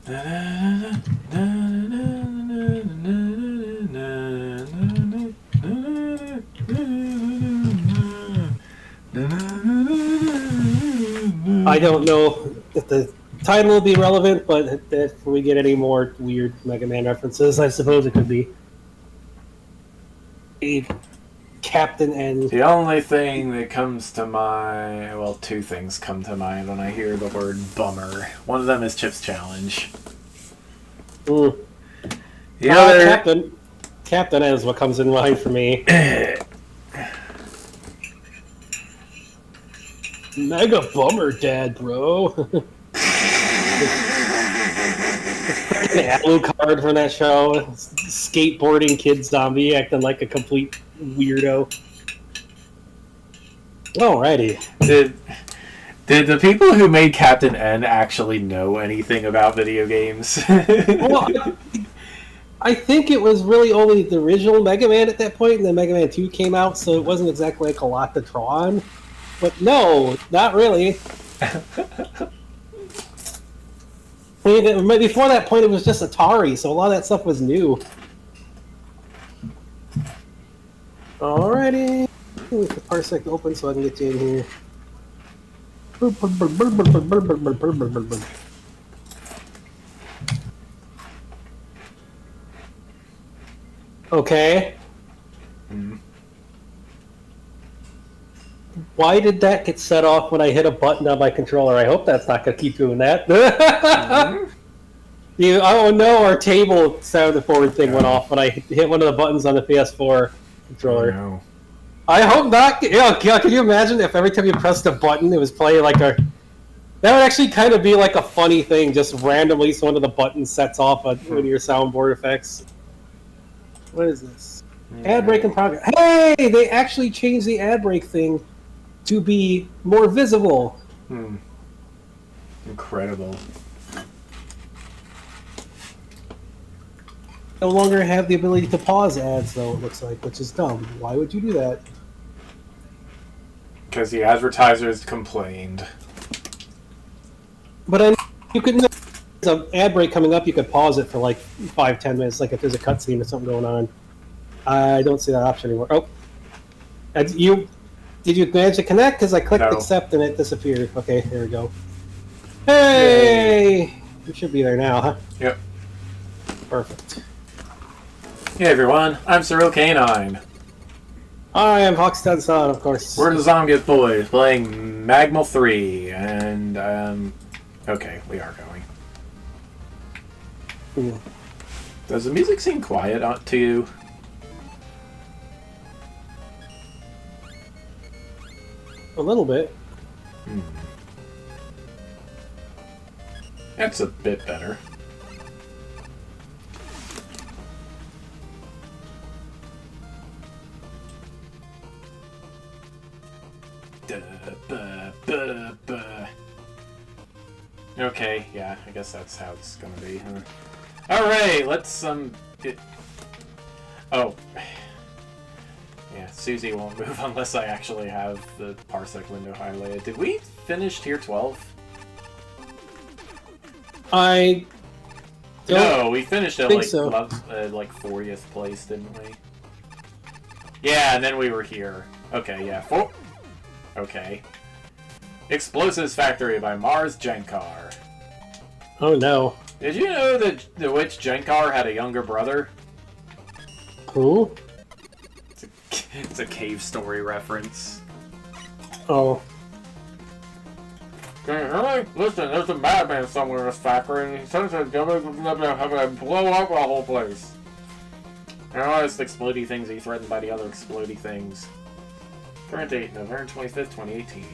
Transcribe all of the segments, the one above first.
I don't know if the title will be relevant, but if we get any more weird Mega Man references, I suppose it could be Captain N. The only thing that comes to mind, well, two things come to mind when I hear the word bummer. One of them is Chip's Challenge. Mm. The other... Captain N is what comes in mind for me. Mega bummer, Dad, bro. The Alucard from that show, skateboarding kid zombie acting like a complete weirdo. Alrighty. Did the people who made Captain N actually know anything about video games? Well, I think it was really only the original Mega Man at that point, and then Mega Man 2 came out, so it wasn't exactly like a lot to draw on. But no, not really. I mean, before that point, it was just Atari, so a lot of that stuff was new. Alrighty. Wait for Parsec to open so I can get you in here. Okay. Mm. Why did that get set off when I hit a button on my controller? I hope that's not going to keep doing that. Mm-hmm. Oh no, our table sound forward thing went off when I hit one of the buttons on the PS4 controller. Oh, no. I hope not. Yeah, can you imagine if every time you pressed a button, it was playing like a... That would actually kind of be like a funny thing, just randomly so one of the buttons sets off one of your soundboard effects. What is this? Yeah. Ad break in progress. Hey! They actually changed the ad break thing to be more visible. Incredible. No longer have the ability to pause ads, though, it looks like, which is dumb. Why would you do that? Because the advertisers complained. But you could, there's an ad break coming up, you could pause it for like 5-10 minutes, like if there's a cutscene or something going on. I don't see that option anymore. Oh, did you manage to connect? Because I clicked accept and it disappeared. Okay, here we go. Hey! You should be there now, huh? Yep. Perfect. Hey everyone, I'm Cyril Canine. I am Hoxton Son, of course. We're the Zombie Boys playing MaGMML3, and okay, we are going. Does the music seem quiet to you? A little bit. That's a bit better. Okay, yeah, I guess that's how it's gonna be. Alright, let's, Oh. Yeah, Susie won't move unless I actually have the Parsec window highlighted. Did we finish Tier 12? I don't No, we finished at like, so. Like 40th place, didn't we? Yeah, and then we were here. Okay, yeah. Okay. Explosives Factory by Mars Genkar. Oh no. Did you know that the witch Genkar had a younger brother? Who? It's a cave story reference. Oh. Can you hear me? Listen, there's a madman somewhere in this factory, and he says he's gonna blow up the whole place. And all those explodey things he threatened by the other explodey things. Current date, November 25th, 2018.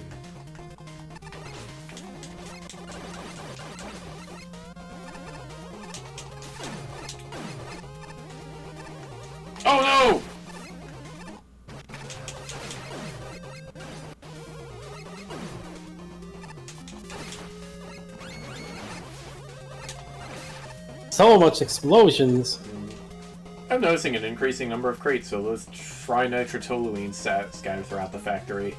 Oh no! So much explosions. I'm noticing an increasing number of crates, so let's try nitrotoluene scattered throughout the factory.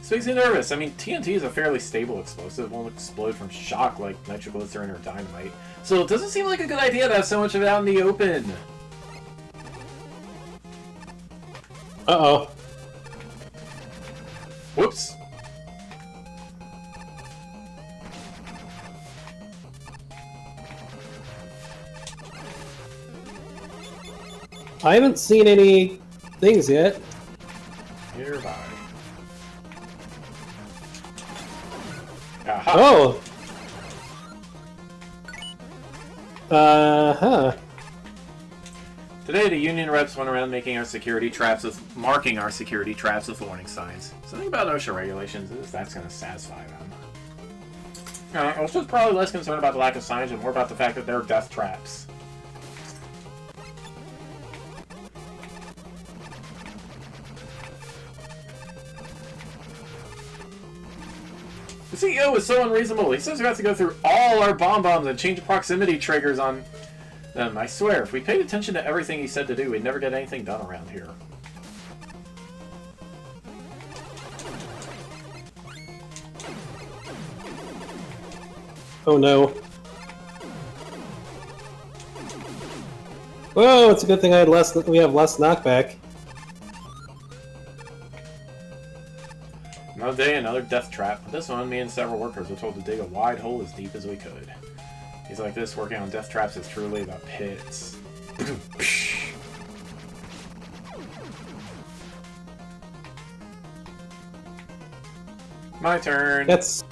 This makes me nervous. I mean, TNT is a fairly stable explosive. It won't explode from shock like nitroglycerin or dynamite. So it doesn't seem like a good idea to have so much of it out in the open. Uh-oh. Whoops. I haven't seen any things yet. Nearby. Aha. Oh! Uh-huh. Today, the union reps went around marking our security traps with warning signs. Something about OSHA regulations is that's going to satisfy them. I was just probably less concerned about the lack of signage and more about the fact that they're death traps. The CEO is so unreasonable. He says we have to go through all our bombs and change proximity triggers on them. I swear, if we paid attention to everything he said to do, we'd never get anything done around here. Oh no. Whoa, it's a good thing we have less knockback. Another day, another death trap. This one, me and several workers were told to dig a wide hole as deep as we could. He's like this, working on death traps is truly the pits. My turn. That's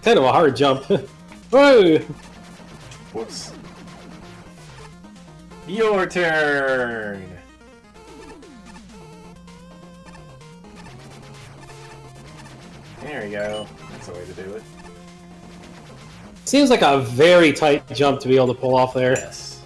kind of a hard jump. Whoa! Whoops. Your turn. There you go. That's the way to do it. Seems like a very tight jump to be able to pull off there. Yes.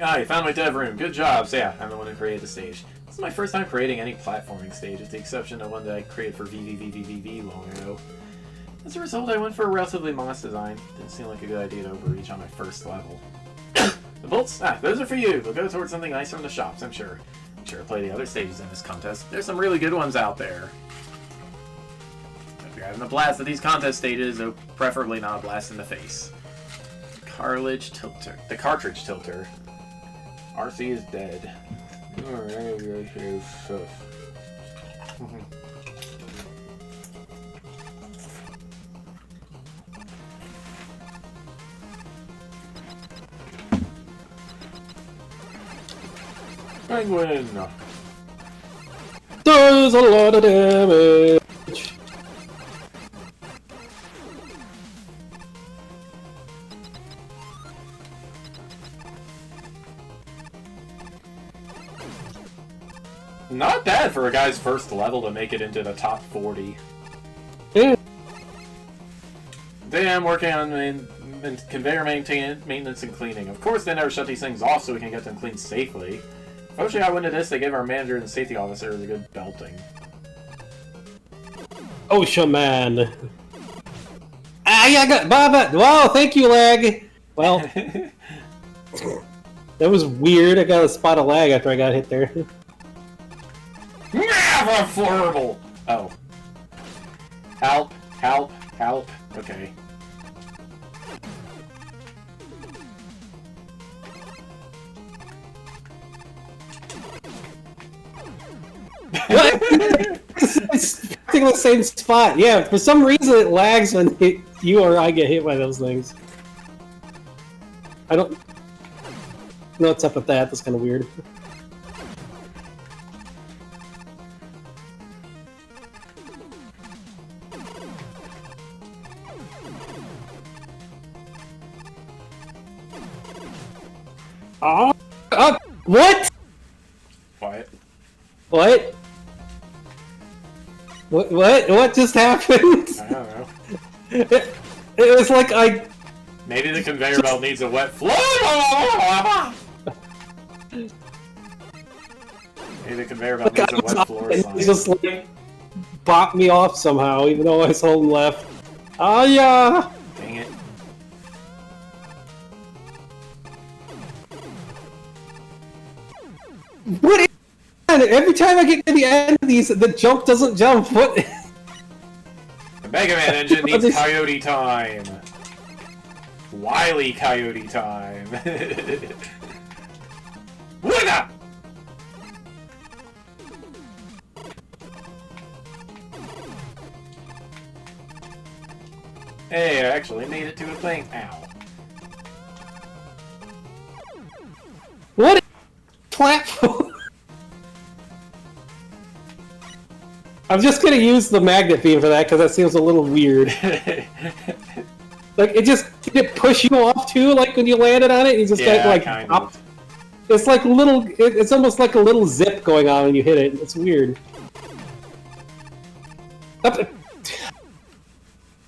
Ah, you found my dev room. Good job. So yeah, I'm the one who created the stage. This is my first time creating any platforming stage, with the exception of one that I created for VVVVVV long ago. As a result, I went for a relatively modest design. Didn't seem like a good idea to overreach on my first level. The bolts? Ah, those are for you. They'll go towards something nice from the shops, I'm sure. I'm sure to play the other stages in this contest. There's some really good ones out there. If you're having a blast at these contest stages, though preferably not a blast in the face. Cartridge tilter. The cartridge tilter. RC is dead. Penguin! Does a lot of damage! Not bad for a guy's first level to make it into the top 40. Yeah. Today I'm working on conveyor maintenance and cleaning. Of course they never shut these things off so we can get them cleaned safely. Fortunately, I went to this, they gave our manager and safety officer a good belting. OSHA man! Ah, yeah, I got Baba! Wow, thank you, lag! Well, that was weird. I got a spot of lag after I got hit there. Never horrible! Oh. Help, help, help. Okay. What? It's in the same spot. Yeah, for some reason it lags when you or I get hit by those things. I don't know what's up with that. That's kind of weird. Oh, what? Quiet. What? What just happened? I don't know. It was like I... Maybe the conveyor belt needs a wet floor. Maybe the conveyor belt needs a wet floor It sign. just like bopped me off somehow, even though I was holding left. Oh yeah! Dang it. What is that? Every time I get to the end of these, the jump doesn't jump. What? The Mega Man engine needs Coyote time. Wily Coyote time. Winner! Hey, I actually made it to a thing. Ow. What platform? I'm just gonna use the magnet beam for that because that seems a little weird. Like, did it push you off too? Like when you landed on it, you just got like kind up. of. It's like little. It's almost like a little zip going on when you hit it. It's weird.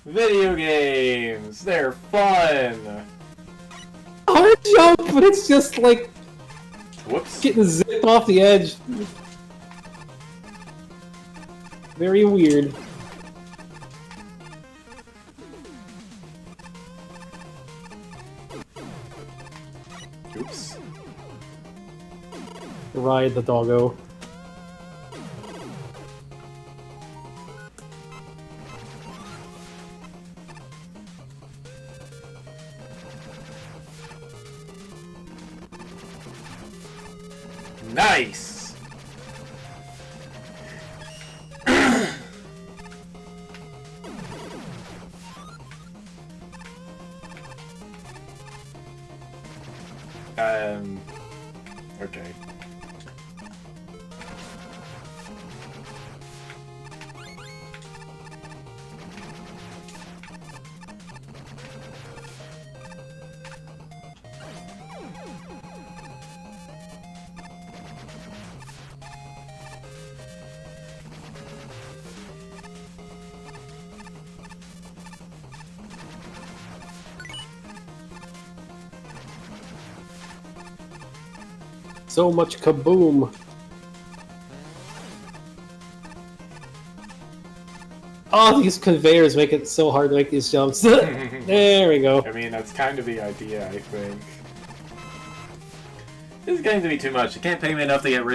Video games, they're fun. Hard jump, but it's just like Whoops. getting zipped off the edge. Very weird. Oops. Ride the doggo. Nice! Okay. So much kaboom. Oh, these conveyors make it so hard to make these jumps. There we go. I mean, that's kind of the idea, I think. This is getting to be too much. It can't pay me enough to get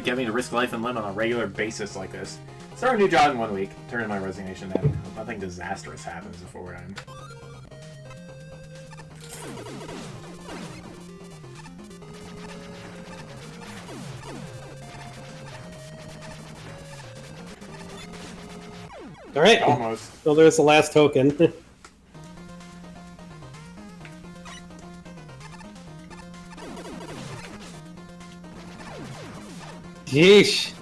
get me to risk life and limb on a regular basis like this. Start a new job in 1 week. Turn in my resignation in. Nothing disastrous happens before I'm... Alright. Almost. So there's the last token. Yeesh.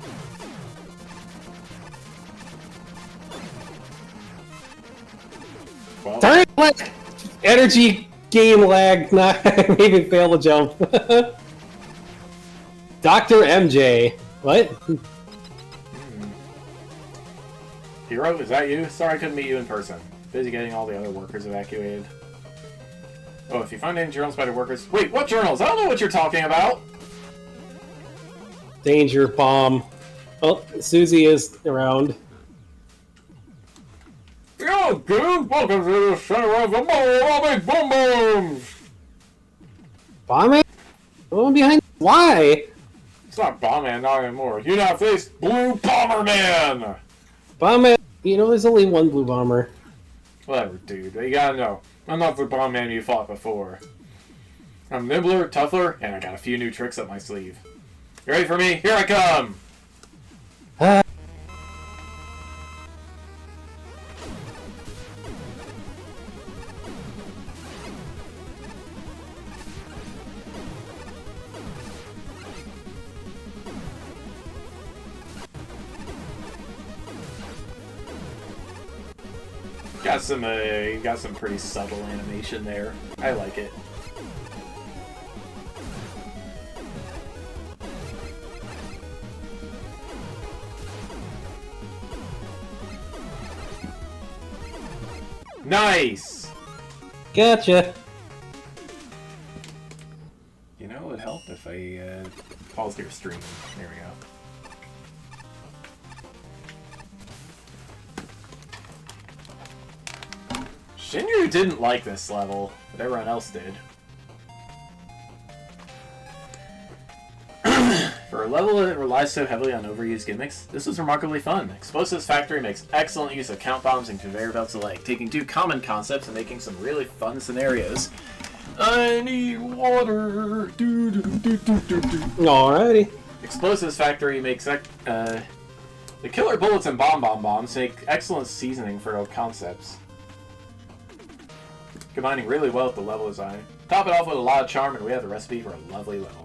Well, Darn it! What? Energy game lag. Not maybe fail to jump. Dr. MJ. What? Hero, is that you? Sorry I couldn't meet you in person. Busy getting all the other workers evacuated. Oh, if you find any journals by the workers... Wait, what journals? I don't know what you're talking about! Danger bomb. Oh, Susie is around. Yo, dude! Welcome to the center of the Mobbing Boom Booms! Bombing? The one behind? Why? It's not Bomberman, not anymore. You now face Blue Bomberman! Bomber. You know, there's only one blue bomber. Whatever, dude. You gotta know. I'm not the Bomberman you fought before. I'm nimbler, tougher, and I got a few new tricks up my sleeve. You ready for me? Here I come! Got some pretty subtle animation there. I like it. Nice! Gotcha. You know, it would help if I paused your stream. There we go. Shinryu didn't like this level, but everyone else did. For a level that relies so heavily on overused gimmicks, this was remarkably fun. Explosives Factory makes excellent use of count bombs and conveyor belts alike, taking two common concepts and making some really fun scenarios. I need water. Alrighty. Explosives Factory makes the killer bullets and bombs make excellent seasoning for those concepts, combining really well with the level design. Top it off with a lot of charm, and we have the recipe for a lovely level.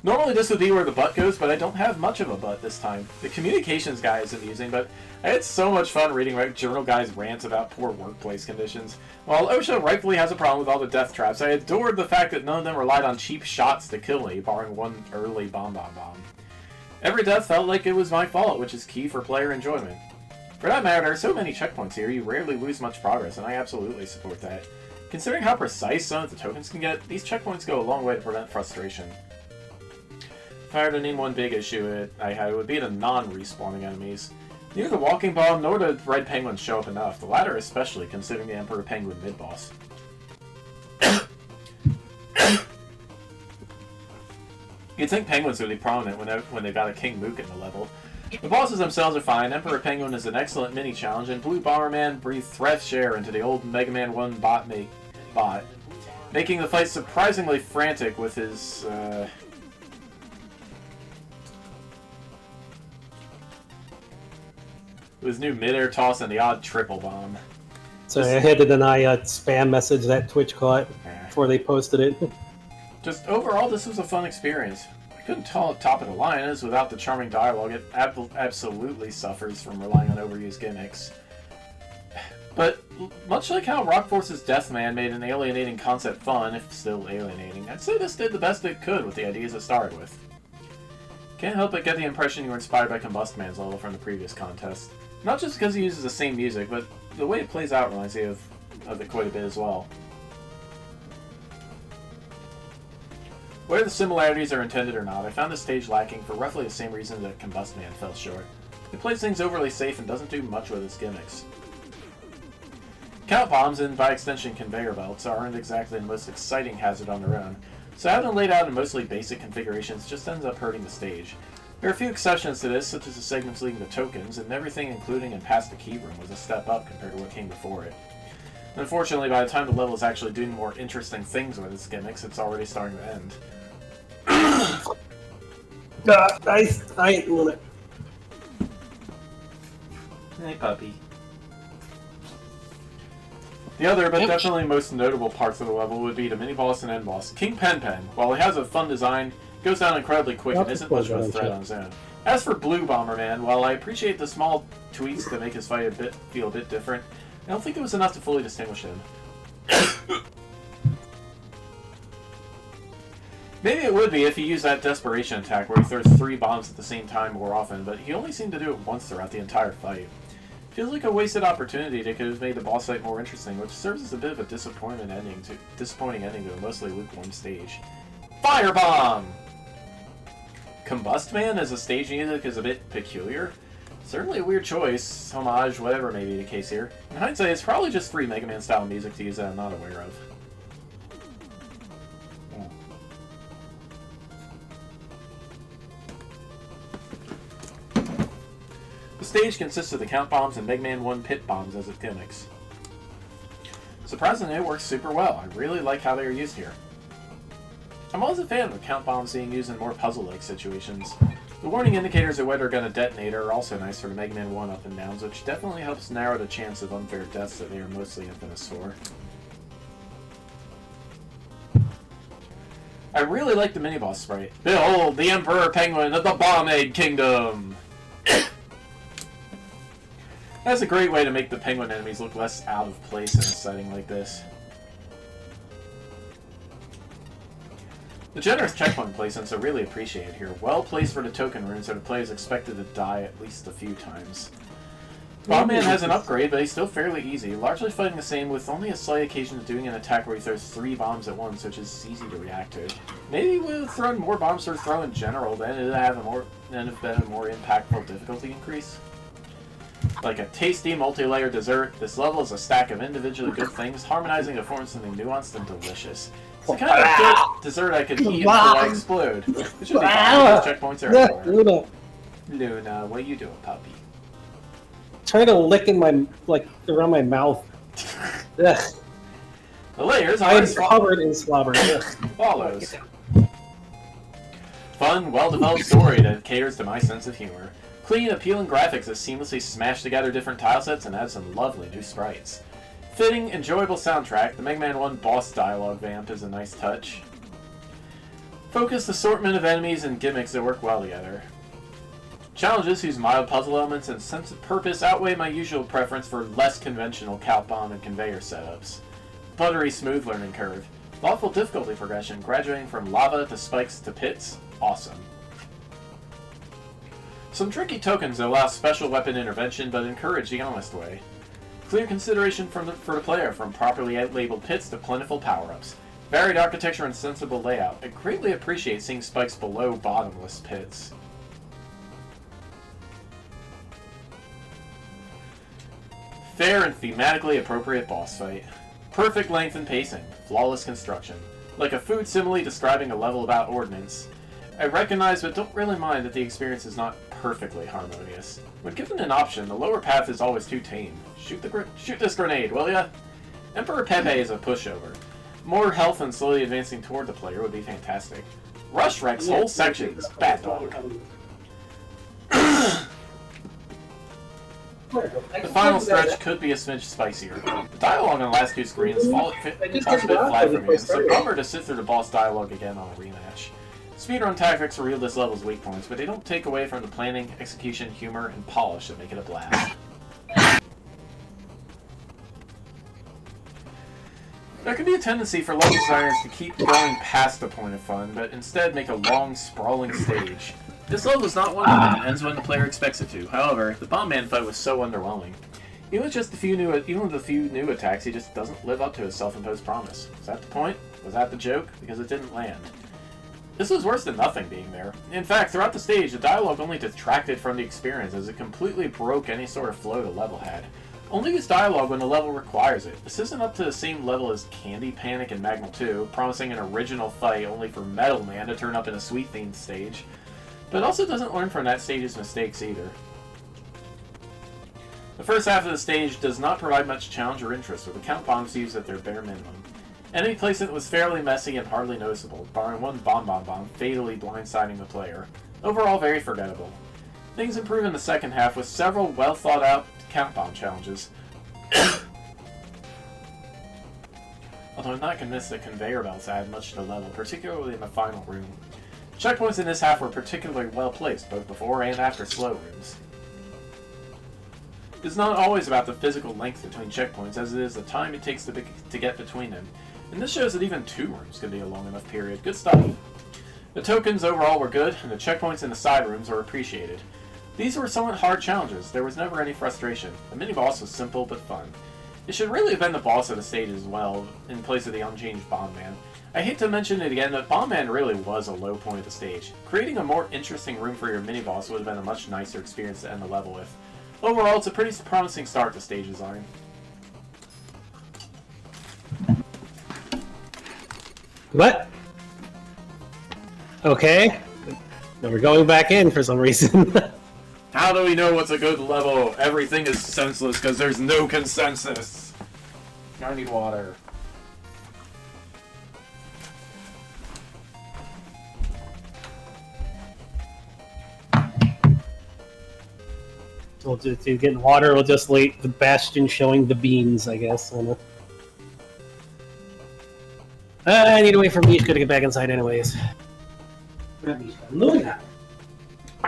Normally this would be where the butt goes, but I don't have much of a butt this time. The communications guy is amusing, but I had so much fun reading Journal Guy's rants about poor workplace conditions. While OSHA rightfully has a problem with all the death traps, I adored the fact that none of them relied on cheap shots to kill me, barring one early bomb. Every death felt like it was my fault, which is key for player enjoyment. For that matter, there are so many checkpoints here, you rarely lose much progress, and I absolutely support that. Considering how precise some of the tokens can get, these checkpoints go a long way to prevent frustration. If I were to name one big issue I had, it would be the non-respawning enemies. Neither the Walking Bomb nor the Red Penguins show up enough, the latter especially, considering the Emperor Penguin mid-boss. You'd think penguins would be prominent when they've got a King Mook in the level. The bosses themselves are fine, Emperor Penguin is an excellent mini-challenge, and Blue Bomberman breathed fresh air into the old Mega Man 1 bot, making the fight surprisingly frantic with his new mid-air toss and the odd triple bomb. So I had to deny a spam message that Twitch caught before they posted it. Just overall, this was a fun experience. I couldn't tell it top of the line, as without the charming dialogue, it absolutely suffers from relying on overused gimmicks. But much like how Rock Force's Deathman made an alienating concept fun, if still alienating, I'd say this did the best it could with the ideas it started with. Can't help but get the impression you were inspired by Combustman's level from the previous contest. Not just because he uses the same music, but the way it plays out reminds me of it quite a bit as well. Whether the similarities are intended or not, I found this stage lacking for roughly the same reason that Combustman fell short. It plays things overly safe and doesn't do much with its gimmicks. Count bombs, and by extension conveyor belts, aren't exactly the most exciting hazard on their own, so having them laid out in mostly basic configurations just ends up hurting the stage. There are a few exceptions to this, such as the segments leading to tokens, and everything including and past the key room was a step up compared to what came before it. Unfortunately, by the time the level is actually doing more interesting things with its gimmicks, it's already starting to end. I ain't doing it. Hey, puppy. The other, but definitely most notable parts of the level would be the mini-boss and end-boss. King Pen, while he has a fun design, goes down incredibly quick and isn't much of a threat on his own. As for Blue Bomberman, while I appreciate the small tweaks to make his fight feel a bit different, I don't think it was enough to fully distinguish him. Maybe it would be if he used that desperation attack where he throws 3 bombs at the same time more often, but he only seemed to do it once throughout the entire fight. Feels like a wasted opportunity that could have made the boss fight more interesting, which serves as a bit of a disappointing ending to a mostly lukewarm stage. Firebomb! Combustman as a stage music is a bit peculiar. Certainly a weird choice, homage, whatever may be the case here. In hindsight, it's probably just free Mega Man style music to use that I'm not aware of. The stage consists of the Count Bombs and Mega Man 1 Pit Bombs as its gimmicks. Surprisingly, it works super well. I really like how they are used here. I'm always a fan of Count Bombs being used in more puzzle-like situations. The warning indicators of when they're going to detonate are also nice for the Mega Man 1 up and downs, which definitely helps narrow the chance of unfair deaths that they are mostly infamous for. I really like the mini-boss sprite. Behold, the Emperor Penguin of the Bombade Kingdom! That's a great way to make the penguin enemies look less out of place in a setting like this. The generous checkpoint placements are really appreciated here. Well placed for the token runes, so the player is expected to die at least a few times. Bombman has an upgrade, but he's still fairly easy, largely fighting the same with only a slight occasion of doing an attack where he throws 3 bombs at once, which is easy to react to. Maybe with throwing more bombs or throw in general, then it'd have been a more impactful difficulty increase. Like a tasty multi-layered dessert, this level is a stack of individually good things, harmonizing to form something nuanced and delicious. It's the kind of good dessert I could eat until I explode. It should be fine, because checkpoints are everywhere. Luna, what are you doing, puppy? Trying to lick in my, like, around my mouth. Ugh. The layers I am covered in slobber. follows. Fun, well-developed story that caters to my sense of humor. Clean, appealing graphics that seamlessly smash together different tile sets and add some lovely new sprites. Fitting, enjoyable soundtrack, the Mega Man 1 boss dialogue vamp is a nice touch. Focused assortment of enemies and gimmicks that work well together. Challenges whose mild puzzle elements and sense of purpose outweigh my usual preference for less conventional count bomb and conveyor setups. Buttery smooth learning curve. Thoughtful difficulty progression, graduating from lava to spikes to pits. Awesome. Some tricky tokens that allow special weapon intervention but encourage the honest way. Clear consideration for the player, from properly labeled pits to plentiful power-ups. Varied architecture and sensible layout. I greatly appreciate seeing spikes below bottomless pits. Fair and thematically appropriate boss fight. Perfect length and pacing. Flawless construction. Like a food simile describing a level about ordnance. I recognize but don't really mind that the experience is not perfectly harmonious. When given an option, the lower path is always too tame. Shoot this grenade, will ya? Emperor Pepe is a pushover. More health and slowly advancing toward the player would be fantastic. Rush wrecks whole sections. Bad dog. The final stretch could be a smidge spicier. The dialogue on the last two screens falls a bit flat for me, so bummer to sit through the boss dialogue again on a rematch. Speedrun tactics reveal this level's weak points, but they don't take away from the planning, execution, humor, and polish that make it a blast. There can be a tendency for level designers to keep going past the point of fun, but instead make a long, sprawling stage. This level is not one of them, and ends when the player expects it to. However, the Bomb Man fight was so underwhelming. Even with the few new attacks, he just doesn't live up to his self-imposed promise. Was that the point? Was that the joke? Because it didn't land. This was worse than nothing being there. In fact, throughout the stage, the dialogue only detracted from the experience, as it completely broke any sort of flow the level had. Only use dialogue when the level requires it. This isn't up to the same level as Candy Panic and MaGMML3, promising an original fight only for Metal Man to turn up in a sweet-themed stage. But it also doesn't learn from that stage's mistakes either. The first half of the stage does not provide much challenge or interest, with the count bombs used at their bare minimum. Enemy placement was fairly messy and hardly noticeable, barring one bomb fatally blindsiding the player. Overall, very forgettable. Things improve in the second half with several well-thought-out count bomb challenges. Although I'm not convinced that conveyor belts add much to the level, particularly in the final room. Checkpoints in this half were particularly well placed, both before and after slow rooms. It's not always about the physical length between checkpoints, as it is the time it takes to get between them. And this shows that even 2 rooms can be a long enough period. Good stuff. The tokens overall were good, and the checkpoints in the side rooms were appreciated. These were somewhat hard challenges. There was never any frustration. The mini-boss was simple but fun. It should really have been the boss of the stage as well, in place of the unchanged Bomb Man. I hate to mention it again, but Bomb Man really was a low point of the stage. Creating a more interesting room for your mini-boss would have been a much nicer experience to end the level with. Overall, it's a pretty promising start to stage design. What? Okay. Now we're going back in for some reason. How do we know what's a good level? Everything is senseless because there's no consensus. I need water. We'll just to get water. We'll just wait the Bastion showing the beans, I guess. I need to wait for Mishka to get back inside, anyways. Luna.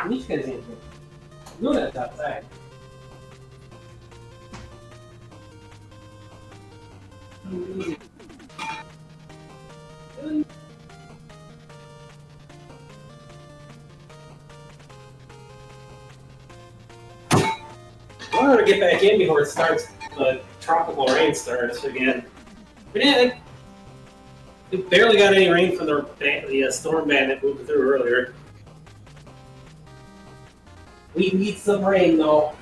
Mishka's in here. Luna's outside. I wanted to get back in before it starts. The tropical rain starts again. We did. We barely got any rain from the storm bandit moving through earlier. We need some rain though.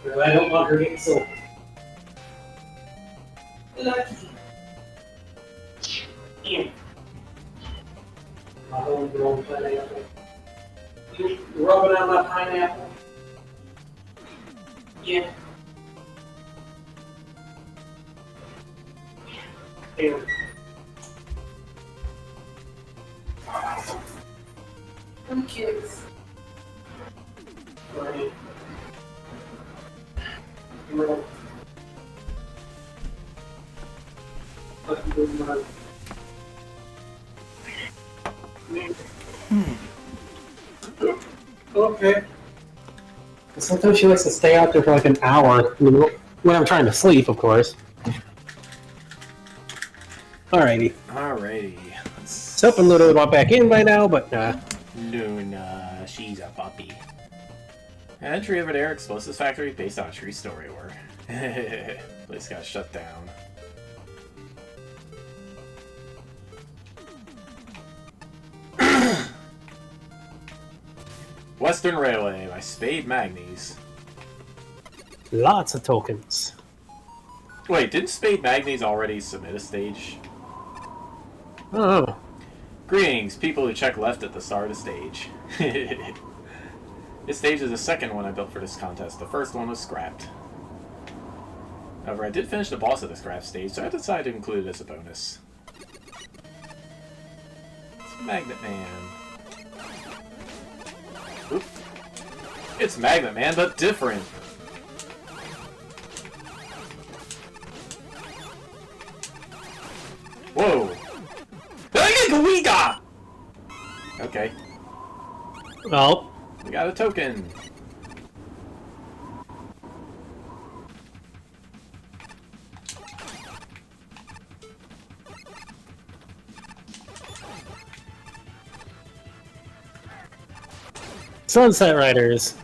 I don't want her getting so. Yeah. My homegrown pineapple. You rubbing on my pineapple? Yeah. Here. Them kids. Right. Little. Okay. Sometimes she likes to stay out there for like an hour when I'm trying to sleep, of course. Alrighty. Alrighty. So hoping Ludo would want back in by now, but Luna, she's a puppy. An entry over there, explosives factory based on a true story work. Place got shut down. Western Railway by Spade Magnes. lots of tokens. Wait, didn't Spade Magnes already submit a stage? Oh. Greetings, people who check left at the start of the stage. This stage is the second one I built for this contest. The first one was scrapped. However, I did finish the boss of the scrap stage, so I decided to include it as a bonus. It's Magnet Man. Oop. It's Magnet Man, but different. Whoa! Okay, Well, we got a token. Sunset Riders.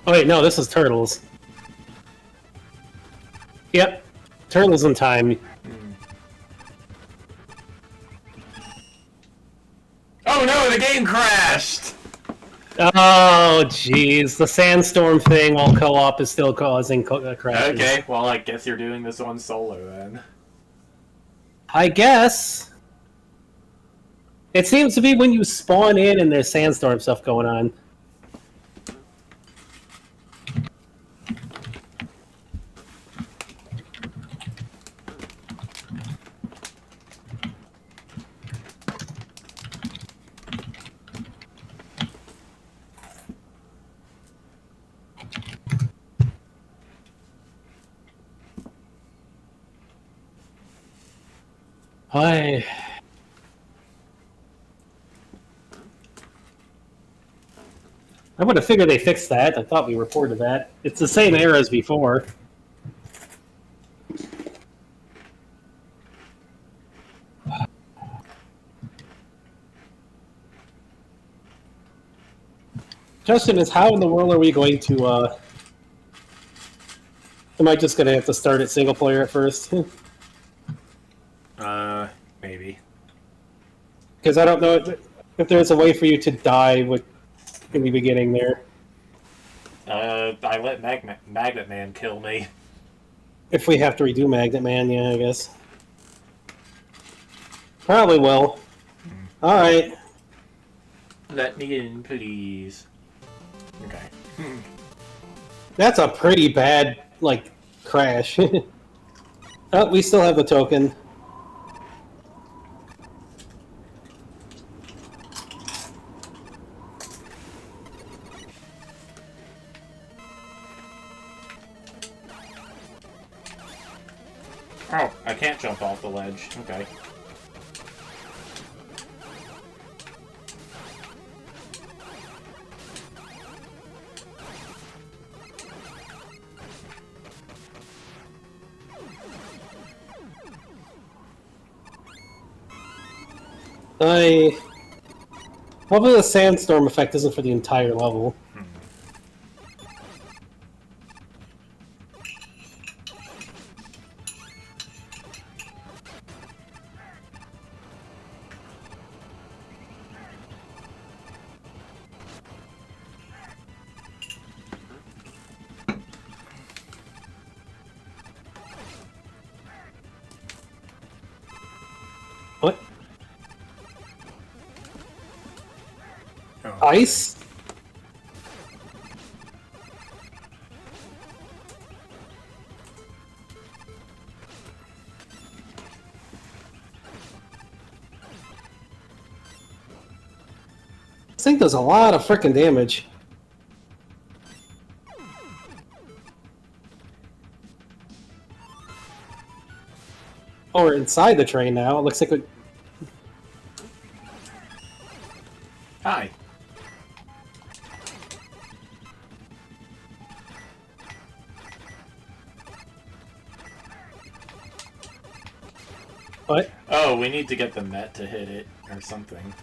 Oh wait, no, this is Turtles. Yep, Turtles in Time. Oh no, the game crashed! Oh, jeez. The Sandstorm thing while co-op is still causing crashes. Okay, well, I guess you're doing this one solo then. I guess. It seems to be when you spawn in and there's Sandstorm stuff going on. I would have figured they fixed that. I thought we reported that. It's the same error as before. Question is, how in the world are we going to, am I just going to have to start it single player at first? Maybe. Because I don't know if there's a way for you to die in the beginning there. I let Magnet Man kill me. If we have to redo Magnet Man, yeah, I guess. Probably will. Alright. Let me in, please. Okay. That's a pretty bad, like, crash. Oh, we still have the token. Oh, I can't jump off the ledge. Okay. Hopefully the sandstorm effect isn't for the entire level. Oh, Ice? This thing does a lot of frickin' damage. Oh, we're inside the train now. It looks like we... Hi. What? Oh, we need to get the Met to hit it, or something.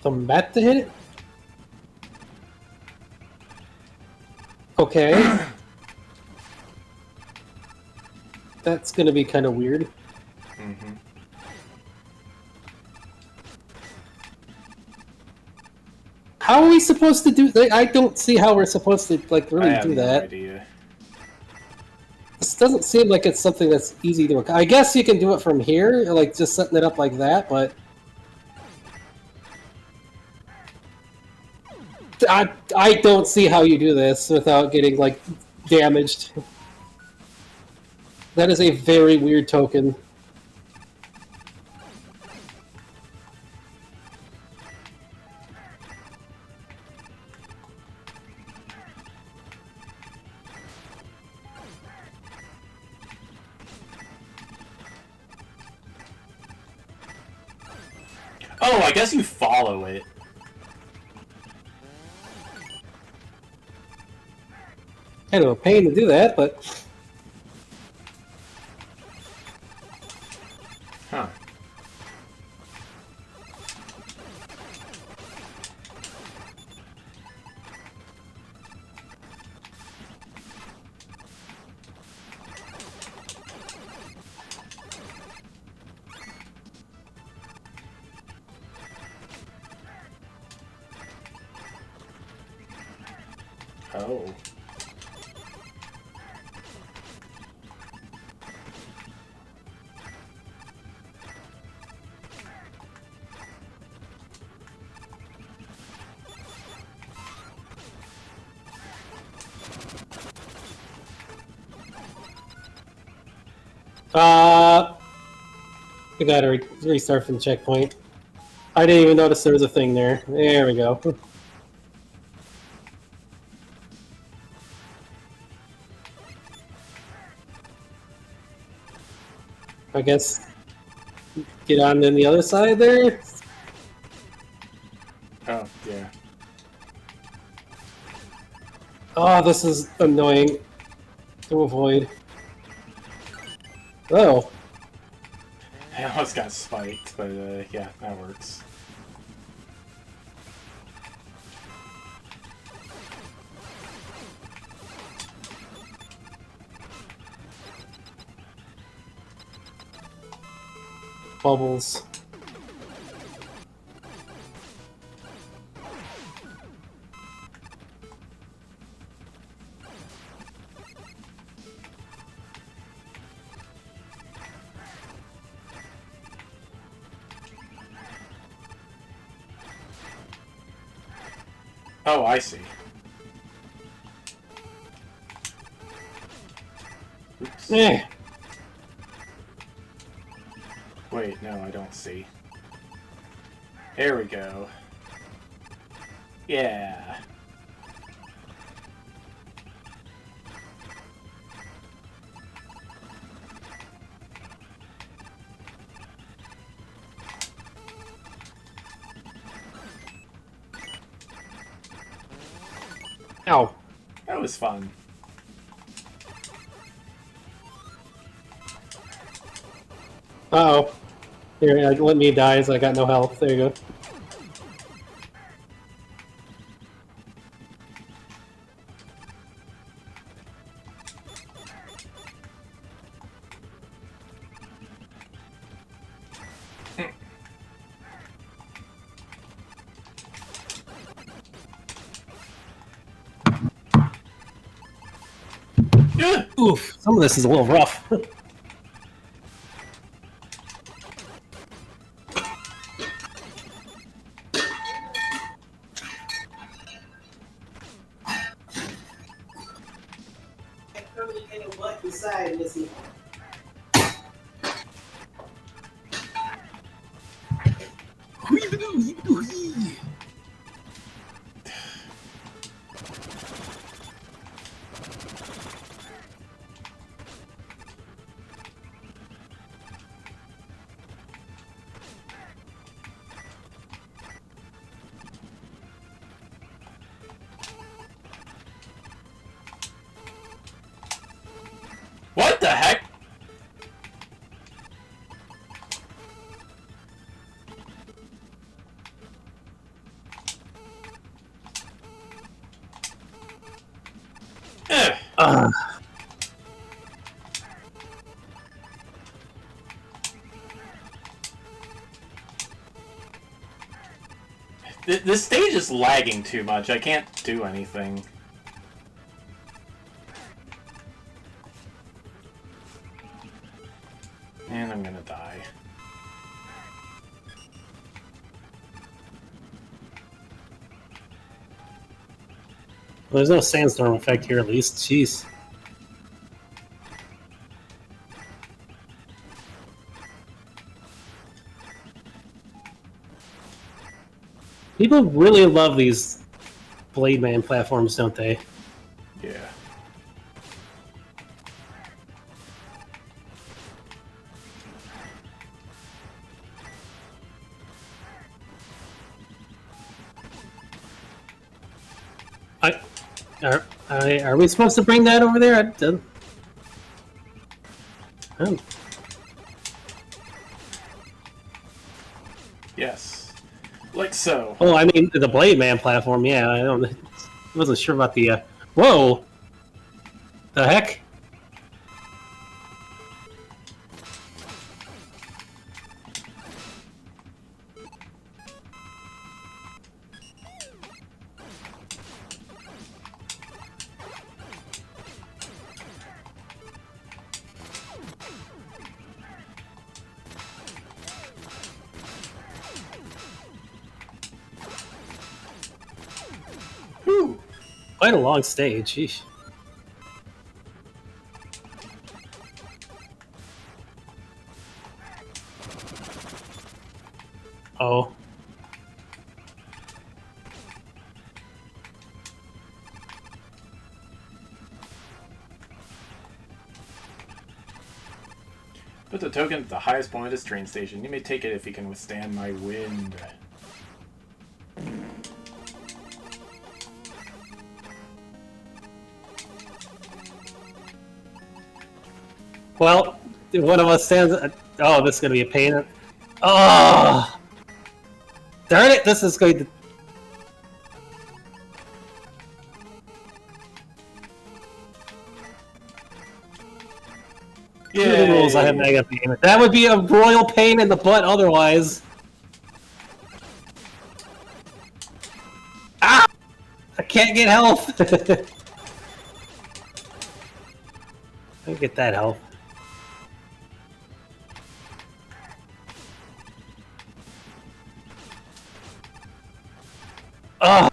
The Met to hit it? Okay. That's gonna be kind of weird. Mm-hmm. How are we supposed to do that? I don't see how we're supposed to, like, I really have do no that. idea. This doesn't seem like it's something that's easy to... I guess you can do it from here, like, just setting it up like that, but... I don't see how you do this without getting, like, damaged. That is a very weird token. Oh, I guess you follow it. Kind of a pain to do that, but... Huh. Oh. We gotta restart from the checkpoint. I didn't even notice there was a thing there. There we go. I guess get on the other side there. Oh, yeah. Oh, this is annoying to avoid. Oh, I almost got spiked, but yeah, that works. bubbles. Oh, I see. Oops. Eh. Wait, no, I don't see. There we go. Yeah. Ow. That was fun. Uh-oh. Here, let me die as I got no health. There you go. Oof, some of this is a little rough. outside, Missy. What the heck? Ugh. This stage is lagging too much. I can't do anything. And I'm gonna die. Well, there's no sandstorm effect here, at least. Jeez. People really love these Blade Man platforms, don't they? Yeah. Are we supposed to bring that over there? Oh. Yes. Like so. Oh, I mean the Blade Man platform. Yeah, I wasn't sure about the. Whoa! The heck? Whew. Quite a long stage. Sheesh. Oh. Put the token at the highest point of this train station. You may take it if you can withstand my wind. Well, one of us stands. Oh, this is gonna be a pain. Oh, darn it! This is going to. The rules I have mega payment. That would be a royal pain in the butt otherwise. Ah! I can't get health. I get that health. Oh.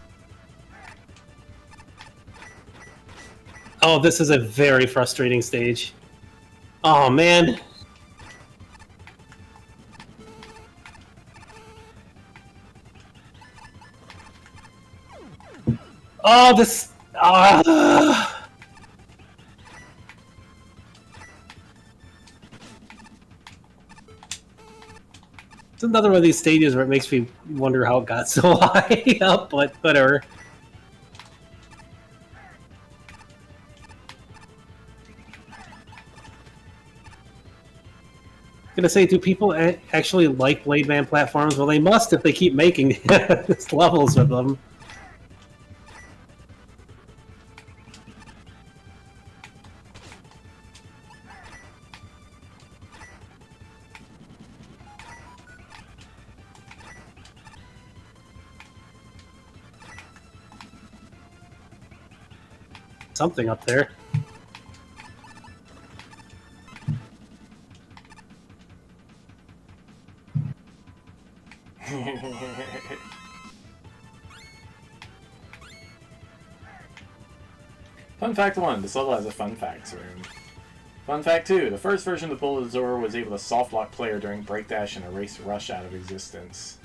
Oh, this is a very frustrating stage. Oh, man. Oh, this... It's another one of these stages where it makes me wonder how it got so high up, but whatever. Gonna say, do people actually like Blade Man platforms? Well, they must if they keep making levels with them. Something up there. Fun fact 1, this level has a fun facts room. Fun fact 2, the first version of the Bullet Absorber was able to soft-lock player during Break Dash and erase Rush out of existence.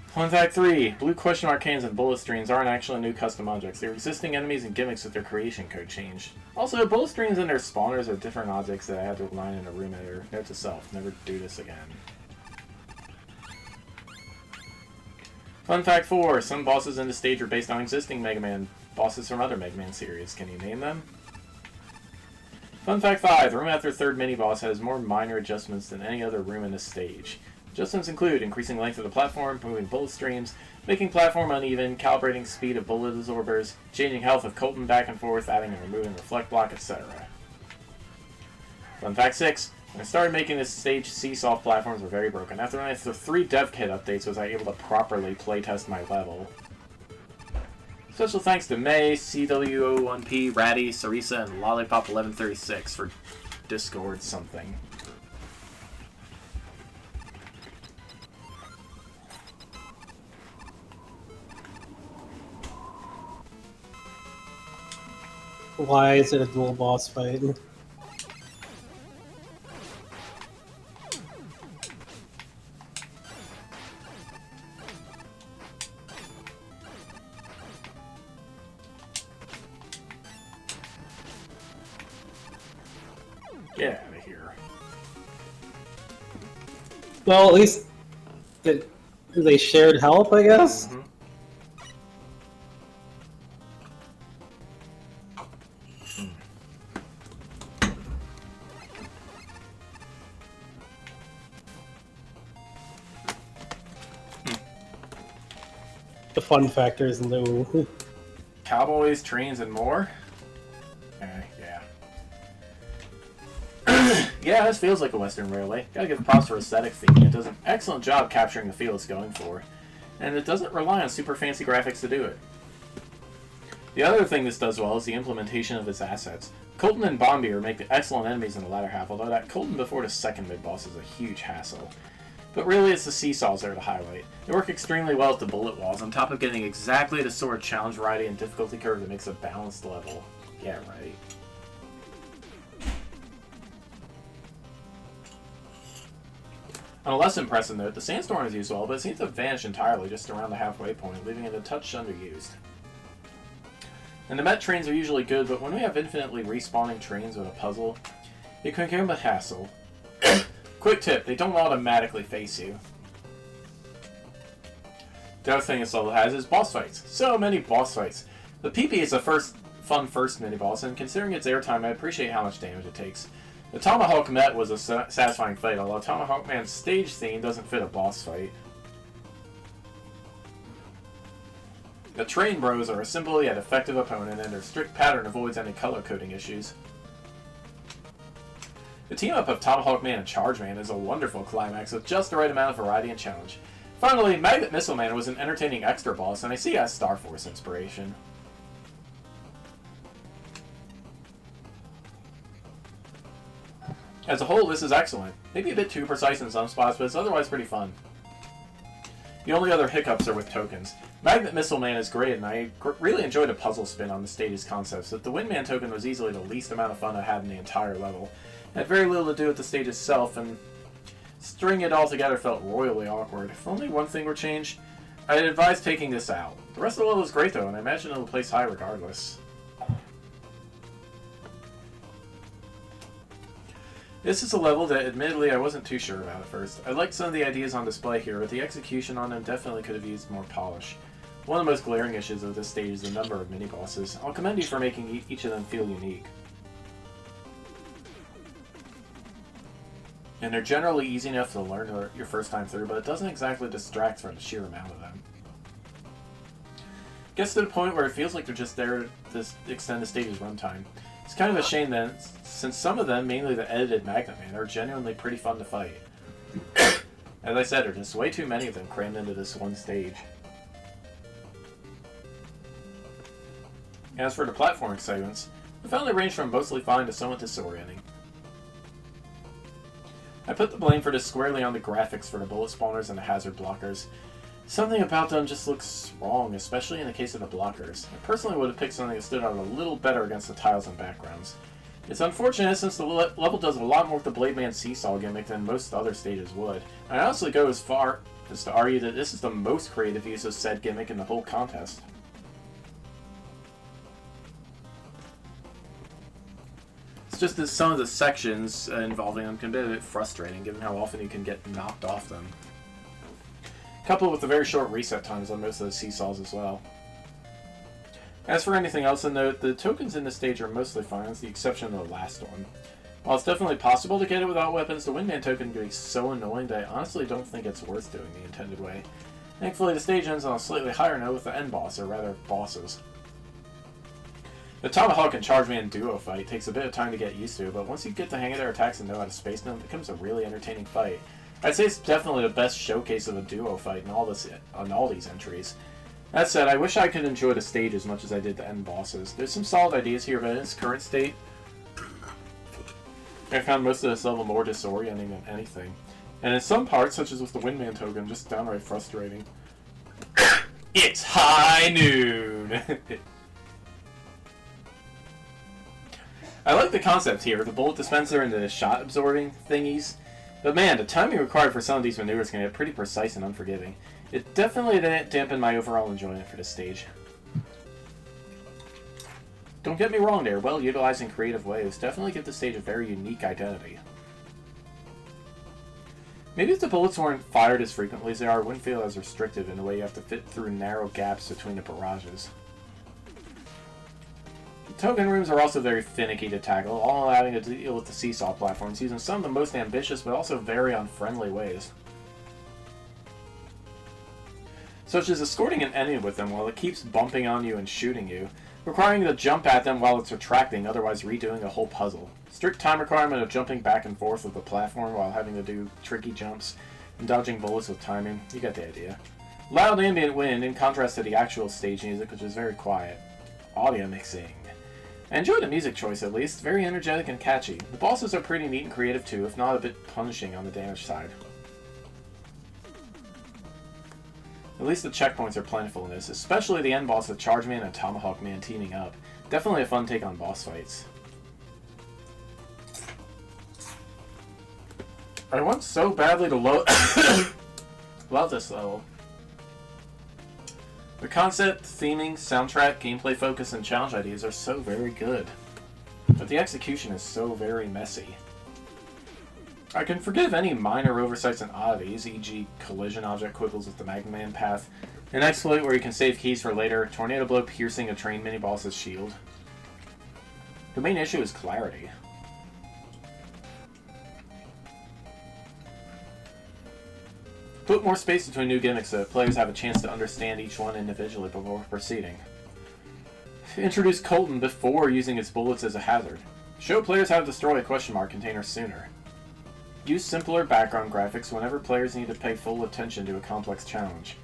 Fun fact 3, blue question mark cannons and bullet streams aren't actually new custom objects. They're existing enemies and gimmicks with their creation code changed. Also, bullet streams and their spawners are different objects that I had to line in a room editor. Note to self, never do this again. Fun fact 4, some bosses in the stage are based on existing Mega Man bosses from other Mega Man series. Can you name them? Fun fact 5, the room after third mini-boss has more minor adjustments than any other room in this stage. Adjustments include increasing length of the platform, moving bullet streams, making platform uneven, calibrating speed of bullet absorbers, changing health of Colton back and forth, adding and removing reflect block, etc. Fun fact 6, when I started making this stage, C-Soft platforms were very broken. After 3 dev kit updates was I able to properly playtest my level. Special thanks to May, CW01P, Ratty, Sarisa, and Lollipop1136 for Discord something. Why is it a dual boss fight? Get out of here. Well, at least they shared help, I guess? Mm-hmm. The fun factor is new. Cowboys, trains, and more? Yeah. Yeah, this feels like a Western Railway. Gotta give props for aesthetic theme. It does an excellent job capturing the feel it's going for. And it doesn't rely on super fancy graphics to do it. The other thing this does well is the implementation of its assets. Colton and Bombier make excellent enemies in the latter half, although that Colton before the second mid-boss is a huge hassle. But really, it's the seesaws there to highlight. They work extremely well with the bullet walls, on top of getting exactly the sort of challenge variety and difficulty curve that makes a balanced level. Yeah, right. On a less impressive note, the Sandstorm is used well, but it seems to have vanished entirely just around the halfway point, leaving it a touch underused. And the Met trains are usually good, but when we have infinitely respawning trains with a puzzle, it can become a hassle. Quick tip, they don't automatically face you. The other thing this level has is boss fights. So many boss fights. The PP is a fun first mini-boss, and considering its airtime, I appreciate how much damage it takes. The Tomahawk Met was a satisfying fight, although Tomahawk Man's stage theme doesn't fit a boss fight. The Train Bros are a simple yet effective opponent, and their strict pattern avoids any color coding issues. The team-up of Tomahawk Man and Charge Man is a wonderful climax with just the right amount of variety and challenge. Finally, Magnet Missile Man was an entertaining extra boss, and I see it as Star Force inspiration. As a whole, this is excellent. Maybe a bit too precise in some spots, but it's otherwise pretty fun. The only other hiccups are with tokens. Magnet Missile Man is great, and I really enjoyed a puzzle spin on the stage's concepts, but the Windman token was easily the least amount of fun I had in the entire level. It had very little to do with the stage itself, and stringing it all together felt royally awkward. If only one thing were changed, I'd advise taking this out. The rest of the level is great though, and I imagine it'll place high regardless. This is a level that admittedly I wasn't too sure about at first. I liked some of the ideas on display here, but the execution on them definitely could have used more polish. One of the most glaring issues of this stage is the number of mini-bosses. I'll commend you for making each of them feel unique. And they're generally easy enough to learn your first time through, but it doesn't exactly distract from the sheer amount of them. It gets to the point where it feels like they're just there to extend the stage's runtime. It's kind of a shame then, since some of them, mainly the edited Magnet Man, are genuinely pretty fun to fight. As I said, there are just way too many of them crammed into this one stage. As for the platforming segments, I found they range from mostly fine to somewhat disorienting. I put the blame for this squarely on the graphics for the bullet spawners and the hazard blockers. Something about them just looks wrong, especially in the case of the blockers. I personally would have picked something that stood out a little better against the tiles and backgrounds. It's unfortunate since the level does a lot more with the Blade Man seesaw gimmick than most other stages would. I honestly go as far as to argue that this is the most creative use of said gimmick in the whole contest. It's just that some of the sections involving them can be a bit frustrating given how often you can get knocked off them. Coupled with the very short reset times on most of the seesaws as well. As for anything else to note, the tokens in this stage are mostly fine, with the exception of the last one. While it's definitely possible to get it without weapons, the Windman token can be so annoying that I honestly don't think it's worth doing the intended way. Thankfully, the stage ends on a slightly higher note with the end boss, or rather, bosses. The Tomahawk and Chargeman duo fight takes a bit of time to get used to, but once you get the hang of their attacks and know how to space them, it becomes a really entertaining fight. I'd say it's definitely the best showcase of a duo fight in all these entries. That said, I wish I could enjoy the stage as much as I did the end bosses. There's some solid ideas here, but in its current state, I found most of this level more disorienting than anything. And in some parts, such as with the Windman token, just downright frustrating. It's high noon! I like the concept here, the bullet dispenser and the shot absorbing thingies. But man, the timing required for some of these maneuvers can get pretty precise and unforgiving. It definitely didn't dampen my overall enjoyment for this stage. Don't get me wrong, they're well utilized in creative ways. Definitely give the stage a very unique identity. Maybe if the bullets weren't fired as frequently as they are, it wouldn't feel as restrictive in the way you have to fit through narrow gaps between the barrages. The token rooms are also very finicky to tackle, all allowing to deal with the seesaw platforms, using some of the most ambitious but also very unfriendly ways. Such as escorting an enemy with them while it keeps bumping on you and shooting you, requiring you to jump at them while it's retracting, otherwise redoing a whole puzzle. Strict time requirement of jumping back and forth with the platform while having to do tricky jumps, and dodging bullets with timing, you get the idea. Loud ambient wind in contrast to the actual stage music, which is very quiet. Audio mixing. I enjoy the music choice at least, very energetic and catchy. The bosses are pretty neat and creative too, if not a bit punishing on the damage side. At least the checkpoints are plentiful in this, especially the end boss with Chargeman and Tomahawk Man teaming up. Definitely a fun take on boss fights. I want so badly to love this level. The concept, theming, soundtrack, gameplay focus, and challenge ideas are so very good. But the execution is so very messy. I can forgive any minor oversights and oddities, e.g. collision object quibbles with the MaGMML path, an exploit where you can save keys for later, tornado blow piercing a train mini-boss's shield. The main issue is clarity. Put more space between new gimmicks so that players have a chance to understand each one individually before proceeding. Introduce Colton before using its bullets as a hazard. Show players how to destroy a question mark container sooner. Use simpler background graphics whenever players need to pay full attention to a complex challenge.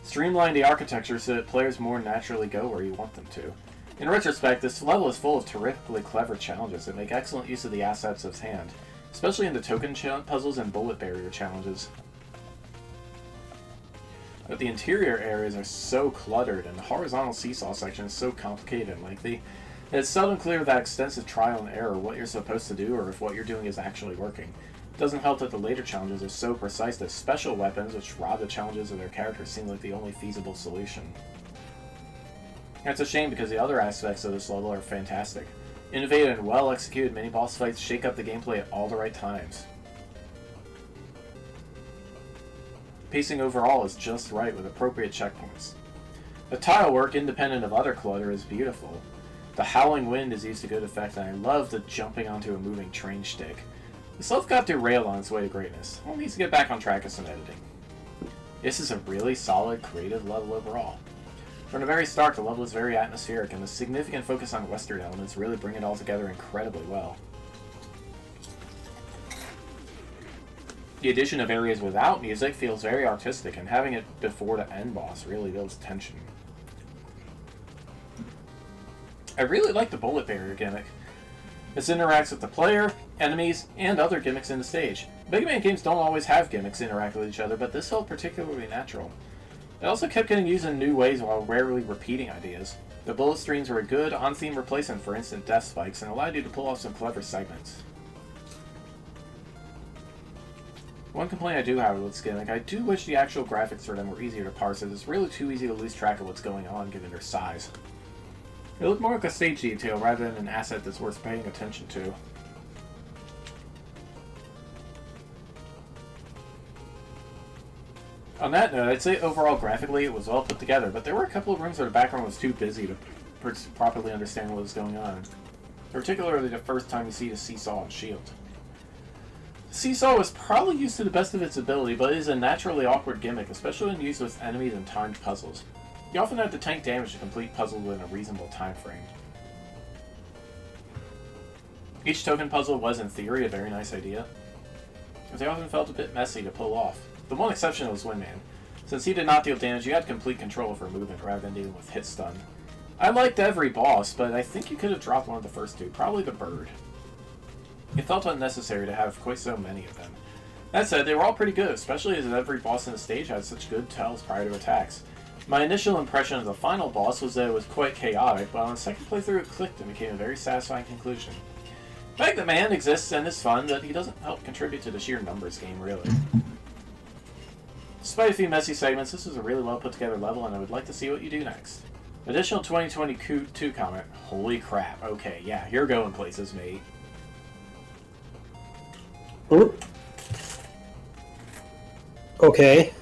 Streamline the architecture so that players more naturally go where you want them to. In retrospect, this level is full of terrifically clever challenges that make excellent use of the assets of hand, especially in the token puzzles and bullet barrier challenges. But the interior areas are so cluttered and the horizontal seesaw section is so complicated and lengthy that it's seldom clear without extensive trial and error what you're supposed to do or if what you're doing is actually working. It doesn't help that the later challenges are so precise that special weapons, which rob the challenges of their characters, seem like the only feasible solution. And it's a shame because the other aspects of this level are fantastic. Innovative and well-executed mini-boss fights shake up the gameplay at all the right times. Pacing overall is just right with appropriate checkpoints. The tile work, independent of other clutter, is beautiful. The howling wind is used to good effect, and I love the jumping onto a moving train shtick. This level got derailed on its way to greatness. Well, it needs to get back on track with some editing. This is a really solid, creative level overall. From the very start, the level is very atmospheric, and the significant focus on Western elements really bring it all together incredibly well. The addition of areas without music feels very artistic, and having it before the end boss really builds tension. I really like the bullet barrier gimmick. This interacts with the player, enemies, and other gimmicks in the stage. Mega Man games don't always have gimmicks interact with each other, but this felt particularly natural. It also kept getting used in new ways while rarely repeating ideas. The bullet streams were a good on-theme replacement for instant death spikes and allowed you to pull off some clever segments. One complaint I do have with this gimmick, I do wish the actual graphics for them were easier to parse, as it's really too easy to lose track of what's going on given their size. They look more like a stage detail rather than an asset that's worth paying attention to. On that note, I'd say overall graphically it was well put together, but there were a couple of rooms where the background was too busy to properly understand what was going on. Particularly the first time you see the seesaw and shield. The seesaw was probably used to the best of its ability, but it is a naturally awkward gimmick, especially when used with enemies and timed puzzles. You often have to tank damage to complete puzzles within a reasonable time frame. Each token puzzle was, in theory, a very nice idea, but they often felt a bit messy to pull off. The one exception was Windman. Since he did not deal damage, you had complete control over movement rather than dealing with hit stun. I liked every boss, but I think you could have dropped one of the first two, probably the bird. It felt unnecessary to have quite so many of them. That said, they were all pretty good, especially as every boss in the stage had such good tells prior to attacks. My initial impression of the final boss was that it was quite chaotic, but on the second playthrough it clicked and became a very satisfying conclusion. MaGMML3 exists and is fun, but he doesn't help contribute to the sheer numbers game, really. Despite a few messy segments, this is a really well put together level, and I would like to see what you do next. Additional 2022 comment. Holy crap. Okay, yeah, you're going places, mate. Ooh. Okay.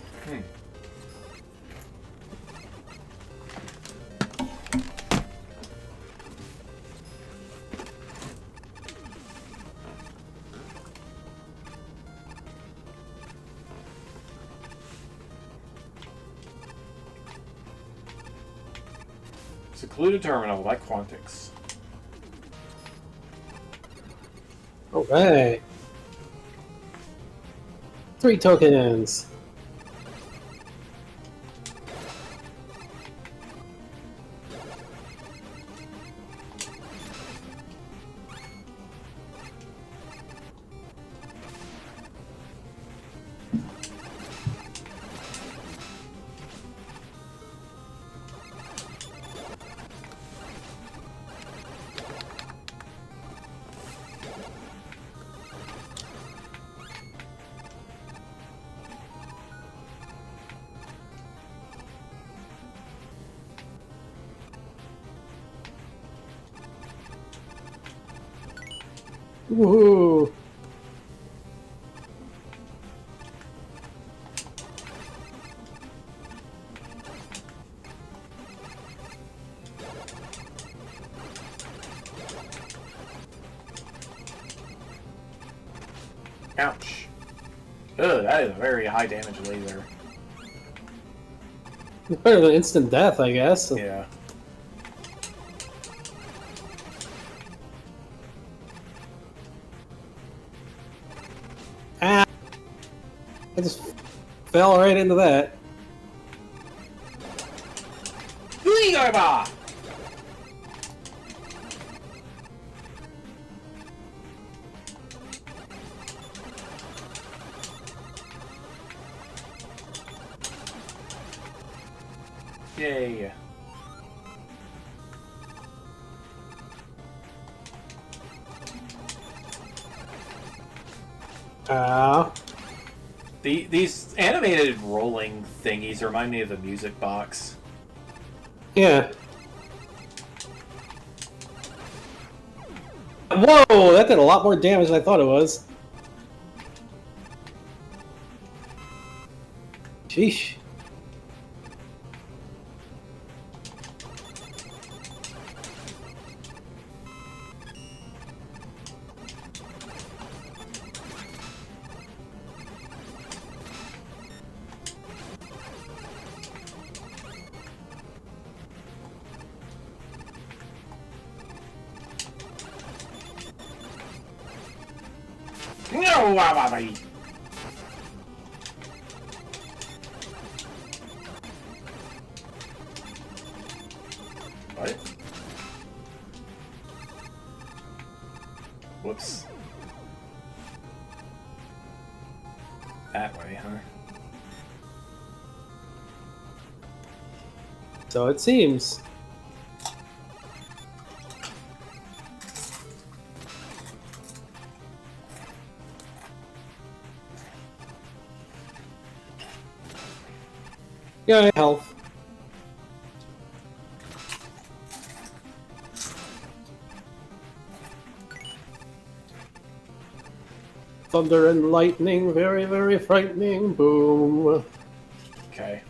Secluded Terminal by Quantix. Alright. 3 tokens. Woohoo! Ouch. Ugh, that is a very high damage laser. It's better than instant death, I guess. Yeah. Ah! I just fell right into that. Uigarba! Yay. These animated rolling thingies remind me of the music box. Yeah. Whoa! That did a lot more damage than I thought it was. Sheesh. No, Wababi! What? Whoops. That way, huh? So it seems. Yeah, health. Thunder and lightning, very, very frightening. Boom. Okay.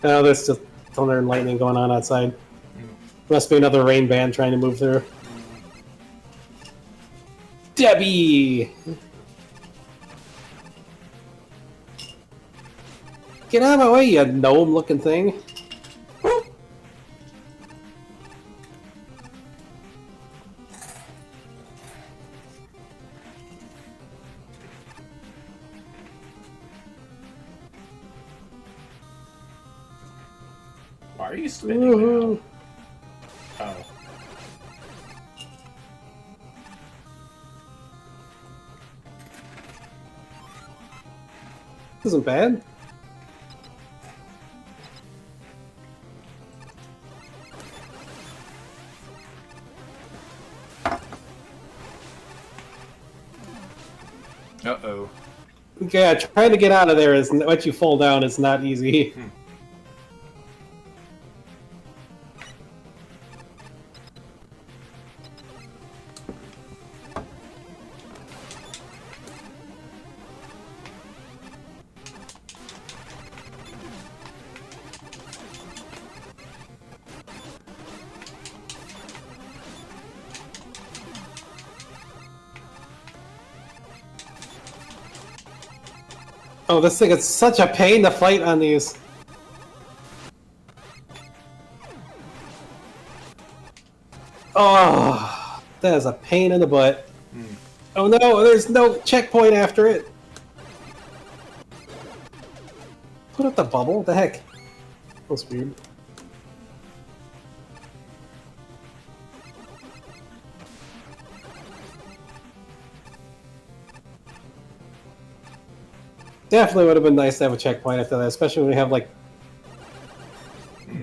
Oh, there's just thunder and lightning going on outside. Must be another rain band trying to move through. Debbie! Get out of my way, you gnome-looking thing. Why are you spinning now? Oh. This isn't bad. Uh-oh. Yeah, trying to get out of there is once you fall down is not easy. Oh, this thing is such a pain to fight on these. Oh, that is a pain in the butt. Oh no, there's no checkpoint after it. Put up the bubble? What the heck? That's weird. Definitely would have been nice to have a checkpoint after that, especially when we have, like,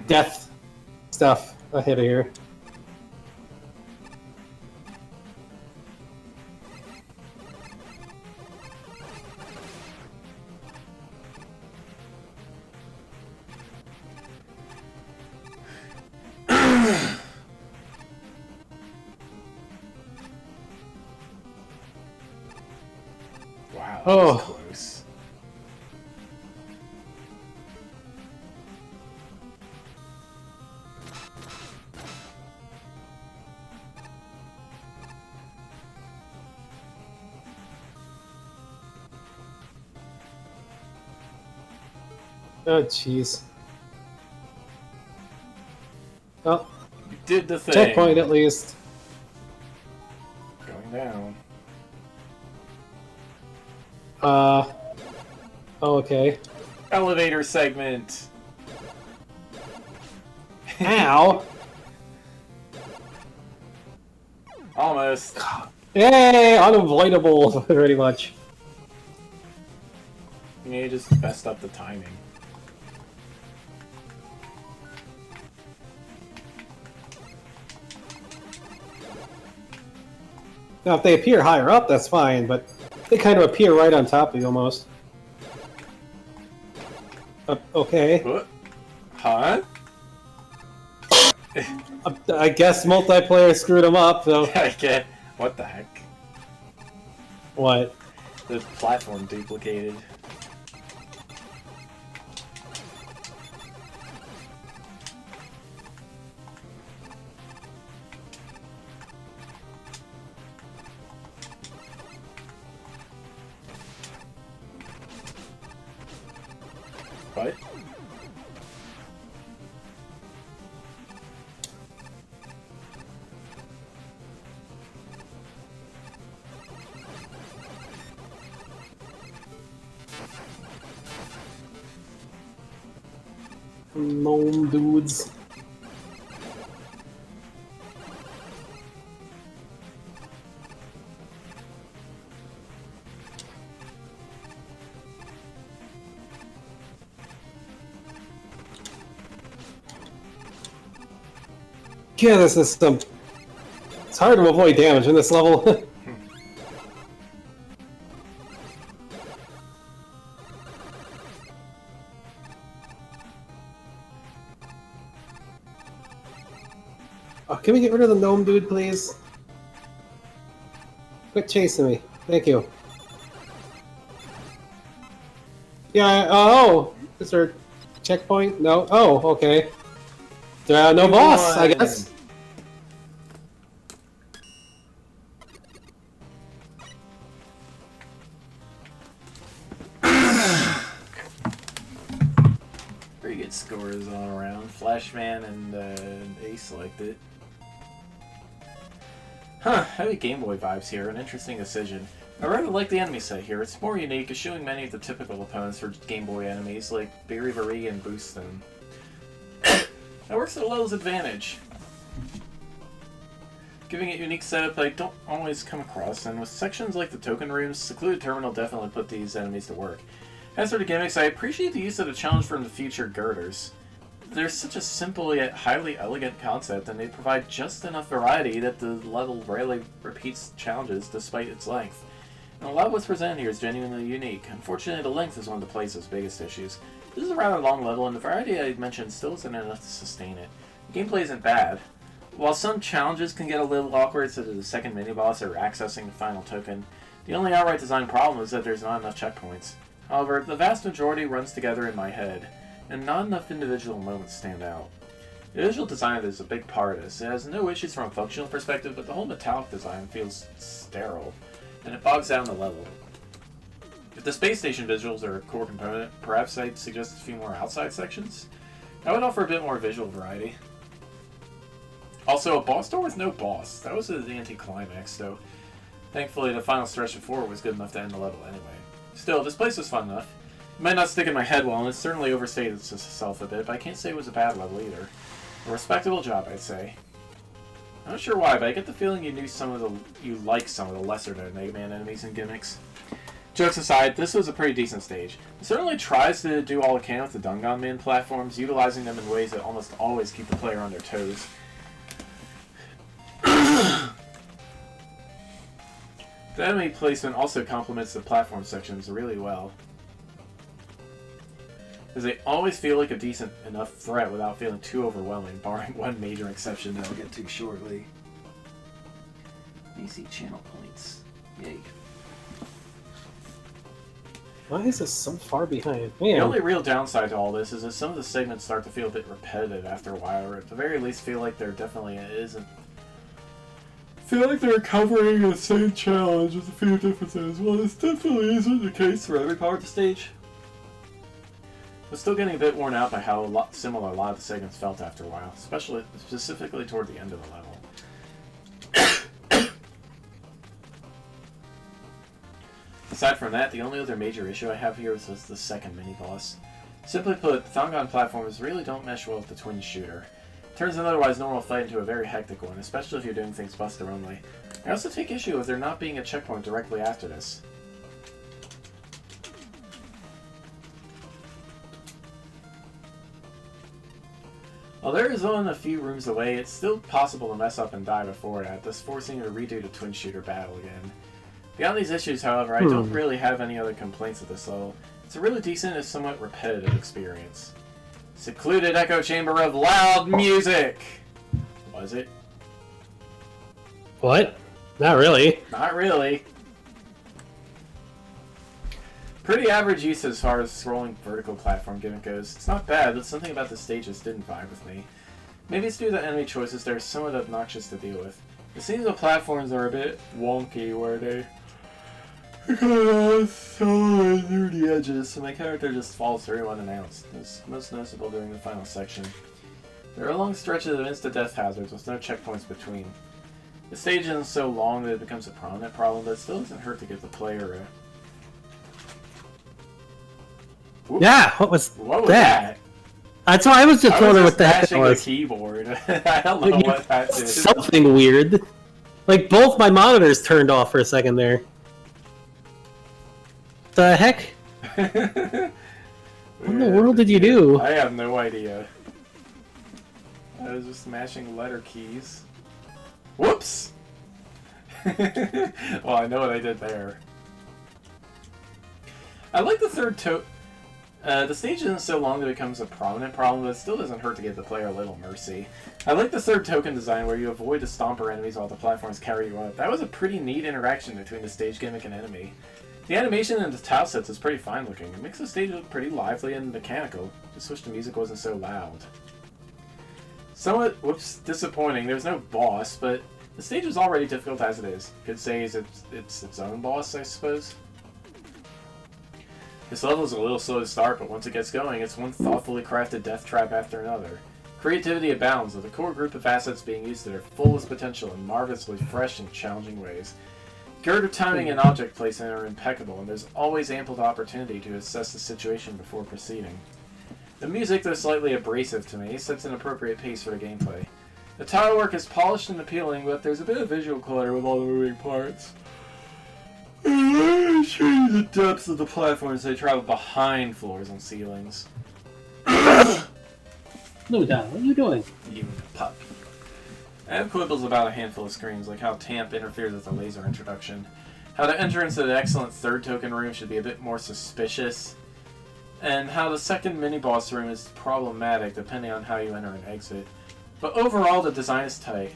death stuff ahead of here. Wow, that was Oh. close. Oh, jeez. Well, You did the thing. checkpoint at least. Going down. Oh, okay. Elevator segment. Ow! Almost. Yay! Unavoidable, pretty much. You just messed up the timing. Now, if they appear higher up, that's fine, but they kind of appear right on top of you, almost. Okay. What? Huh? I guess multiplayer screwed them up, so... Okay. What the heck? What? The platform duplicated. What? Gnome dudes. Yeah, this is some... It's hard to avoid damage in this level. Oh, can we get rid of the gnome dude, please? Quit chasing me. Thank you. Yeah, oh! Is there a checkpoint? No? Oh, okay. No boss, I guess. Pretty good scores all around. Flashman and Ace liked it. Huh, heavy Game Boy vibes here. An interesting decision. I rather like the enemy set here. It's more unique, eschewing many of the typical opponents for Game Boy enemies like Berry and Boostin. That works at Lil's advantage. Giving it unique setup I don't always come across, and with sections like the token rooms, Secluded Terminal definitely put these enemies to work. As for the gimmicks, I appreciate the use of the challenge from the future girders. They're such a simple yet highly elegant concept, and they provide just enough variety that the level rarely repeats challenges despite its length. And a lot of what's presented here is genuinely unique. Unfortunately, the length is one of the play's biggest issues. This is a rather long level, and the variety I mentioned still isn't enough to sustain it. The gameplay isn't bad. While some challenges can get a little awkward, such as the second mini-boss or accessing the final token, the only outright design problem is that there's not enough checkpoints. However, the vast majority runs together in my head, and not enough individual moments stand out. The visual design is a big part of this. It has no issues from a functional perspective, but the whole metallic design feels sterile, and it bogs down the level. If the space station visuals are a core component, perhaps I'd suggest a few more outside sections. That would offer a bit more visual variety. Also, a boss door with no boss. That was the anti-climax, though. Thankfully, the final stretch before was good enough to end the level anyway. Still, this place was fun enough. It might not stick in my head well, and it certainly overstated itself a bit, but I can't say it was a bad level either. A respectable job, I'd say. I'm not sure why, but I get the feeling you like some of the lesser-known Mega Man enemies and gimmicks. Jokes aside, this was a pretty decent stage. It certainly tries to do all it can with the Dungan Min platforms, utilizing them in ways that almost always keep the player on their toes. The enemy placement also complements the platform sections really well, as they always feel like a decent enough threat without feeling too overwhelming, barring one major exception that I'll get to shortly. AC channel points. Yay. Why is this so far behind? The Man. only real downside to all this is that some of the segments start to feel a bit repetitive after a while, or at the very least feel like there definitely isn't. Feel like they're covering the same challenge with a few differences. Well, this definitely isn't the case for every part of the stage. But still getting a bit worn out by how similar a lot of the segments felt after a while, specifically toward the end of the level. Aside from that, the only other major issue I have here is the second mini-boss. Simply put, Thongon platforms really don't mesh well with the twin shooter. It turns an otherwise normal fight into a very hectic one, especially if you're doing things Buster only. I also take issue with there not being a checkpoint directly after this. While there is one a few rooms away, it's still possible to mess up and die before that, thus forcing you to redo the twin shooter battle again. Beyond these issues, however, I don't really have any other complaints with this level. It's a really decent and somewhat repetitive experience. Secluded echo chamber of loud music! Was it? What? Not really. Not really. Pretty average use as far as scrolling vertical platform gimmick goes. It's not bad, but something about the stage just didn't vibe with me. Maybe it's due to the enemy choices that are somewhat obnoxious to deal with. It seems the platforms are a bit wonky where they so near the edges, so my character just falls through unannounced. It's most noticeable during the final section. There are long stretches of insta-death hazards with no checkpoints between. The stage isn't so long that it becomes a prominent problem, but it still doesn't hurt to give the player a... Whoop. Yeah, what was that? That's why I was just wondering what the heck it was. The keyboard. I don't know what that is. Something weird. Like, both my monitors turned off for a second there. The heck? What in the world did you do? I have no idea. I was just mashing letter keys. Whoops! Well, I know what I did there. I like the third The stage isn't so long that it becomes a prominent problem, but it still doesn't hurt to give the player a little mercy. I like the third token design where you avoid the stomper enemies while the platforms carry you up. That was a pretty neat interaction between the stage gimmick and enemy. The animation in the tile sets is pretty fine looking. It makes the stage look pretty lively and mechanical. Just wish the music wasn't so loud. Somewhat, disappointing. There's no boss, but the stage is already difficult as it is. Could say it's its own boss, I suppose. This level is a little slow to start, but once it gets going, it's one thoughtfully crafted death trap after another. Creativity abounds, with a core group of assets being used to their fullest potential in marvelously fresh and challenging ways. Girder timing and object placement are impeccable, and there's always ample opportunity to assess the situation before proceeding. The music, though slightly abrasive to me, sets an appropriate pace for the gameplay. The tile work is polished and appealing, but there's a bit of visual clutter with all the moving parts. Show you the depths of the platforms as they travel behind floors and ceilings. No, Don, what are you doing? You puppy. I have quibbles about a handful of screens, like how TAMP interferes with the laser introduction, how the entrance to the excellent third token room should be a bit more suspicious, and how the second mini-boss room is problematic depending on how you enter and exit. But overall, the design is tight.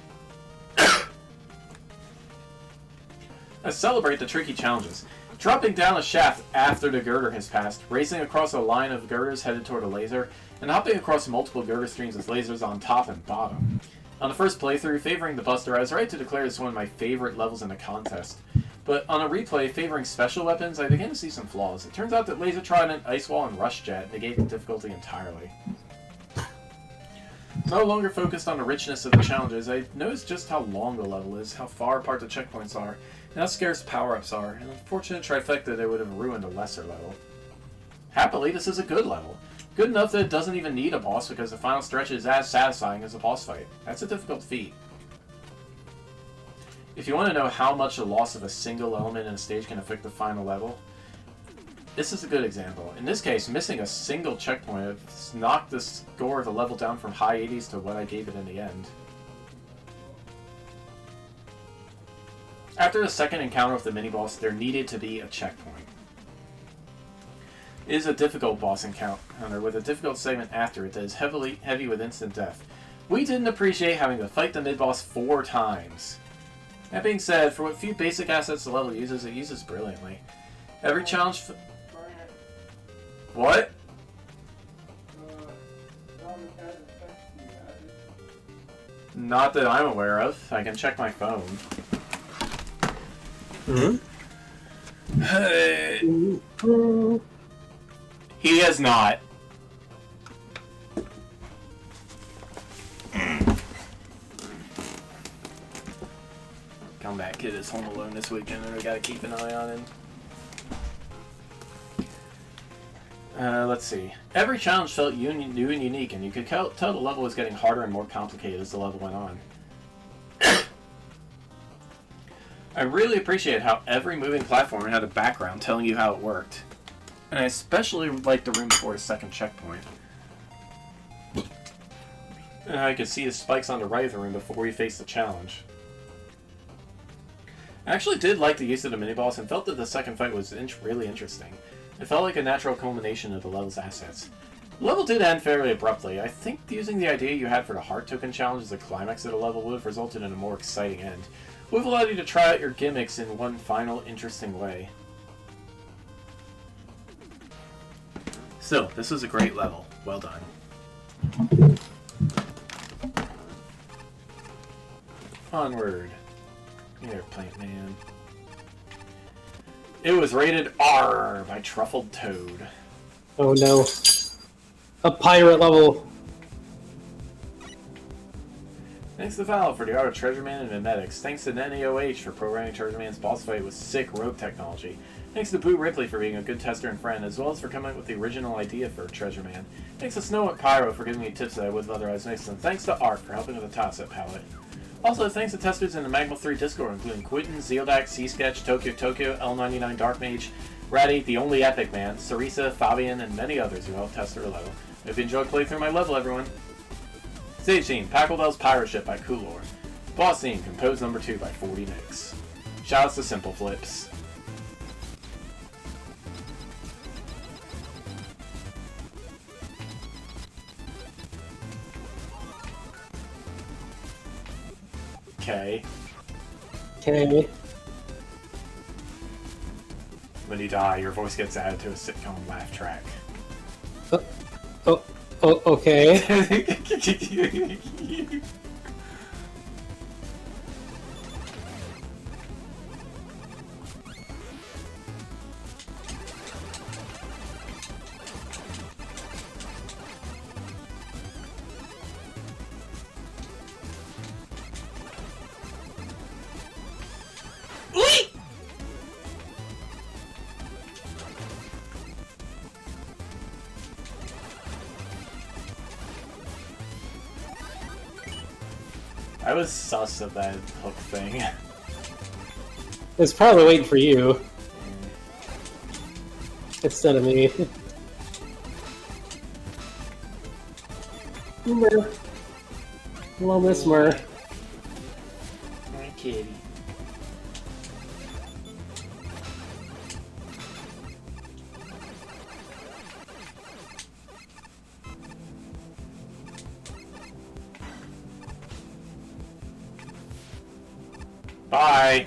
I celebrate the tricky challenges. Dropping down a shaft after the girder has passed, racing across a line of girders headed toward a laser, and hopping across multiple girder streams with lasers on top and bottom. On the first playthrough, favoring the Buster, I was right to declare this one of my favorite levels in a contest. But on a replay, favoring special weapons, I began to see some flaws. It turns out that Laser Trident, Ice Wall, and Rush Jet negate the difficulty entirely. No longer focused on the richness of the challenges, I noticed just how long the level is, how far apart the checkpoints are, and how scarce power-ups are. An unfortunate trifecta that would have ruined a lesser level. Happily, this is a good level. Good enough that it doesn't even need a boss because the final stretch is as satisfying as a boss fight. That's a difficult feat. If you want to know how much the loss of a single element in a stage can affect the final level, this is a good example. In this case, missing a single checkpoint has knocked the score of the level down from high 80s to what I gave it in the end. After the second encounter with the mini-boss, there needed to be a checkpoint. It is a difficult boss encounter, with a difficult segment after it that is heavy with instant death. We didn't appreciate having to fight the mid-boss 4 times. That being said, for what few basic assets the level uses, it uses brilliantly. Every challenge... What? Not that I'm aware of. I can check my phone. He has not. Comeback Kid is home alone this weekend and we gotta keep an eye on him. Let's see. Every challenge felt new and unique, and you could tell the level was getting harder and more complicated as the level went on. I really appreciate how every moving platform had a background telling you how it worked. And I especially liked the room before his second checkpoint. And I could see the spikes on the right of the room before we faced the challenge. I actually did like the use of the mini-boss and felt that the second fight was really interesting. It felt like a natural culmination of the level's assets. The level did end fairly abruptly. I think using the idea you had for the heart token challenge as the climax of the level would have resulted in a more exciting end. It would have allowed you to try out your gimmicks in one final, interesting way. Still, this was a great level. Well done. Onward. Here, Plant Man. It was rated R by Truffled Toad. Oh no. A pirate level. Thanks to Valve for the art of Treasure Man and Mimetics. Thanks to NEOH for programming Treasure Man's boss fight with sick rogue technology. Thanks to Boo Ripley for being a good tester and friend, as well as for coming up with the original idea for Treasure Man. Thanks to Snow and Pyro for giving me tips that I would have otherwise missed, and thanks to Art for helping with the top set palette. Also, thanks to testers in the MaGMML3 Discord, including Quinton, Zealdac, C-Sketch, Tokyo, L99 Dark Mage, Ratty, The Only Epic Man, Sarisa, Fabian, and many others who helped test their level. Hope you enjoyed playing through my level, everyone. Stage theme, Pachelbel's Pirate Ship by Coolor. Boss theme, Compose Number 2 by 40 Nicks. Shoutouts to Simple Flips. Okay. Okay. When you die, your voice gets added to a sitcom laugh track. Oh, okay. I was sus of that hook thing. It's probably waiting for you instead of me. Mer. Hello, Miss Mer. My kitty. Bye.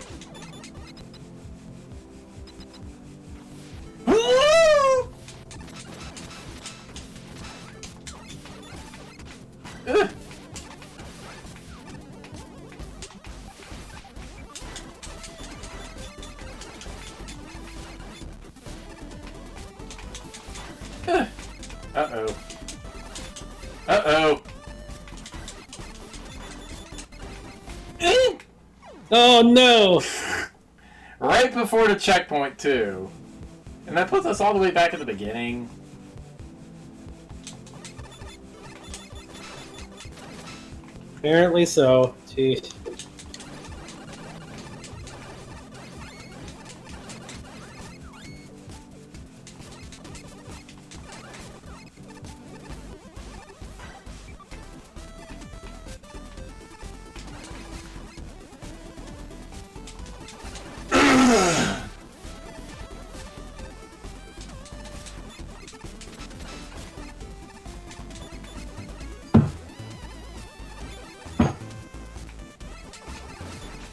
Uh-oh. Uh-oh. Oh no! Right before the checkpoint, too. And that puts us all the way back at the beginning. Apparently so. Jeez.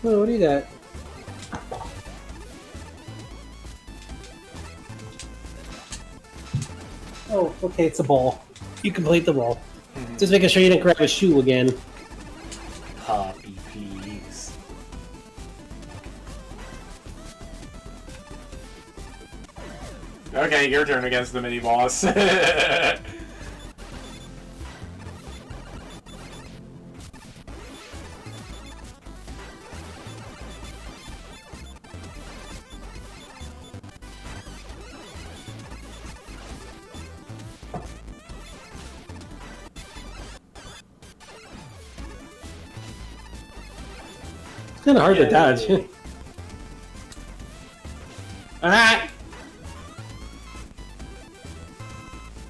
Oh, what do you got? Oh, okay, it's a ball. You complete the ball. Just making sure you didn't grab a shoe again. Puppy, please. Okay, your turn against the mini-boss. It's kind of hard to dodge. Ah!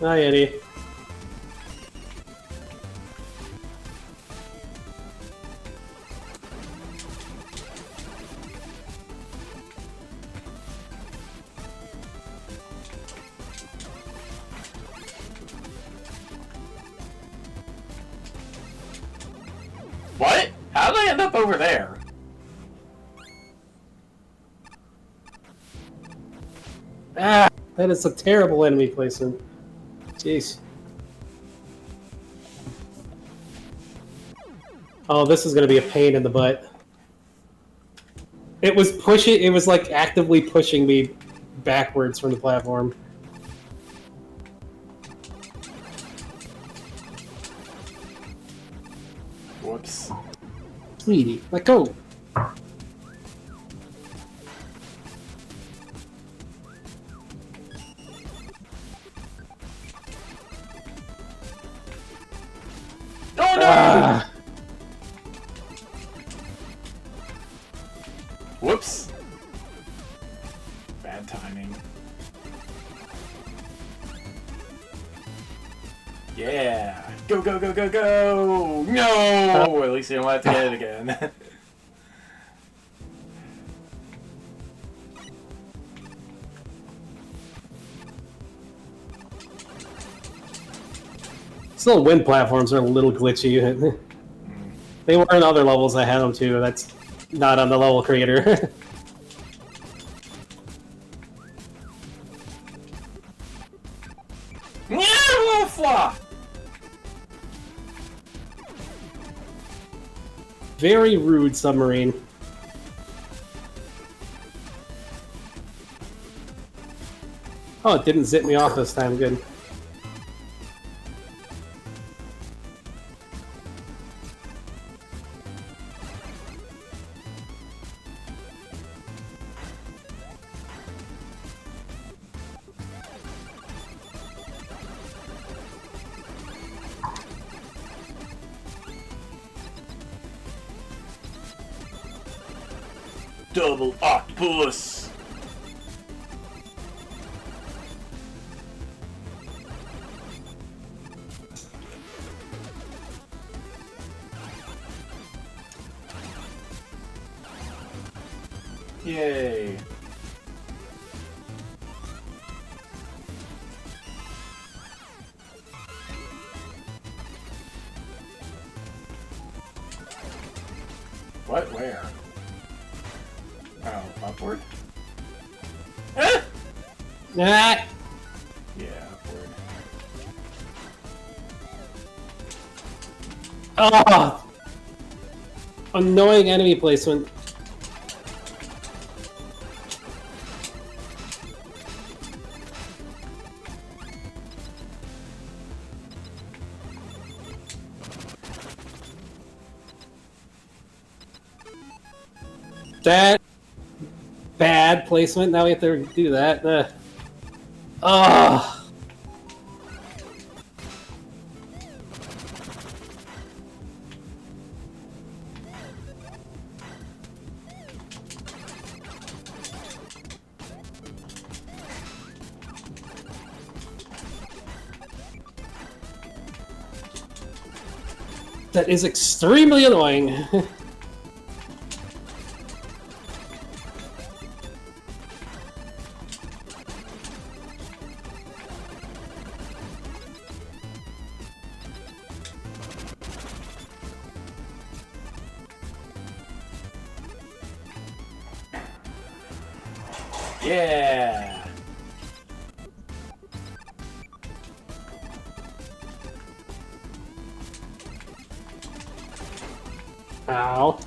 Hi, Eddie. What? How did I end up over there? Ah! That is a terrible enemy placement. Jeez. Oh, this is gonna be a pain in the butt. It was pushing. It was like actively pushing me backwards from the platform. Whoops. Sweetie, let go. Oh no! Ah. Whoops. Bad timing. Yeah. Go, go, go, go, go! No! At least you don't have to get it again. Still, wind platforms are a little glitchy. They were in other levels I had them too. That's not on the level creator. Very rude submarine. Oh, it didn't zip me off this time. Good. Double octopus! Yay! What? Where? Oh, upward? Ah! Ah! Yeah, upward. Oh! Annoying enemy placement. That bad placement. Now we have to do that. Oh. That is extremely annoying. Yeah! Ow.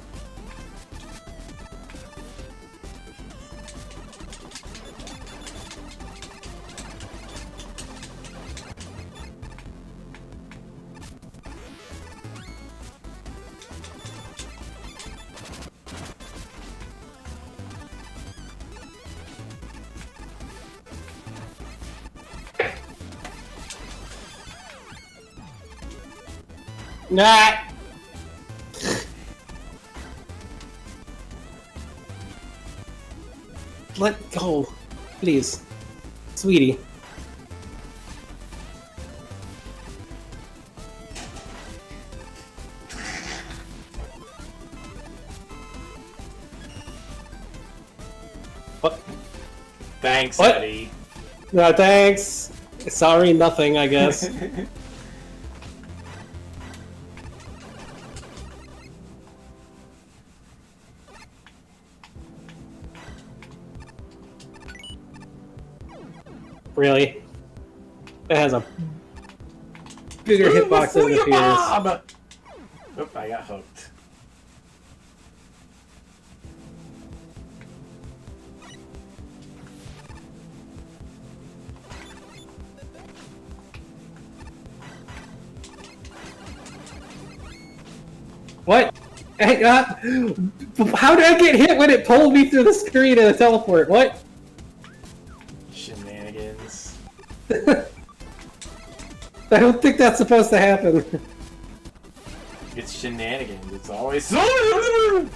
Nah. Let go, please, sweetie. What? Thanks, What? Eddie. No, thanks. Sorry, nothing, I guess. Really? It has a bigger hitbox than it appears. Oop, I got hooked. What? Hey, how did I get hit when it pulled me through the screen in a teleport? What? Shenanigans. I don't think that's supposed to happen. It's shenanigans. It's always. Reminds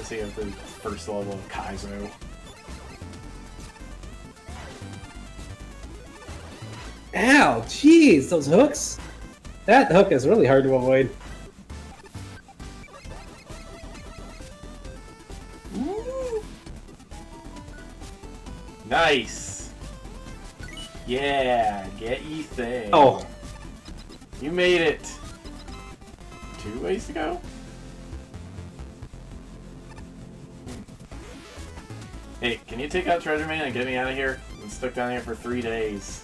me of the first level of Kaizo. Ow, jeez, those hooks. That hook is really hard to avoid. Nice! Yeah, get ye thing. Oh. You made it. 2 ways to go? Hey, can you take out Treasure Man and get me out of here? I'm stuck down here for 3 days.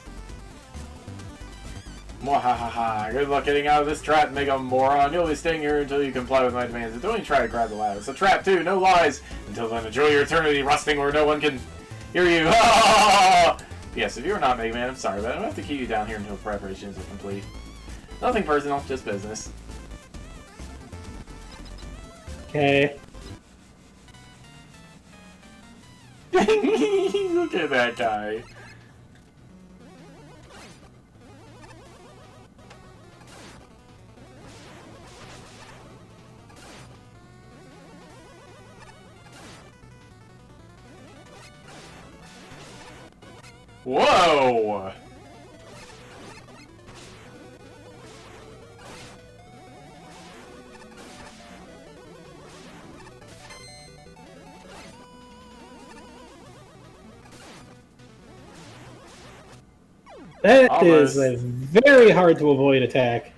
Mwahaha. Good luck getting out of this trap, mega moron. You'll be staying here until you comply with my demands. And don't even try to grab the ladder. It's a trap, too. No lies. Until then, enjoy your eternity rusting where no one can hear you. Yes, if you're not Mega Man, I'm sorry, but I'm going to have to keep you down here until preparations are complete. Nothing personal, just business. Okay. Look at that guy. Whoa! That Almost. is a very hard to avoid attack.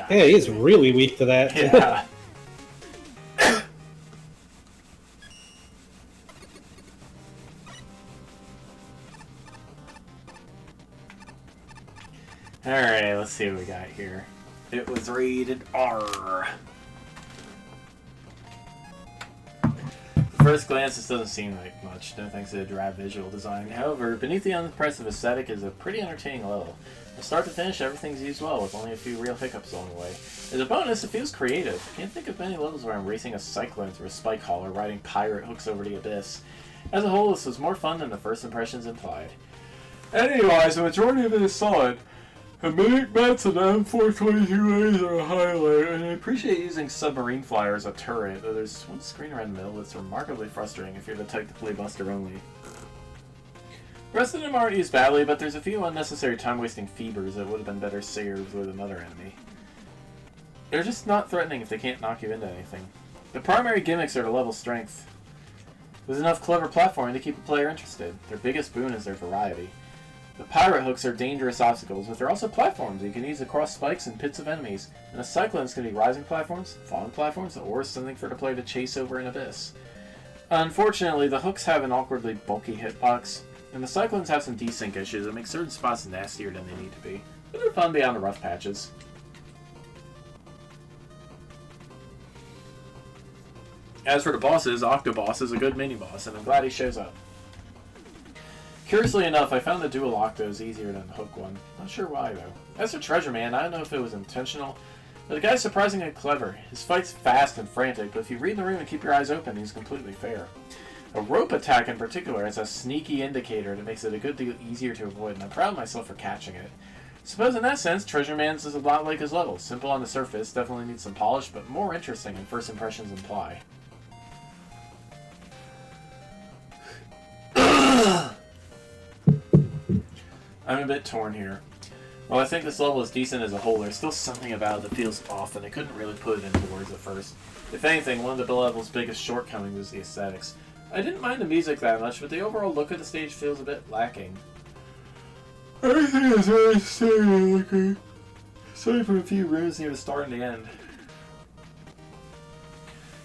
Yeah, he's really weak to that. Yeah. Alright, let's see what we got here. It was rated R. At first glance, this doesn't seem like much, no thanks to the drab visual design. However, beneath the unimpressive aesthetic is a pretty entertaining level. From start to finish, everything's used well, with only a few real hiccups along the way. As a bonus, it feels creative. Can't think of many levels where I'm racing a cyclone through a spike hall or riding pirate hooks over the abyss. As a whole, this was more fun than the first impressions implied. Anyways, the majority of it is solid. The mats and M422As are a highlight, and I appreciate using Submarine Flyer as a turret, though there's one screen around the middle that's remarkably frustrating if you're the type to play Buster only. The rest of them aren't used badly, but there's a few unnecessary time-wasting fevers that would have been better saved with another enemy. They're just not threatening if they can't knock you into anything. The primary gimmicks are to level strength. There's enough clever platforming to keep a player interested. Their biggest boon is their variety. The pirate hooks are dangerous obstacles, but they're also platforms you can use across spikes and pits of enemies, and the cyclones can be rising platforms, falling platforms, or something for the player to chase over an abyss. Unfortunately, the hooks have an awkwardly bulky hitbox, and the cyclones have some desync issues that make certain spots nastier than they need to be, but they're fun beyond the rough patches. As for the bosses, Octoboss is a good mini-boss, and I'm glad he shows up. Curiously enough, I found the dual Octos easier than the Hook one. Not sure why, though. As for Treasure Man, I don't know if it was intentional, but the guy's surprisingly clever. His fight's fast and frantic, but if you read the room and keep your eyes open, he's completely fair. A rope attack in particular has a sneaky indicator that makes it a good deal easier to avoid, and I'm proud of myself for catching it. Suppose in that sense, Treasure Man's is a lot like his levels. Simple on the surface, definitely needs some polish, but more interesting than first impressions imply. I'm a bit torn here. While I think this level is decent as a whole, there's still something about it that feels off, and I couldn't really put it into words at first. If anything, one of the level's biggest shortcomings is the aesthetics. I didn't mind the music that much, but the overall look of the stage feels a bit lacking. Everything is very stereo looking, aside from a few rooms near the start and the end.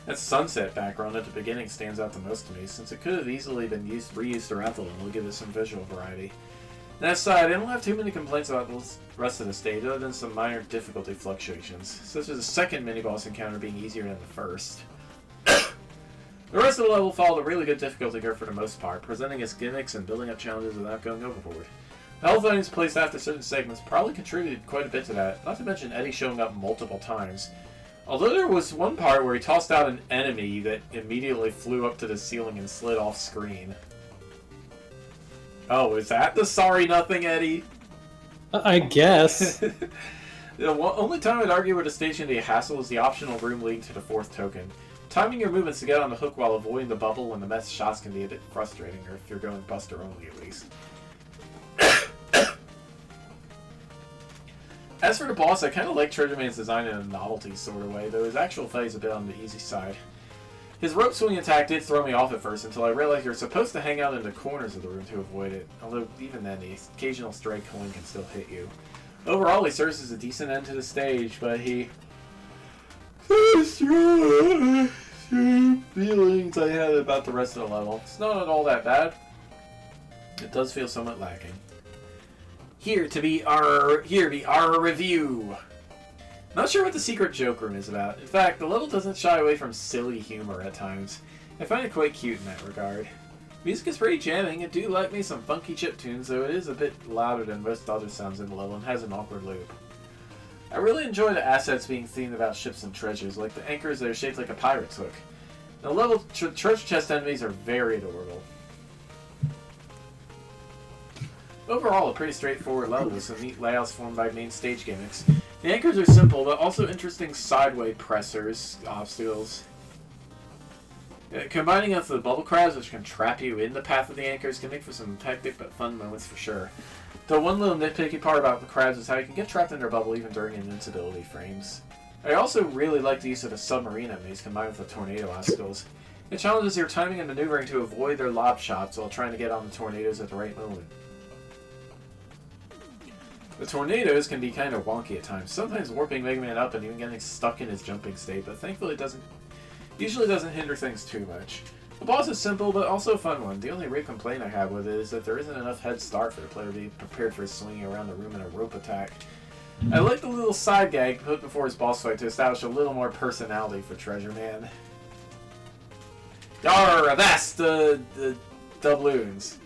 That sunset background at the beginning stands out the most to me, since it could have easily been reused throughout the level to give it some visual variety. That aside, I don't have too many complaints about the rest of the stage, other than some minor difficulty fluctuations, such as the second mini-boss encounter being easier than the first. The rest of the level followed a really good difficulty curve for the most part, presenting its gimmicks and building up challenges without going overboard. The health items placed after certain segments probably contributed quite a bit to that, not to mention Eddie showing up multiple times. Although there was one part where he tossed out an enemy that immediately flew up to the ceiling and slid off screen. Oh, is that the sorry nothing, Eddie? I guess. The only time I'd argue with the station to be a hassle is the optional room leading to the fourth token. Timing your movements to get on the hook while avoiding the bubble when the mess shots can be a bit frustrating, or if you're going buster only at least. As for the boss, I kind of like Treasure Man's design in a novelty sort of way, though his actual fight is a bit on the easy side. His rope swing attack did throw me off at first until I realized you're supposed to hang out in the corners of the room to avoid it, although even then the occasional stray coin can still hit you. Overall, he serves as a decent end to the stage, but he... feelings I had about the rest of the level. It's not at all that bad. It does feel somewhat lacking. Here be our review. Not sure what the secret joke room is about. In fact, the level doesn't shy away from silly humor at times. I find it quite cute in that regard. Music is pretty jamming. I do like me some funky chip tunes, though it is a bit louder than most other sounds in the level and has an awkward loop. I really enjoy the assets being themed about ships and treasures, like the anchors that are shaped like a pirate's hook. The level treasure chest enemies are very adorable. Overall, a pretty straightforward level with some neat layouts formed by main stage gimmicks. The anchors are simple, but also interesting sideway pressers, obstacles. Combining with the bubble crabs, which can trap you in the path of the anchors, can make for some hectic but fun moments for sure. The one little nitpicky part about the crabs is how you can get trapped in their bubble even during invincibility frames. I also really like the use of the submarine enemies combined with the tornado obstacles. It challenges your timing and maneuvering to avoid their lob shots while trying to get on the tornadoes at the right moment. The tornadoes can be kind of wonky at times, sometimes warping Mega Man up and even getting stuck in his jumping state, but thankfully it usually doesn't hinder things too much. The boss is simple, but also a fun one. The only real complaint I have with it is that there isn't enough head start for the player to be prepared for swinging around the room in a rope attack. I like the little side gag put before his boss fight to establish a little more personality for Treasure Man. Yarr, avast the doubloons.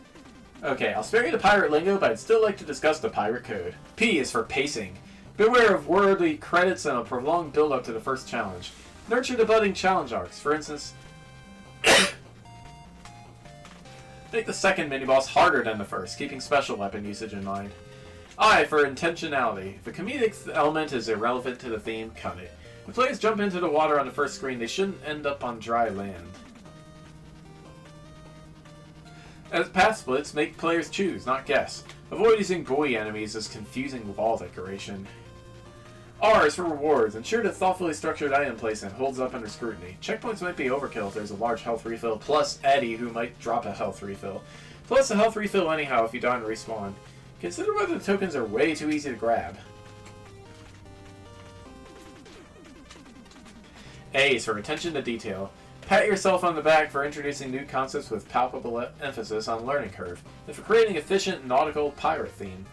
Okay, I'll spare you the pirate lingo, but I'd still like to discuss the pirate code. P is for pacing. Beware of worthy credits and a prolonged build-up to the first challenge. Nurture the budding challenge arcs. For instance, make the second mini-boss harder than the first, keeping special weapon usage in mind. I for intentionality. If a comedic element is irrelevant to the theme, cut it. If players jump into the water on the first screen, they shouldn't end up on dry land. As path splits, make players choose, not guess. Avoid using buoy enemies as confusing wall decoration. R is for rewards. Ensure that thoughtfully structured item placement holds up under scrutiny. Checkpoints might be overkill if there's a large health refill, plus Eddie, who might drop a health refill. Plus a health refill anyhow if you die and respawn. Consider whether the tokens are way too easy to grab. A is for attention to detail. Pat yourself on the back for introducing new concepts with palpable emphasis on learning curve, and for creating efficient nautical pirate theme.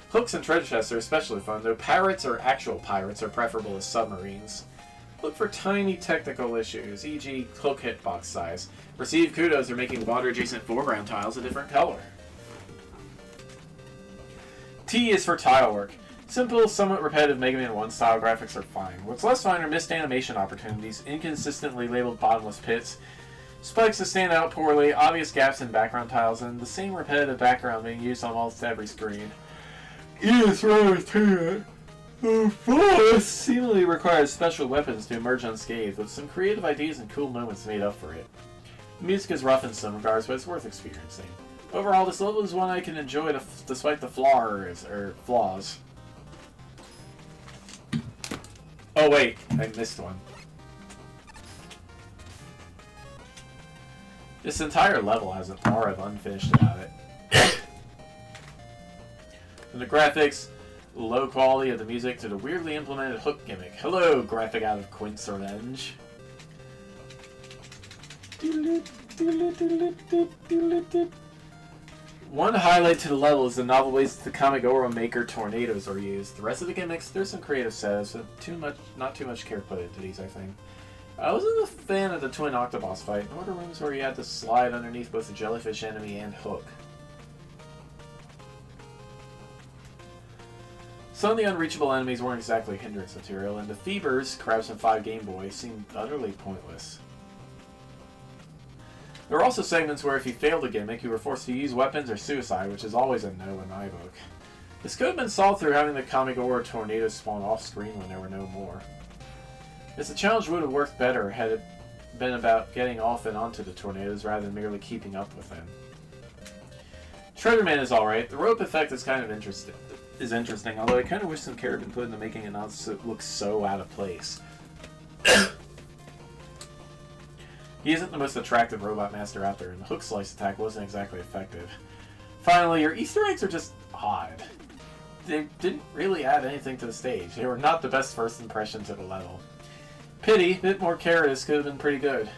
Hooks and treasure chests are especially fun, though parrots or actual pirates are preferable as submarines. Look for tiny technical issues, e.g. hook hitbox size. Receive kudos for making water-adjacent foreground tiles a different color. T is for tile work. Simple, somewhat repetitive Mega Man 1 style graphics are fine. What's less fine are missed animation opportunities, inconsistently labeled bottomless pits, spikes that stand out poorly, obvious gaps in background tiles, and the same repetitive background being used on almost every screen. Yes, right here. The forest seemingly requires special weapons to emerge unscathed, with some creative ideas and cool moments made up for it. The music is rough in some regards, but it's worth experiencing. Overall, this level is one I can enjoy despite the flaws. Oh wait, I missed one. This entire level has an aura of unfinished about it. From the graphics, low quality of the music, to the weirdly implemented hook gimmick. Hello, graphic out of Quint's Revenge. One highlight to the level is the novel ways the Kamigoro Maker tornadoes are used. The rest of the gimmicks, there's some creative setups, but not too much care put into these, I think. I wasn't a fan of the Twin Octobos fight, nor the rooms where you had to slide underneath both the jellyfish enemy and Hook. Some of the unreachable enemies weren't exactly hindrance material, and the Phoebers, crabs from 5 Game Boy, seemed utterly pointless. There were also segments where if you failed a gimmick, you were forced to use weapons or suicide, which is always a no in my book. This could have been solved through having the Kamigoro tornadoes spawn off-screen when there were no more. Guess the challenge would have worked better had it been about getting off and onto the tornadoes rather than merely keeping up with them. Shredderman is alright. The rope effect is kind of interesting, although I kind of wish some care had been put into making it not look so out of place. He isn't the most attractive robot master out there, and the hook slice attack wasn't exactly effective. Finally, your Easter eggs are just odd. They didn't really add anything to the stage. They were not the best first impression to the level. Pity, a bit more care. This could have been pretty good.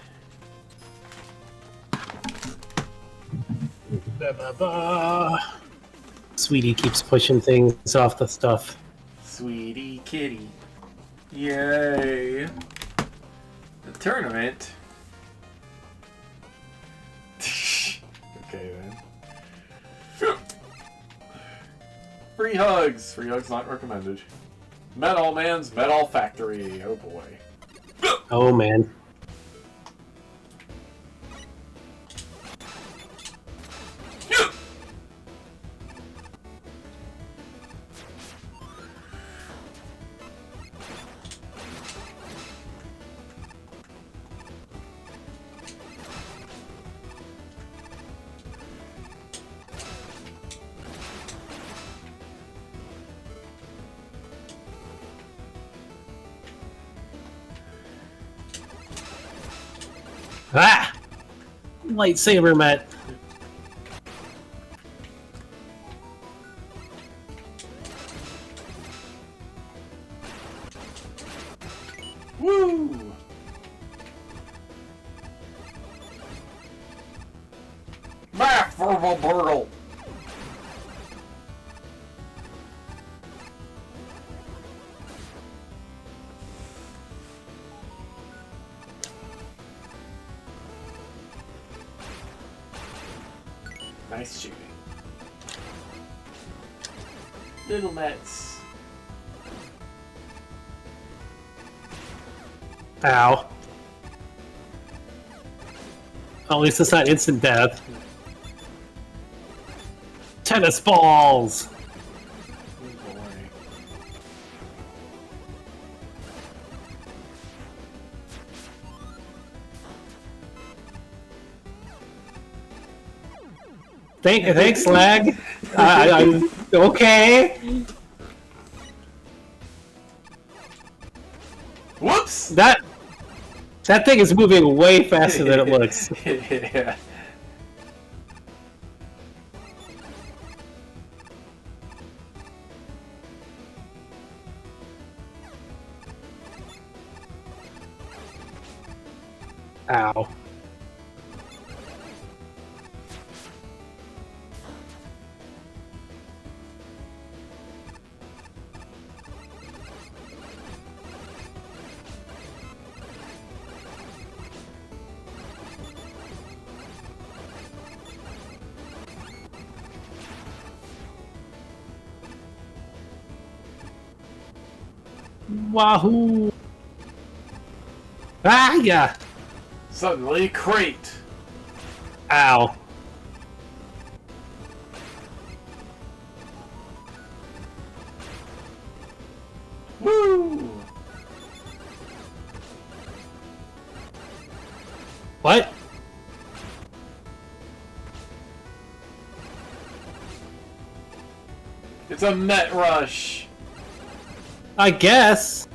Sweetie keeps pushing things off the stuff. Sweetie kitty. Yay. The tournament. Okay then. Free hugs. Free hugs not recommended. Metal Man's Metal Factory. Oh boy. Oh man. Ah! Lightsaber met. Woo! Math verbal burgle! Nice shooting. Little Mets. Ow. At least it's not instant death. Tennis balls! Oh boy. Thanks, lag. I'm okay. Whoops! That thing is moving way faster than it looks. Yeah. Ow. Wahoo! Ah, yeah! Suddenly, crate! Ow. Woo! What? It's a Met Rush! I guess.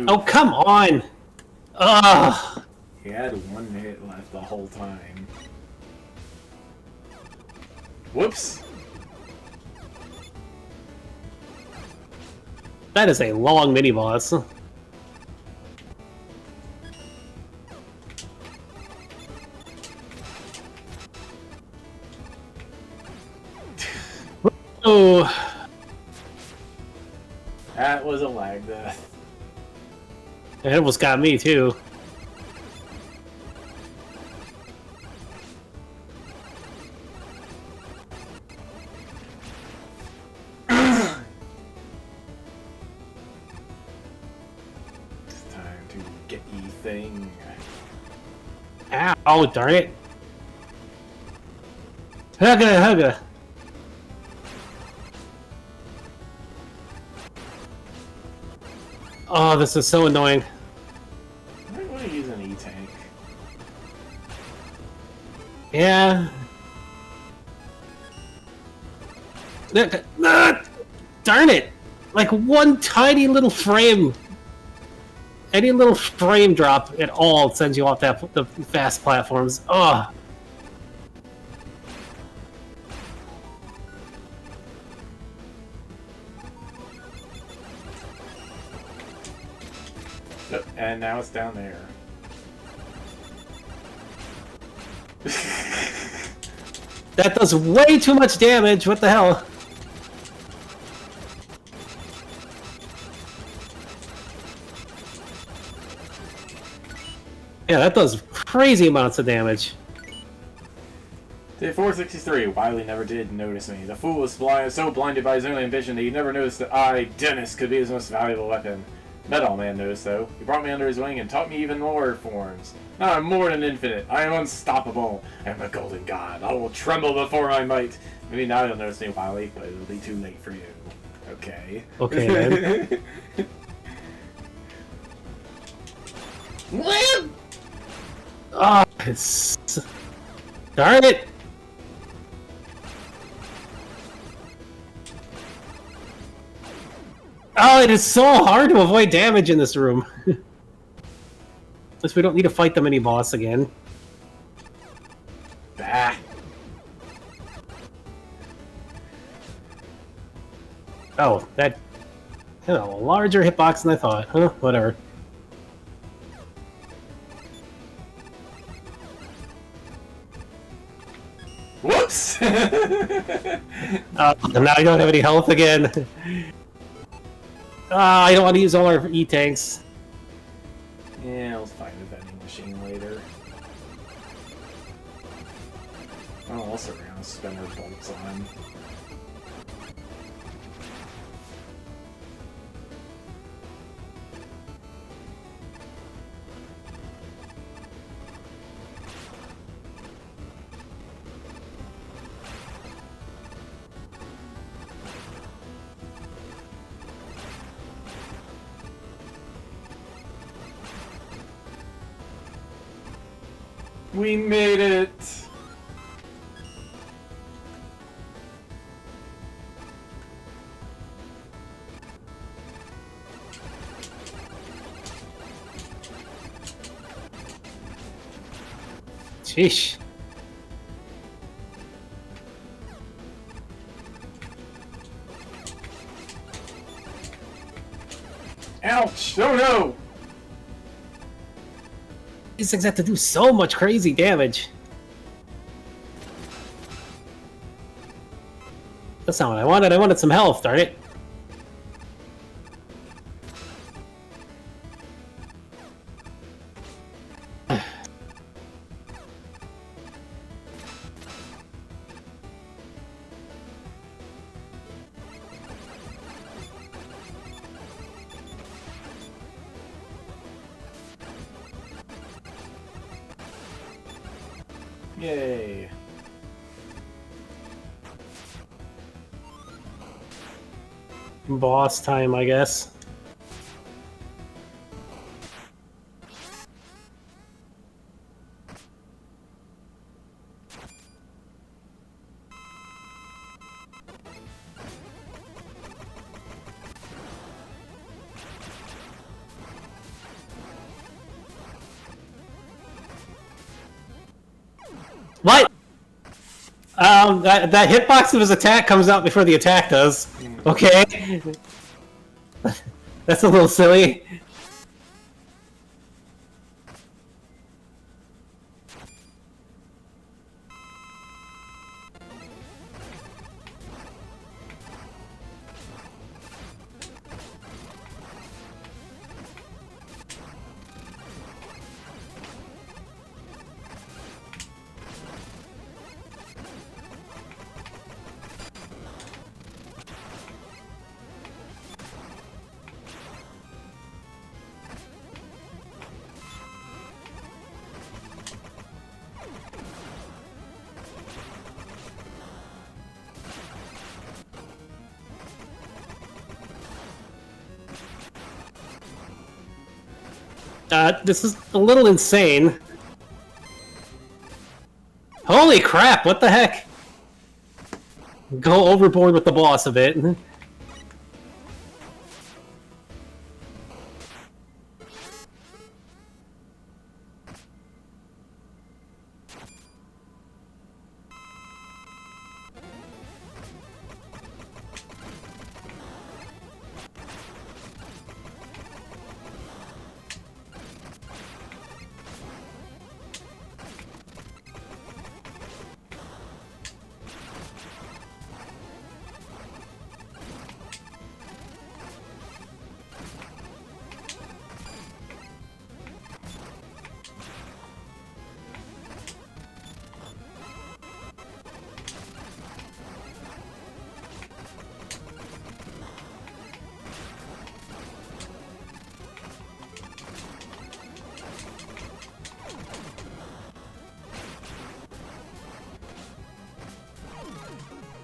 Oh, come on! Ugh! He had one hit left the whole time. Whoops! That is a long mini-boss. Oh. That was a lag death. It almost got me, too. thing. Ow, darn it. Hugga. Oh, this is so annoying. I might want to use an E-tank. Yeah. Darn it! Like one tiny little frame. Any little frame drop at all sends you off the fast platforms. Ugh. And now it's down there. That does way too much damage. What the hell? Yeah, that does crazy amounts of damage. Day 463. Wily never did notice me. The fool was so blinded by his own ambition that he never noticed that I, Dennis, could be his most valuable weapon. Metal Man noticed, though. He brought me under his wing and taught me even more forms. Now I'm more than infinite. I am unstoppable. I am a golden god. I will tremble before my might. Maybe now you'll notice me, Wily, but it'll be too late for you. Okay. Okay, then. What? Ah, it's... Darn it! Oh, it is so hard to avoid damage in this room. At least we don't need to fight the mini-boss again. Bah. Oh, that... had a larger hitbox than I thought. Huh, whatever. Whoops! Now I don't have any health again. I don't want to use all our E-tanks. Yeah, I'll find a vending machine later. I'll also round spinner bolts on. We made it! Sheesh. Ouch! Oh no! These things have to do so much crazy damage. That's not what I wanted. I wanted some health, darn it. Yay. Boss time, I guess. What? That hitbox of his attack comes out before the attack does. Okay. That's a little silly. This is a little insane. Holy crap, what the heck? Go overboard with the boss a bit.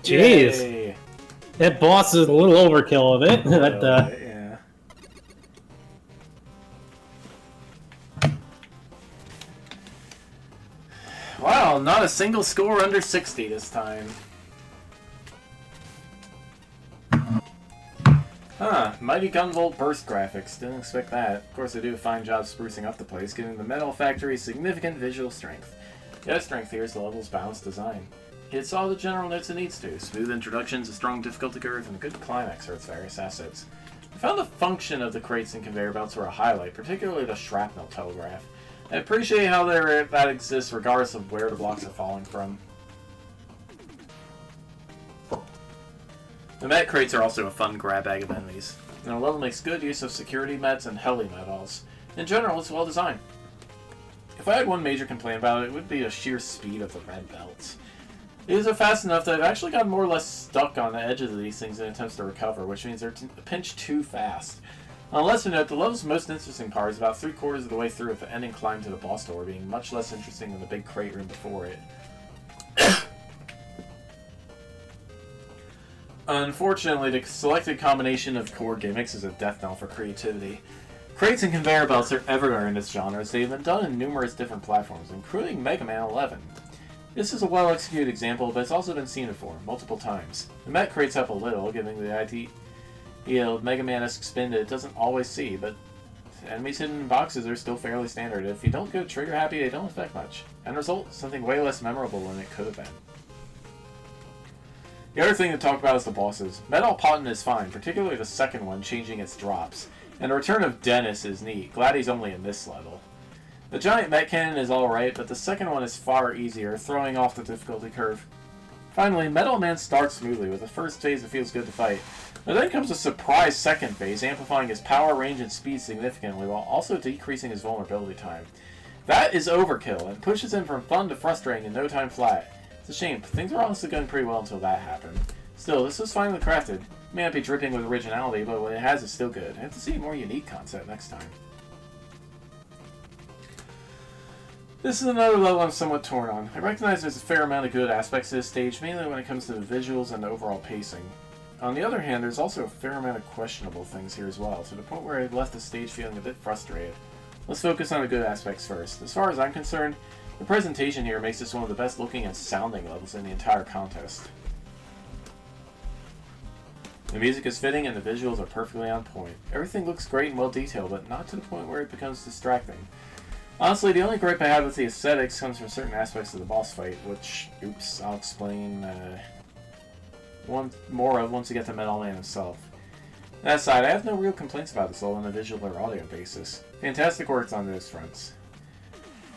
Jeez. Yay. That boss is a little overkill of it. But, Yeah. Wow, not a single score under 60 this time. Huh, Mighty Gunvolt burst graphics. Didn't expect that. Of course, they do a fine job sprucing up the place, giving the Metal Factory significant visual strength. The other strength here is the level's balanced design. Hits all the general notes it needs to. Smooth introductions, a strong difficulty curve, and a good climax for its various assets. I found the function of the crates and conveyor belts were a highlight, particularly the shrapnel telegraph. I appreciate how that exists regardless of where the blocks are falling from. The met crates are also a fun grab bag of enemies. And the level makes good use of security meds and heli medals. In general, it's well designed. If I had one major complaint about it, it would be the sheer speed of the red belts. These are fast enough that I've actually gotten more or less stuck on the edges of these things in attempts to recover, which means they're pinched too fast. On a lesser note, the level's most interesting part is about 3/4 of the way through, with the ending climb to the boss door being much less interesting than the big crate room before it. Unfortunately, the selected combination of core gimmicks is a death knell for creativity. Crates and conveyor belts are everywhere in this genre, as they've been done in numerous different platforms, including MaGMML3. This is a well-executed example, but it's also been seen before, multiple times. The Met crates help a little, giving the idea of Mega Man-esque spin that it doesn't always see, but enemies hidden in boxes are still fairly standard. If you don't go trigger-happy, they don't affect much. End result, something way less memorable than it could have been. The other thing to talk about is the bosses. Metal Potten is fine, particularly the second one changing its drops. And the return of Dennis is neat. Glad he's only in this level. The giant Met Cannon is alright, but the second one is far easier, throwing off the difficulty curve. Finally, Metal Man starts smoothly. With the first phase it feels good to fight. But then comes a surprise second phase, amplifying his power, range, and speed significantly, while also decreasing his vulnerability time. That is overkill, and pushes him from fun to frustrating in no time flat. It's a shame. Things were honestly going pretty well until that happened. Still, this was finely crafted. It may not be dripping with originality, but what it has is still good. I have to see a more unique concept next time. This is another level I'm somewhat torn on. I recognize there's a fair amount of good aspects to this stage, mainly when it comes to the visuals and the overall pacing. On the other hand, there's also a fair amount of questionable things here as well, to the point where I left the stage feeling a bit frustrated. Let's focus on the good aspects first. As far as I'm concerned, the presentation here makes this one of the best looking and sounding levels in the entire contest. The music is fitting and the visuals are perfectly on point. Everything looks great and well detailed, but not to the point where it becomes distracting. Honestly, the only gripe I have with the aesthetics comes from certain aspects of the boss fight, which, oops, I'll explain more of once we get to Metal Man himself. That aside, I have no real complaints about this level on a visual or audio basis. Fantastic work on those fronts.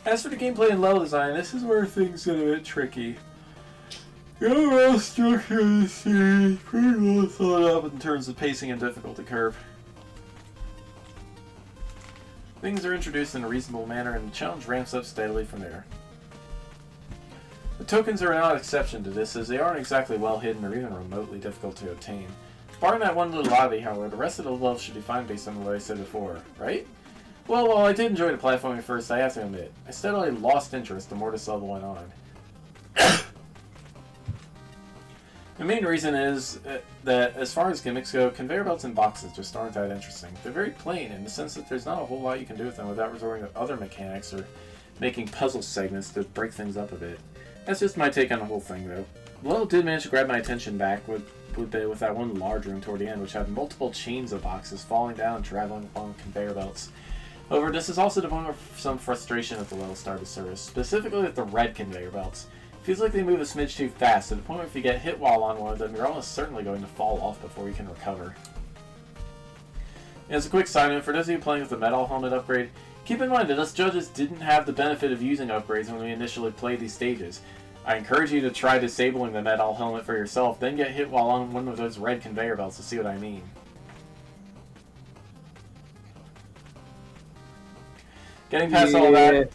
As for the gameplay and level design, this is where things get a bit tricky. The overall structure of the series is pretty well thought out in terms of pacing and difficulty curve. Things are introduced in a reasonable manner and the challenge ramps up steadily from there. The tokens are an odd exception to this, as they aren't exactly well hidden or even remotely difficult to obtain. Barring that one little oddity, however, the rest of the levels should be fine based on what I said before, right? Well, while I did enjoy the platforming at first, I have to admit, I steadily lost interest the more this level went on. The main reason is that, as far as gimmicks go, conveyor belts and boxes just aren't that interesting. They're very plain in the sense that there's not a whole lot you can do with them without resorting to other mechanics or making puzzle segments to break things up a bit. That's just my take on the whole thing, though. The level did manage to grab my attention back with that one large room toward the end, which had multiple chains of boxes falling down and traveling along conveyor belts. However, this is also the point of some frustration at the level started service, specifically with the red conveyor belts. Feels like they move a smidge too fast, to the point where if you get hit while on one of them, you're almost certainly going to fall off before you can recover. And as a quick side note, for those of you playing with the metal helmet upgrade, keep in mind that us judges didn't have the benefit of using upgrades when we initially played these stages. I encourage you to try disabling the metal helmet for yourself, then get hit while on one of those red conveyor belts to see what I mean. Getting past all that,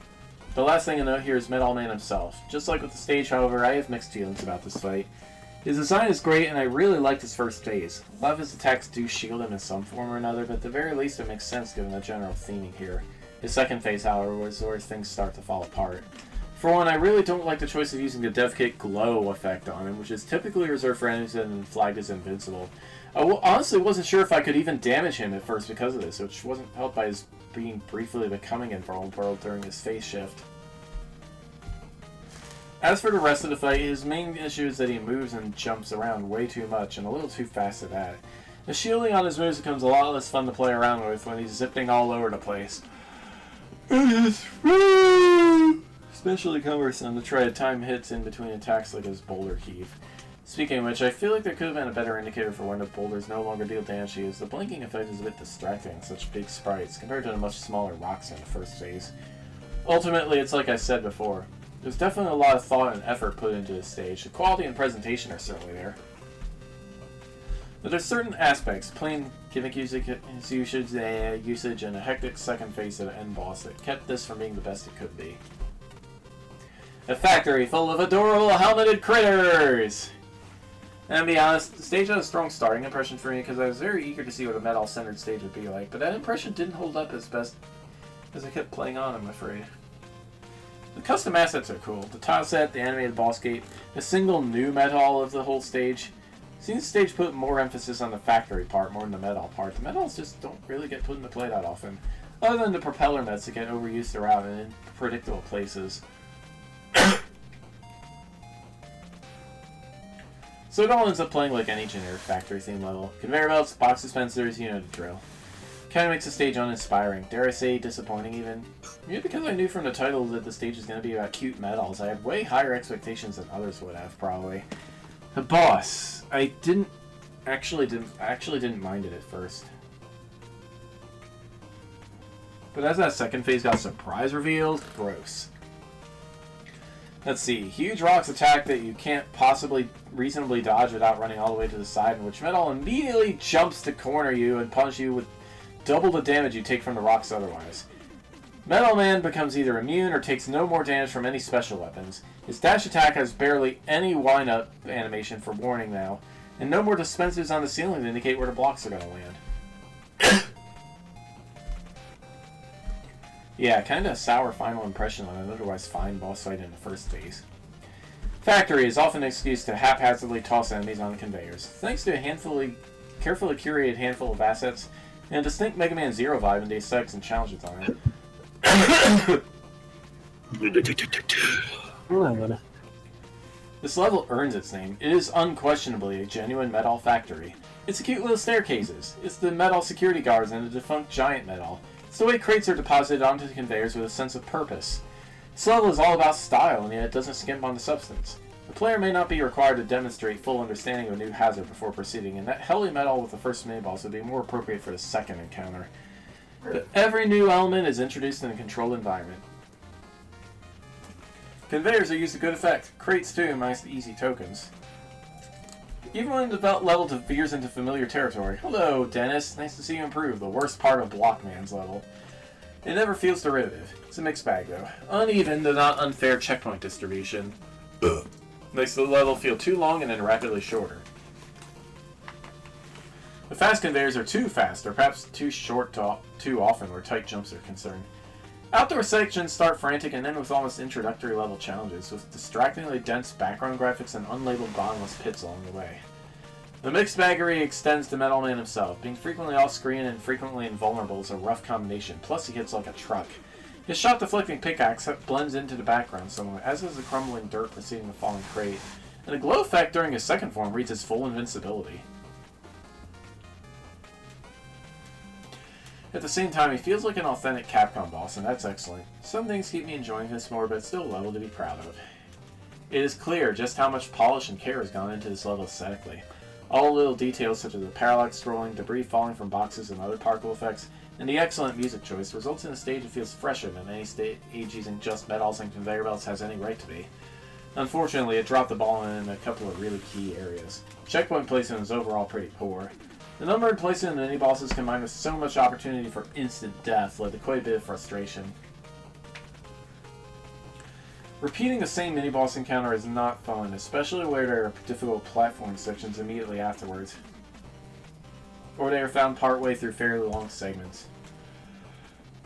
the last thing to note here is Metal Man himself. Just like with the stage, however, I have mixed feelings about this fight. His design is great, and I really liked his first phase. A lot of his attacks do shield him in some form or another, but at the very least it makes sense given the general theming here. His second phase, however, was where things start to fall apart. For one, I really don't like the choice of using the Dev Kit Glow effect on him, which is typically reserved for enemies and flagged as invincible. I honestly wasn't sure if I could even damage him at first because of this, which wasn't helped by his being briefly becoming invulnerable during his phase shift. As for the rest of the fight, his main issue is that he moves and jumps around way too much, and a little too fast at that. The shielding on his moves becomes a lot less fun to play around with when he's zipping all over the place. Especially cumbersome to try to time hits in between attacks like his boulder heave. Speaking of which, I feel like there could have been a better indicator for when the boulders no longer deal damage to you, as the blinking effect is a bit distracting in such big sprites compared to the much smaller rocks in the first phase. Ultimately, it's like I said before. There's definitely a lot of thought and effort put into this stage. The quality and presentation are certainly there. But there's certain aspects, plain gimmick usage and a hectic second phase of the end boss that kept this from being the best it could be. A factory full of adorable helmeted critters! And to be honest, the stage had a strong starting impression for me because I was very eager to see what a metal-centered stage would be like, but that impression didn't hold up as best as I kept playing on, I'm afraid. The custom assets are cool. The tile set, the animated boss gate, a single new metal of the whole stage. Seems the stage put more emphasis on the factory part more than the metal part. The metals just don't really get put into play that often, other than the propeller mets that get overused throughout and in predictable places. So it all ends up playing like any generic factory theme level. Conveyor belts, box dispensers, you know the drill. Kinda makes the stage uninspiring, dare I say disappointing even. Maybe because I knew from the title that the stage was going to be about cute metals, I had way higher expectations than others would have, probably. The boss, I actually didn't mind it at first. But as that second phase got surprise revealed, gross. Let's see, huge rocks attack that you can't possibly reasonably dodge without running all the way to the side, in which metal immediately jumps to corner you and punish you with double the damage you take from the rocks otherwise. Metal Man becomes either immune or takes no more damage from any special weapons. His dash attack has barely any wind-up animation for warning now, and no more dispensers on the ceiling to indicate where the blocks are going to land. Yeah, kinda a sour final impression on an otherwise fine boss fight in the first phase. Factory is often an excuse to haphazardly toss enemies on the conveyors. Thanks to a carefully curated handful of assets, and a distinct Mega Man Zero vibe in the aesthetics and challenge design. This level earns its name. It is unquestionably a genuine metal factory. It's the cute little staircases. It's the metal security guards and the defunct giant metal. It's the way crates are deposited onto the conveyors with a sense of purpose. This level is all about style, and yet it doesn't skimp on the substance. The player may not be required to demonstrate full understanding of a new hazard before proceeding, and that heli metal with the first mini-boss would be more appropriate for the second encounter. But every new element is introduced in a controlled environment. Conveyors are used to good effect. Crates too, minus the easy tokens. Even when the level veers into familiar territory. Hello, Dennis. Nice to see you improve. The worst part of Blockman's level. It never feels derivative. It's a mixed bag, though. Uneven, though not unfair checkpoint distribution. Makes the level feel too long and then rapidly shorter. The fast conveyors are too fast, or perhaps too short too often where tight jumps are concerned. Outdoor sections start frantic and end with almost introductory level challenges, with distractingly dense background graphics and unlabeled bottomless pits along the way. The mixed baggery extends to Metal Man himself. Being frequently off-screen and frequently invulnerable is a rough combination, plus he hits like a truck. His shot-deflecting pickaxe blends into the background somewhat, as does the crumbling dirt preceding the falling crate, and the glow effect during his second form reads his full invincibility. At the same time, he feels like an authentic Capcom boss, and that's excellent. Some things keep me enjoying this more, but it's still a level to be proud of. It is clear just how much polish and care has gone into this level aesthetically. All the little details such as the parallax scrolling, debris falling from boxes and other particle effects, and the excellent music choice results in a stage that feels fresher than any stage using just metals and conveyor belts has any right to be. Unfortunately, it dropped the ball in a couple of really key areas. Checkpoint placement is overall pretty poor. The number and placement of the mini-bosses combined with so much opportunity for instant death led to quite a bit of frustration. Repeating the same mini-boss encounter is not fun, especially where there are difficult platforming sections immediately afterwards, or they are found partway through fairly long segments.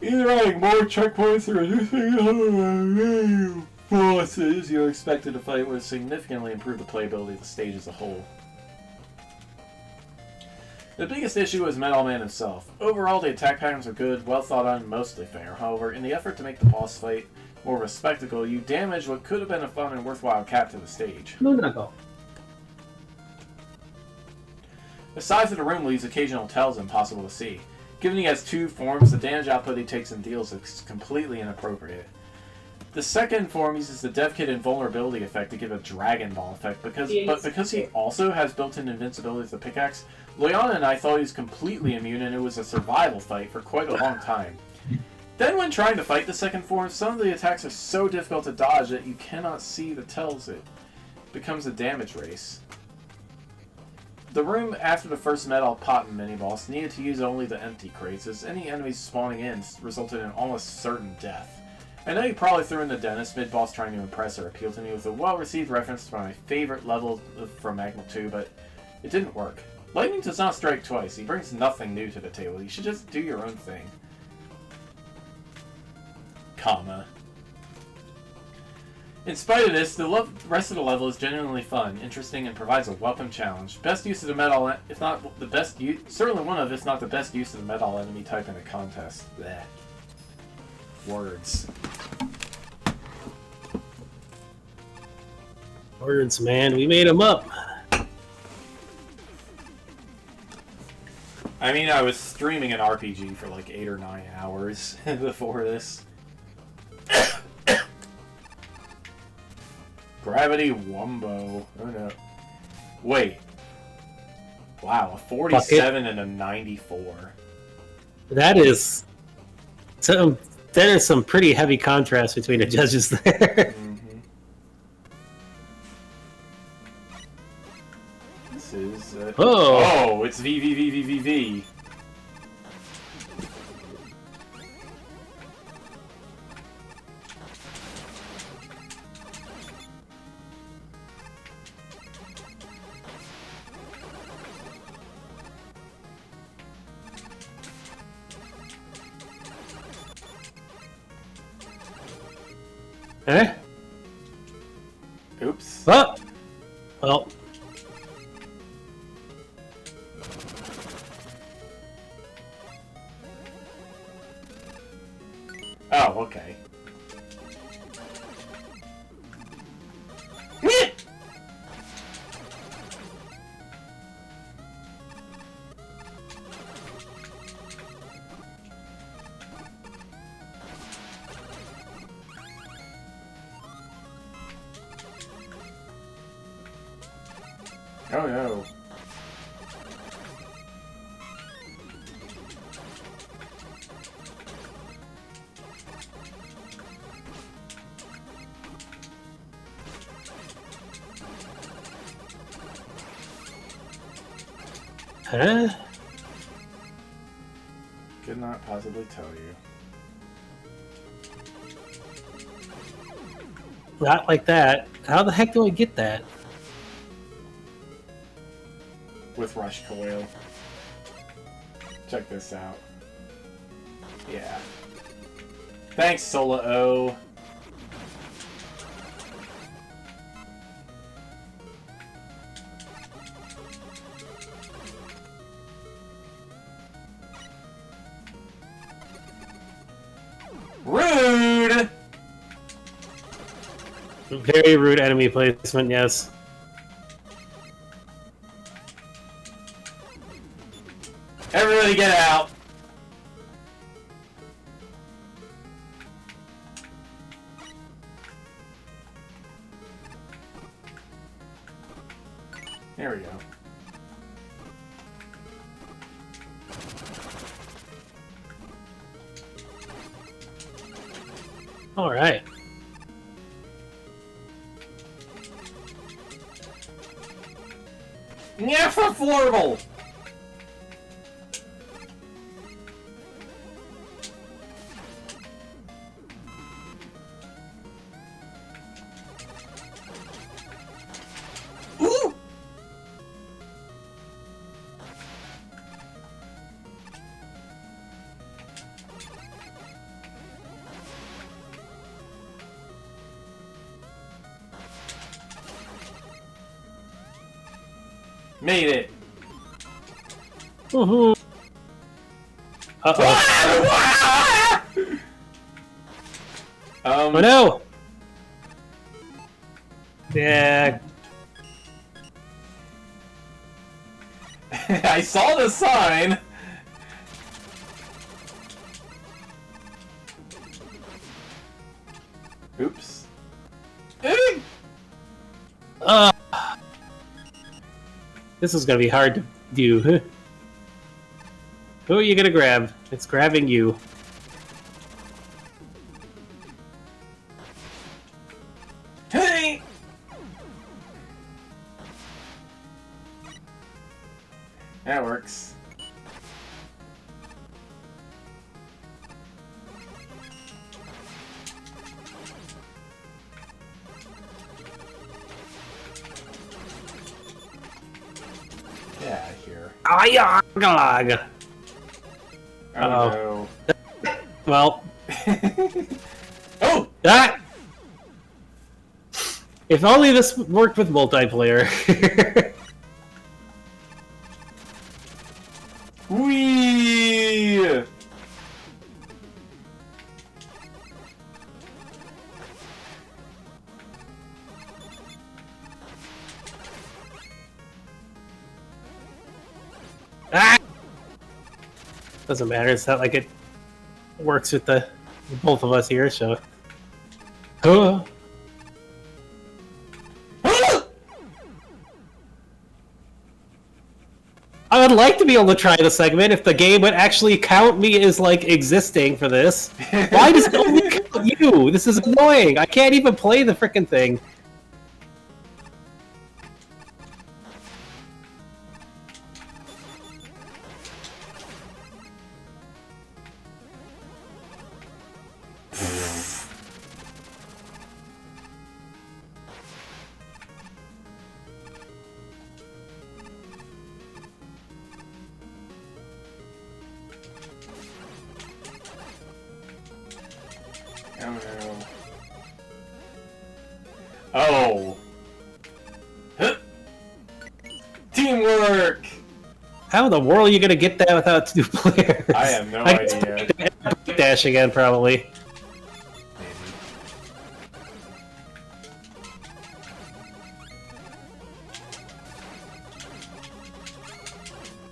Either adding more checkpoints or reducing the number of bosses you're expected to fight would significantly improve the playability of the stage as a whole. The biggest issue is Metal Man himself. Overall, the attack patterns are good, well thought out, and mostly fair. However, in the effort to make the boss fight more of a spectacle, you damage what could have been a fun and worthwhile cap to the stage. Lunago. The size of the room leaves occasional tells impossible to see. Given he has two forms, the damage output he takes and deals is completely inappropriate. The second form uses the Dev Kit invulnerability effect to give a Dragon Ball effect, because he also has built-in invincibility with the pickaxe. Leon and I thought he was completely immune and it was a survival fight for quite a long time. Then when trying to fight the second form, some of the attacks are so difficult to dodge that you cannot see the tells. It becomes a damage race. The room after the first Metal Potten mini-boss needed to use only the empty crates, as any enemies spawning in resulted in almost certain death. I know you probably threw in the dentist mid-boss trying to impress or appeal to me with a well-received reference to my favorite level from MaGMML3, but it didn't work. Lightning does not strike twice. He brings nothing new to the table. You should just do your own thing. Comma. In spite of this, the rest of the level is genuinely fun, interesting, and provides a welcome challenge. Best use of the metal, if not the best use, certainly one of, if not the best use of the metal enemy type in a contest. Blech. Words. Words, man. We made them up. I mean, I was streaming an RPG for like 8 or 9 hours before this. Gravity Wumbo. Oh no. Wait. Wow, a 47 and a 94. That is... There is some pretty heavy contrast between the judges there. Mm-hmm. This is... Oh, it's VVVVVV. Eh? Oops. Oh! Well. Oh, okay. Oh no. Huh? Could not possibly tell you. Not like that. How the heck do I get that? With Rush Coil. Check this out. Yeah. Thanks, Sola O. Rude! Very rude enemy placement, yes. Everybody get out! There we go. All right. Yeah, for Florble! Ooh! Made it. Woohoo! Uh-oh. Oh no! Yeah. I saw the sign. Oops. This is gonna be hard to do. Who are you gonna grab? It's grabbing you. Hey! That works. Get out of here. Ayagalag! Oh Uh-oh. no. Well. Oh! Ah! If only this worked with multiplayer. Whee! Ah! Doesn't matter, it's not like it works with the both of us here, so. Oh. I would like to be able to try the segment if the game would actually count me as, like, existing for this. Why does it only count you? This is annoying. I can't even play the frickin' thing. Oh no. Oh. Huh. Teamwork! How in the world are you gonna get that without two players? I have no idea. Dash again, probably.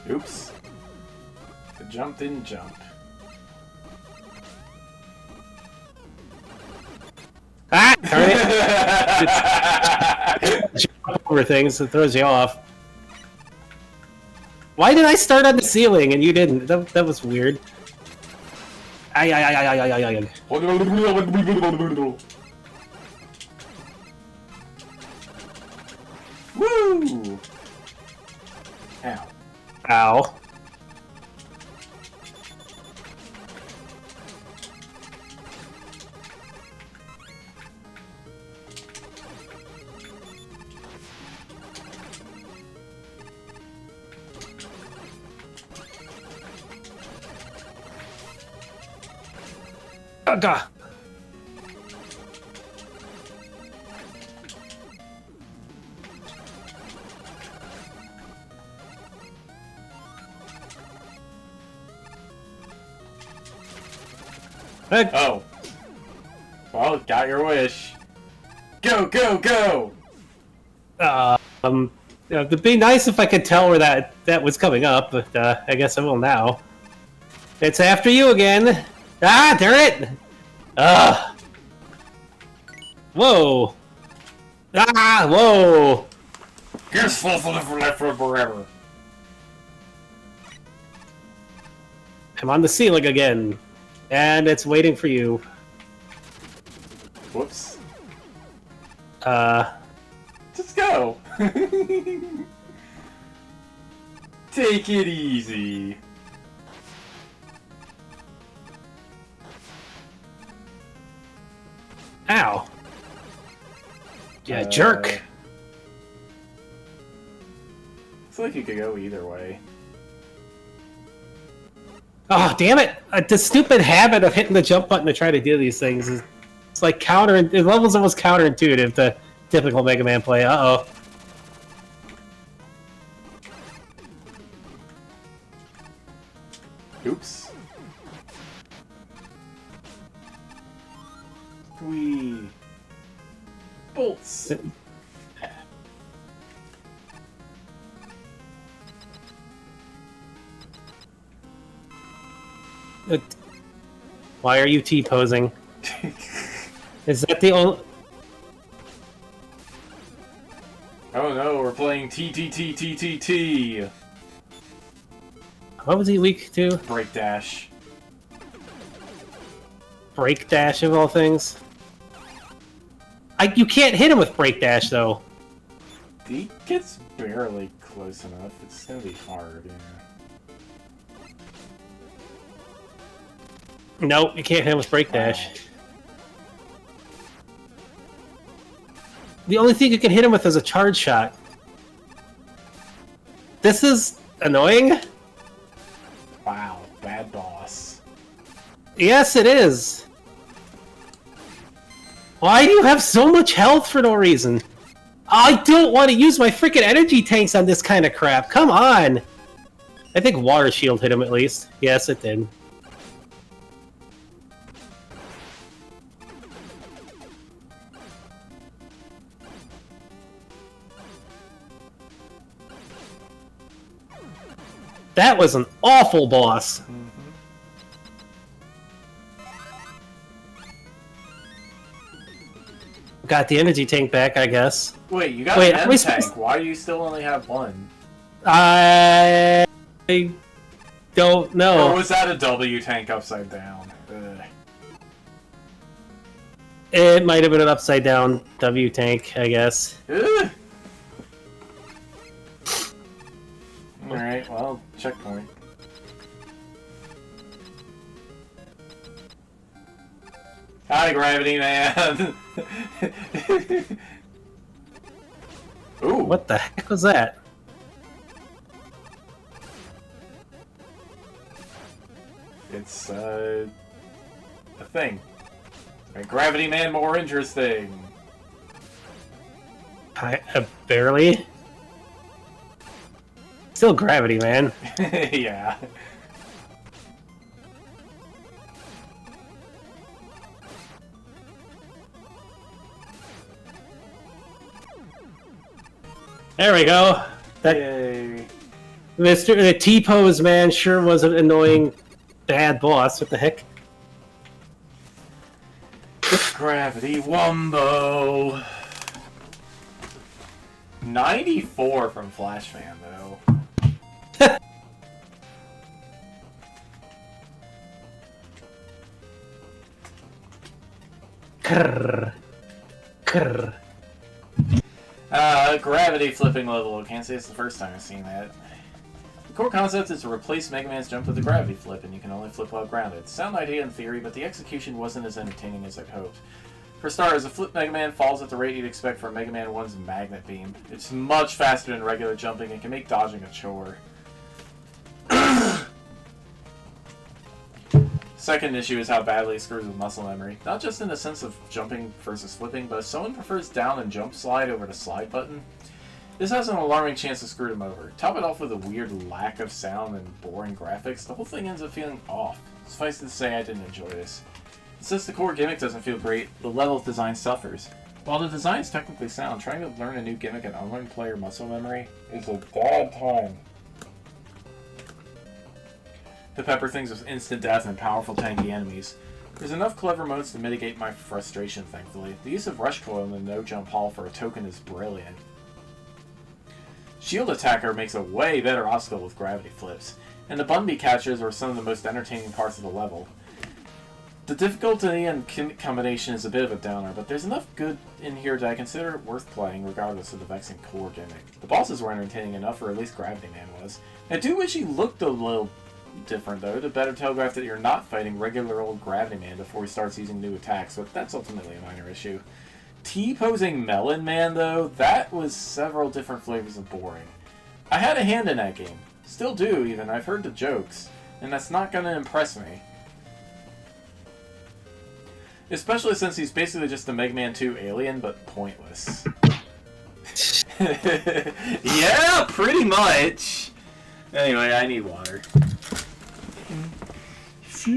Oops. The jump didn't jump. Ah! Darn it. Jump over things, it throws you off. Why did I start on the ceiling and you didn't? That was weird. Ay, ay, ay, ay, ay, ay, ay, ay. Woo! Ow. Ow. Oh, God. Oh. Well, got your wish. Go, go, go! It'd be nice if I could tell where that was coming up, but I guess I will now. It's after you again. Ah, darn it! Whoa! Ah, whoa! You're slow for forever. I'm on the ceiling again, and it's waiting for you. Whoops. Just go. Take it easy. Ow. Yeah, jerk. It's like you could go either way. Oh, damn it! The stupid habit of hitting the jump button to try to do these things is it's like the level's almost counterintuitive to typical Mega Man play. Uh-oh. Oops. Whee. Bolts. Why are you T-posing? Is that the only... Oh no, we're playing T. What was he weak to? Break dash. Break dash of all things? You can't hit him with break dash, though. He gets barely close enough. It's gonna be hard, yeah. Nope, you can't hit him with break dash. Wow. The only thing you can hit him with is a charge shot. This is annoying. Wow, bad boss. Yes, it is. Why do you have so much health for no reason? I don't want to use my freaking energy tanks on this kind of crap. Come on. I think Water Shield hit him at least. Yes, it did. That was an awful boss. Got the energy tank back, I guess. Wait, you got an M tank. Why do you still only have one? I don't know. Or was that a W tank upside down? Ugh. It might have been an upside down W tank, I guess. Ugh. Alright, well, checkpoint. Hi, Gravity Man! Ooh! What the heck was that? It's, a thing. Make Gravity Man more interesting! Barely? Still Gravity Man. Yeah. There we go. That Yay. the T-pose man sure was an annoying bad boss. What the heck? Gravity Wumbo. 94 from Flashman, though. Krrr. Krrr. Gravity flipping level. Can't say it's the first time I've seen that. The core concept is to replace Mega Man's jump with a gravity flip, and you can only flip while grounded. Sound idea in theory, but the execution wasn't as entertaining as I'd hoped. For starters, a flip Mega Man falls at the rate you'd expect from Mega Man 1's Magnet Beam. It's much faster than regular jumping and can make dodging a chore. Second issue is how badly it screws with muscle memory. Not just in the sense of jumping versus flipping, but if someone prefers down and jump slide over the slide button, this has an alarming chance to screw them over. Top it off with a weird lack of sound and boring graphics, the whole thing ends up feeling off. Suffice to say, I didn't enjoy this. Since the core gimmick doesn't feel great, the level of design suffers. While the design is technically sound, trying to learn a new gimmick and unlearn player muscle memory is a bad time. To pepper things with instant death and powerful tanky enemies. There's enough clever modes to mitigate my frustration, thankfully. The use of Rush Coil in the no-jump hall for a token is brilliant. Shield Attacker makes a way better obstacle with gravity flips, and the Bumby catchers are some of the most entertaining parts of the level. The difficulty and combination is a bit of a downer, but there's enough good in here that I consider it worth playing regardless of the vexing core gimmick. The bosses were entertaining enough, or at least Gravity Man was. I do wish he looked a little different though, to better telegraph that you're not fighting regular old Gravity Man before he starts using new attacks, but that's ultimately a minor issue. T-posing Melon Man though, that was several different flavors of boring. I had a hand in that game. Still do even, I've heard the jokes, and that's not gonna impress me. Especially since he's basically just a Mega Man 2 alien, but pointless. Yeah, pretty much! Anyway, I need water. So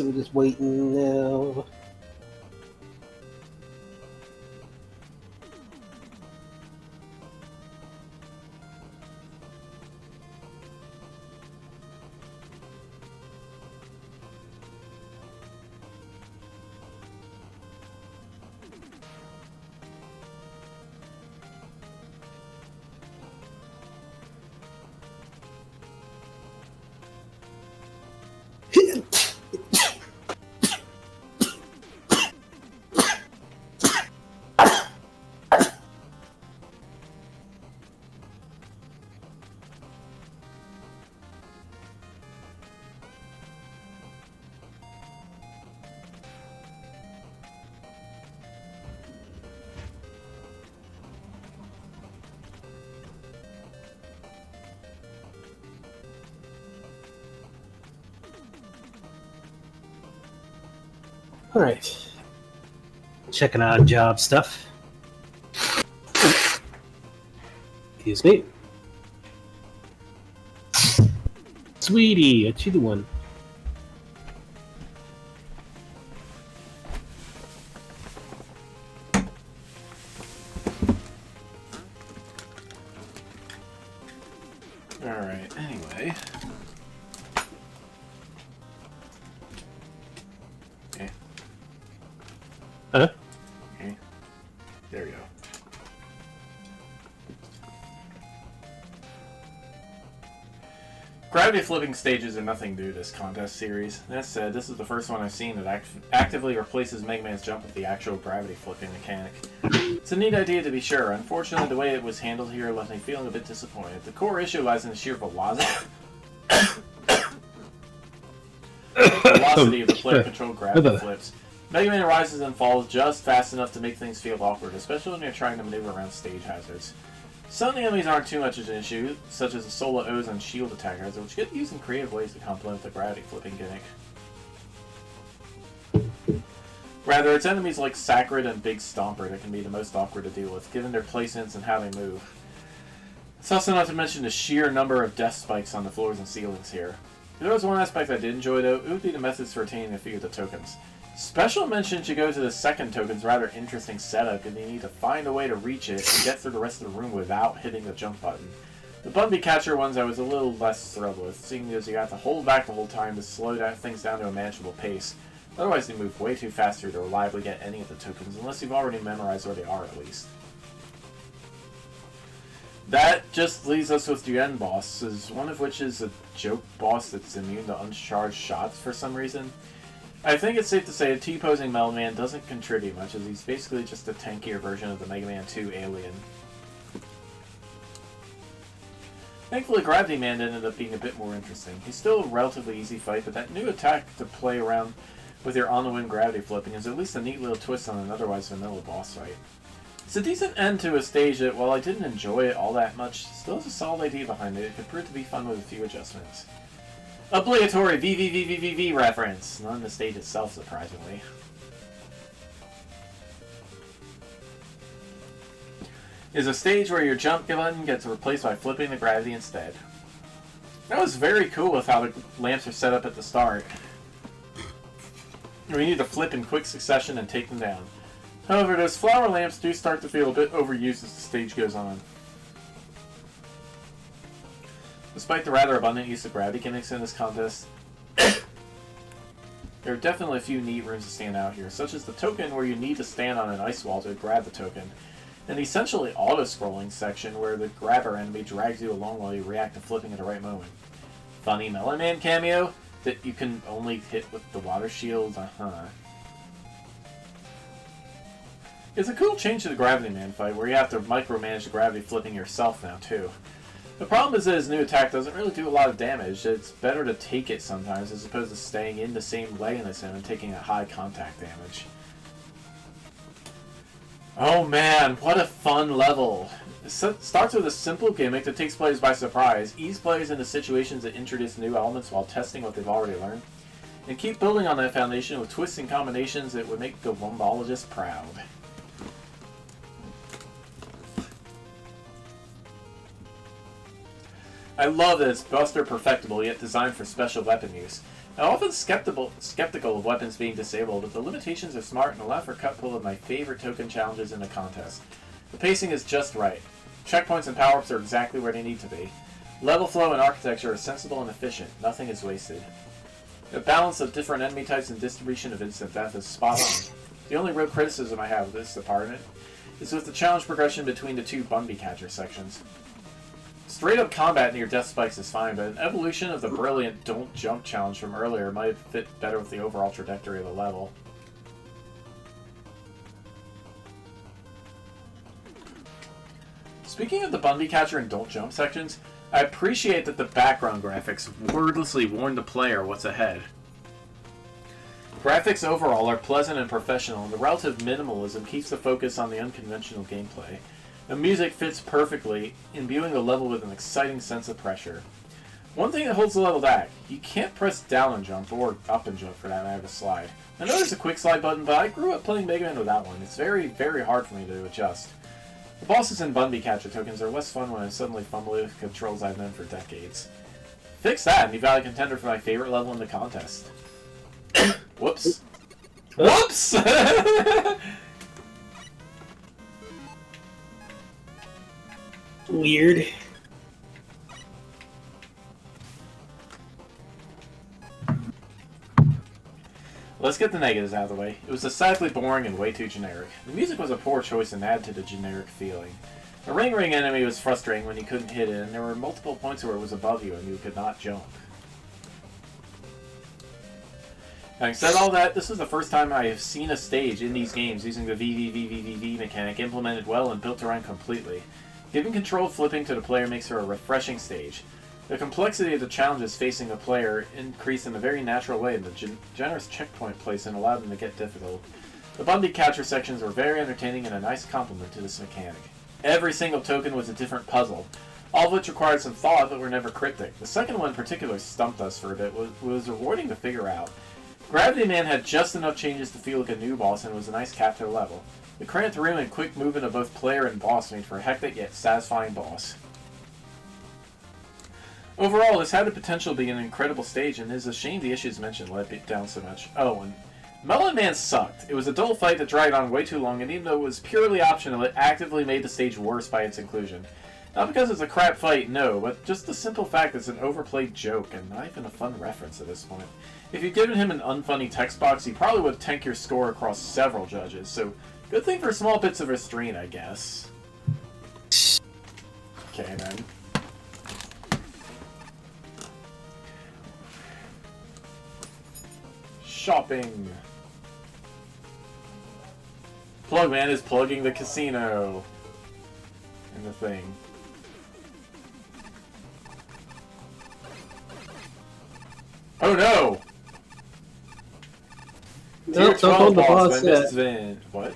we're just waiting now. All right, checking out job stuff. Excuse me. Sweetie, a cheetah one. Alright, anyway. Okay. Huh? Okay. There we go. Gravity flipping stages are nothing new to this contest series. That said, this is the first one I've seen that actively replaces Mega Man's jump with the actual gravity flipping mechanic. It's a neat idea to be sure. Unfortunately, the way it was handled here left me feeling a bit disappointed. The core issue lies in the sheer velocity of the player-controlled gravity flips. Mega Man rises and falls just fast enough to make things feel awkward, especially when you're trying to maneuver around stage hazards. Some of the enemies aren't too much of an issue, such as the solo O's and shield attackers, which get used in creative ways to complement the gravity flipping gimmick. Rather, it's enemies like Sacred and Big Stomper that can be the most awkward to deal with, given their placements and how they move. It's also not to mention the sheer number of death spikes on the floors and ceilings here. If there was one aspect I did enjoy, though, it would be the methods for attaining a few of the tokens. Special mention should go to the second token's rather interesting setup, and you need to find a way to reach it and get through the rest of the room without hitting the jump button. The Bumby Catcher ones I was a little less thrilled with, seeing as you have to hold back the whole time to slow things down to a manageable pace. Otherwise they move way too fast here to reliably get any of the tokens, unless you've already memorized where they are at least. That just leaves us with the end bosses, one of which is a joke boss that's immune to uncharged shots for some reason. I think it's safe to say a T-posing Metal Man doesn't contribute much, as he's basically just a tankier version of the Mega Man 2 alien. Thankfully, Gravity Man ended up being a bit more interesting. He's still a relatively easy fight, but that new attack to play around with your on-the-wind gravity flipping is at least a neat little twist on an otherwise vanilla boss fight. It's a decent end to a stage that, while I didn't enjoy it all that much, still has a solid idea behind it. It could prove to be fun with a few adjustments. Obligatory VVVVVV reference! Not in the stage itself, surprisingly. Is a stage where your jump button gets replaced by flipping the gravity instead. That was very cool with how the lamps are set up at the start. We need to flip in quick succession and take them down. However, those flower lamps do start to feel a bit overused as the stage goes on. Despite the rather abundant use of gravity gimmicks in this contest, there are definitely a few neat rooms to stand out here, such as the token where you need to stand on an ice wall to grab the token, and the essentially auto-scrolling section where the grabber enemy drags you along while you react to flipping at the right moment. Funny Melon Man cameo that you can only hit with the water shield, It's a cool change to the Gravity Man fight, where you have to micromanage the gravity flipping yourself now, too. The problem is that his new attack doesn't really do a lot of damage. It's better to take it sometimes, as opposed to staying in the same lane as him and taking a high contact damage. Oh man, what a fun level! It starts with a simple gimmick that takes players by surprise, ease players into situations that introduce new elements while testing what they've already learned, and keep building on that foundation with twists and combinations that would make the Wombologist proud. I love that it's Buster perfectible, yet designed for special weapon use. I'm often skeptical of weapons being disabled, but the limitations are smart and allow for cut pull of my favorite token challenges in the contest. The pacing is just right. Checkpoints and power-ups are exactly where they need to be. Level flow and architecture are sensible and efficient. Nothing is wasted. The balance of different enemy types and distribution of instant death is spot on. The only real criticism I have of this department is with the challenge progression between the two Bumby Catcher sections. Straight up combat near death spikes is fine, but an evolution of the brilliant Don't Jump challenge from earlier might fit better with the overall trajectory of the level. Speaking of the Bumby Catcher and Don't Jump sections, I appreciate that the background graphics wordlessly warn the player what's ahead. Graphics overall are pleasant and professional, and the relative minimalism keeps the focus on the unconventional gameplay. The music fits perfectly, imbuing the level with an exciting sense of pressure. One thing that holds the level back, you can't press down and jump, or up and jump for that matter to slide. I know there's a quick slide button, but I grew up playing Mega Man without one. It's very, very hard for me to adjust. The bosses and Bumby Catcher tokens are less fun when I'm suddenly fumbling with controls I've known for decades. Fix that and be valid contender for my favorite level in the contest. Whoops. Whoops! Weird. Let's get the negatives out of the way. It was decidedly boring and way too generic. The music was a poor choice and added to the generic feeling. The ring enemy was frustrating when you couldn't hit it, and there were multiple points where it was above you and you could not jump. Having said all that, this is the first time I have seen a stage in these games using the VVVVVV mechanic implemented well and built around completely. Giving control flipping to the player makes for a refreshing stage. The complexity of the challenges facing the player increased in a very natural way, and the generous checkpoint placement allowed them to get difficult. The Bumby Catcher sections were very entertaining and a nice complement to this mechanic. Every single token was a different puzzle, all of which required some thought but were never cryptic. The second one in particular stumped us for a bit, was rewarding to figure out. Gravity Man had just enough changes to feel like a new boss and was a nice cap to the level. The cramped room and quick movement of both player and boss made for a hectic yet satisfying boss. Overall, this had the potential to be an incredible stage, and it is a shame the issues mentioned let it down so much. Oh, and Melon Man sucked. It was a dull fight that dragged on way too long, and even though it was purely optional, it actively made the stage worse by its inclusion. Not because it's a crap fight, no, but just the simple fact that it's an overplayed joke, and not even a fun reference at this point. If you'd given him an unfunny text box, he probably would tank your score across several judges, so good thing for small bits of restraint, I guess. Okay, then. Shopping. Plugman is plugging the casino. And the thing. Oh no! Nope, don't go on the boss yet. What?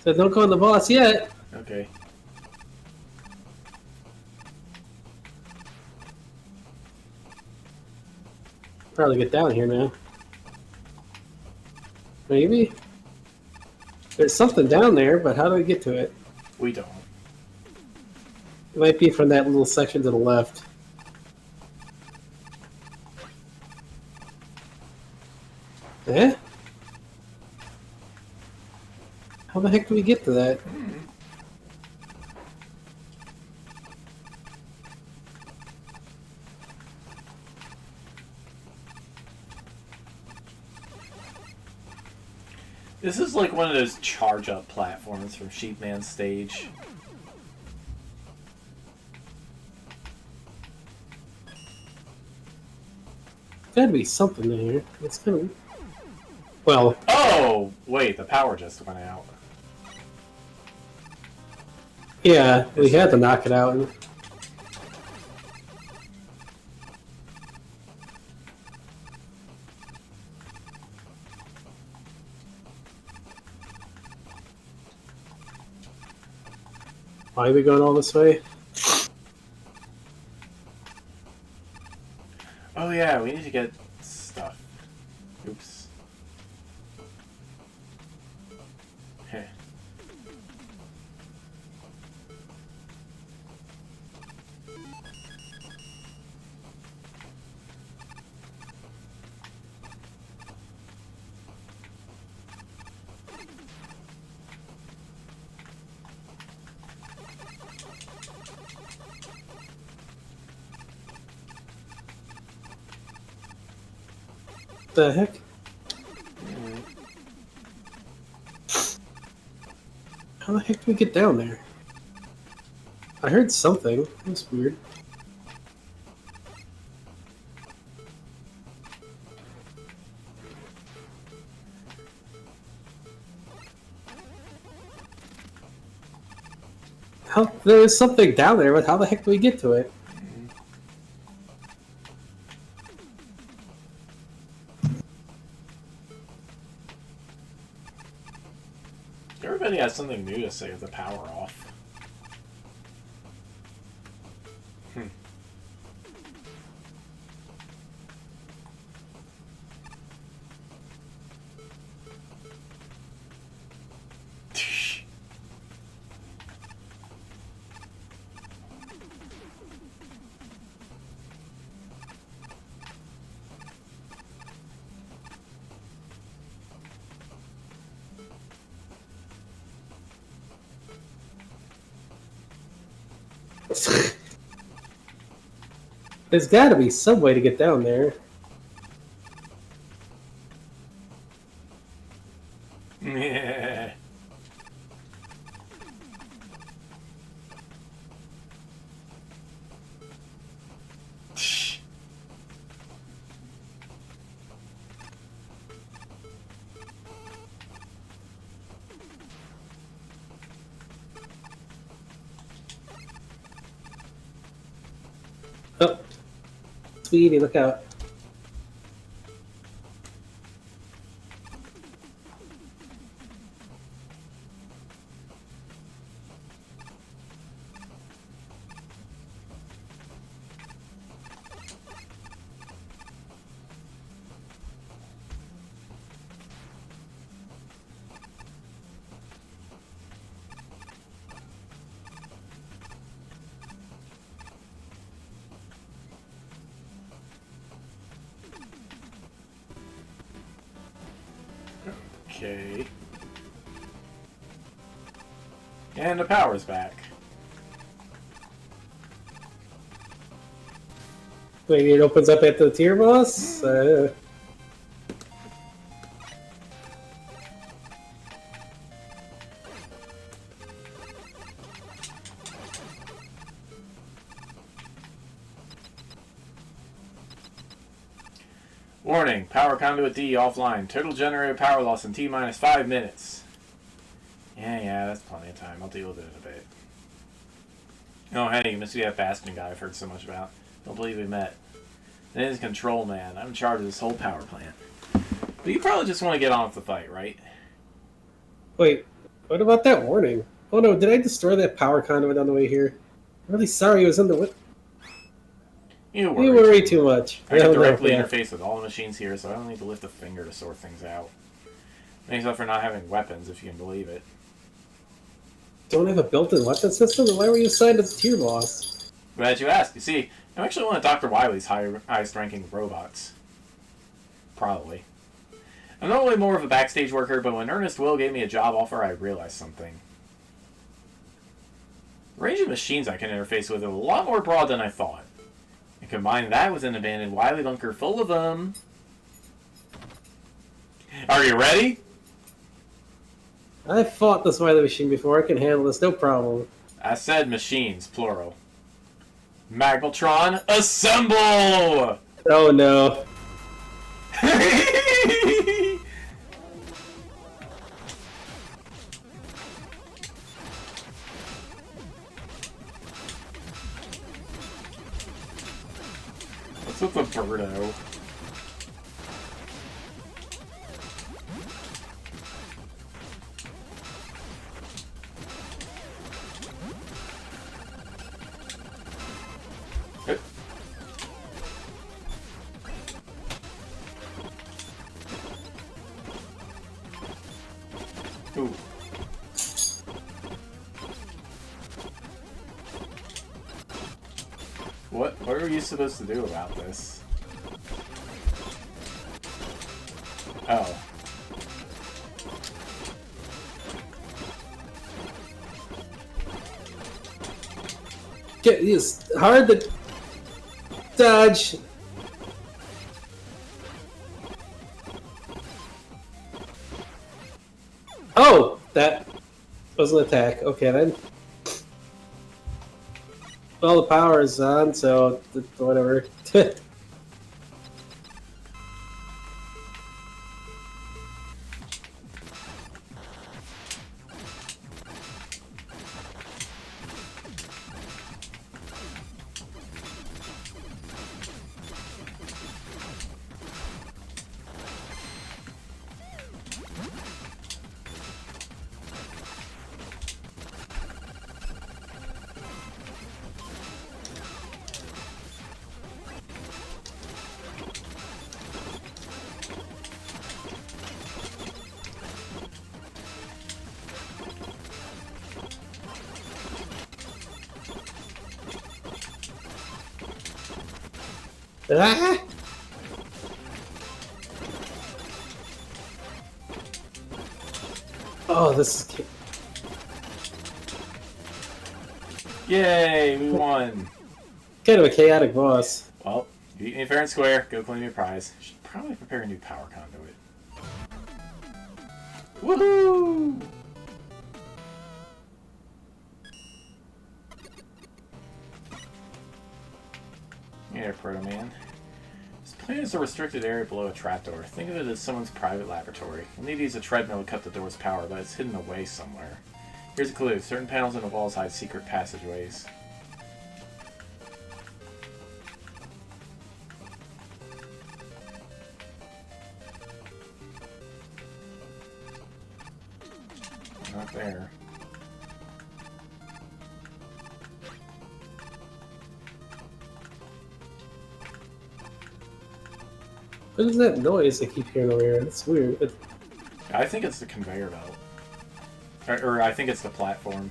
So don't go on the boss yet. Okay. Probably get down here now. Maybe? There's something down there, but how do we get to it? We don't. It might be from that little section to the left. Eh? How the heck do we get to that? This is like one of those charge-up platforms from Sheepman's stage. Gotta be something in here. It's kind of... Well... Oh! Wait, the power just went out. Yeah, we had to knock it out. Why are we going all this way? Oh yeah, we need to get stuff. Oops. Heh. The heck? How the heck do we get down there? I heard something. That's weird. There's something down there, but how the heck do we get to it? Everybody has something new to say with the power off. There's gotta be some way to get down there. Yeah. Oh, sweetie, look out. Okay. And the power's back. Maybe it opens up at the tier boss? Warning, power conduit D offline. Total generated power loss in T-minus 5 minutes. Yeah, that's plenty of time. I'll deal with it in a bit. Oh, hey, you must be that Bastion guy I've heard so much about. Don't believe we met. And his control man. I'm in charge of this whole power plant. But you probably just want to get on with the fight, right? Wait, what about that warning? Oh no, did I destroy that power conduit on the way here? I'm really sorry it was in the... You worry too much. I can directly interface with all the machines here, so I don't need to lift a finger to sort things out. Makes up for not having weapons, if you can believe it. Don't have a built-in weapon system? Then why were you assigned as tier boss? Glad you asked. You see, I'm actually one of Dr. Wily's highest-ranking robots. Probably. I'm not only more of a backstage worker, but when Ernest Will gave me a job offer, I realized something. The range of machines I can interface with are a lot more broad than I thought. And combine that with an abandoned Wily bunker full of them. Are you ready? I've fought this Wily machine before. I can handle this, no problem. I said machines, plural. MaGMML3, assemble! Oh no. What's with the birdo? Ooh. What are you supposed to do about this? Oh. It's hard to dodge. Oh, that was an attack. Okay then. Well, the power is on, so whatever. Ah! Oh, this is... Yay, we won! kind of a chaotic boss. Well, you beat me fair and square. Go claim your prize. Should probably prepare a new power conduit. Woohoo! Here, Proto Man. This plant is a restricted area below a trapdoor. Think of it as someone's private laboratory. You'll need to use a treadmill to cut the door's power, but it's hidden away somewhere. Here's a clue. Certain panels in the walls hide secret passageways. Not there. What is that noise I keep hearing over here? It's weird. I think it's the conveyor belt. Or I think it's the platform.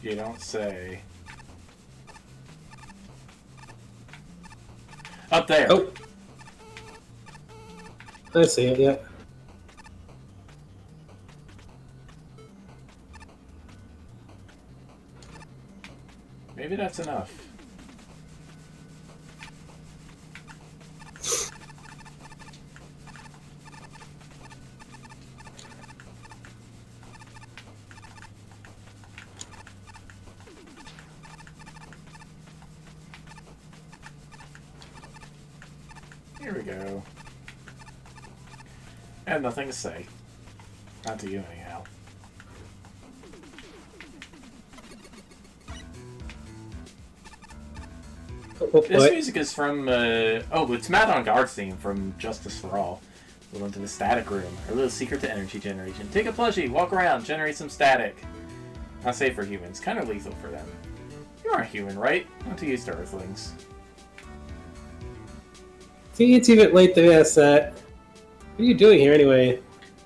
You don't say. Up there. Oh. I see it, yeah. Maybe that's enough. Here we go. I have nothing to say. Not to you, anyhow. This music is from, oh, it's Matt on Guard's theme from Justice for All. We'll into the static room. Our little secret to energy generation. Take a plushie, walk around, generate some static. Not safe for humans. Kind of lethal for them. You aren't human, right? Not too used to Earthlings. See, it's even late to ask that. What are you doing here anyway?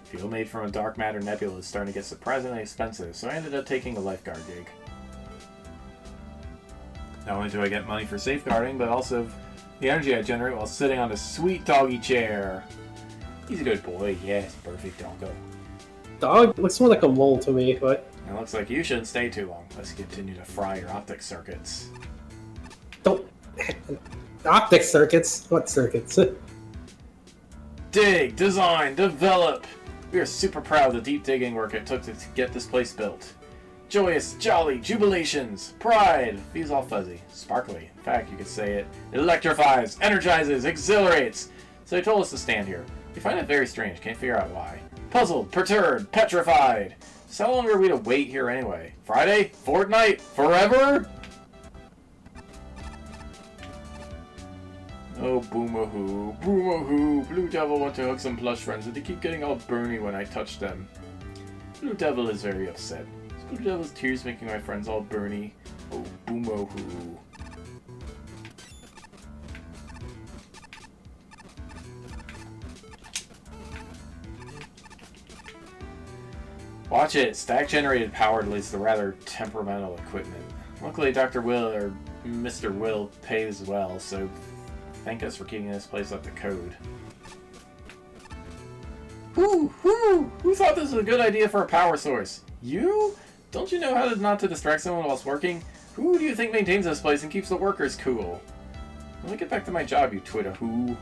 Fuel made from a dark matter nebula is starting to get surprisingly expensive, so I ended up taking a lifeguard gig. Not only do I get money for safeguarding, but also the energy I generate while sitting on a sweet doggy chair. He's a good boy, yes, perfect doggo. Dog looks more like a mole to me, but... It looks like you shouldn't stay too long. Let's continue to fry your optic circuits. Don't... Optic circuits? What circuits? Dig, design, develop! We are super proud of the deep digging work it took to get this place built. Joyous, jolly, jubilations, pride, feels all fuzzy, sparkly. In fact, you could say it electrifies, energizes, exhilarates. So they told us to stand here. We find it very strange, can't figure out why. Puzzled, perturbed, petrified. So how long are we to wait here anyway? Friday? Fortnight? Forever? Oh, boom-a-hoo, boom-a-hoo. Blue Devil went to hook some plush friends, and they keep getting all burny when I touch them. Blue Devil is very upset. Blue Devil's tears making my friends all burny. Oh, boom-a-hoo. Watch it. Stack-generated power deletes the rather temperamental equipment. Luckily, Dr. Will, or Mr. Will, pays well, so thank us for keeping this place up to code. Who thought this was a good idea for a power source? You? Don't you know how not to distract someone whilst working? Who do you think maintains this place and keeps the workers cool? Let me get back to my job, you Twitter-who.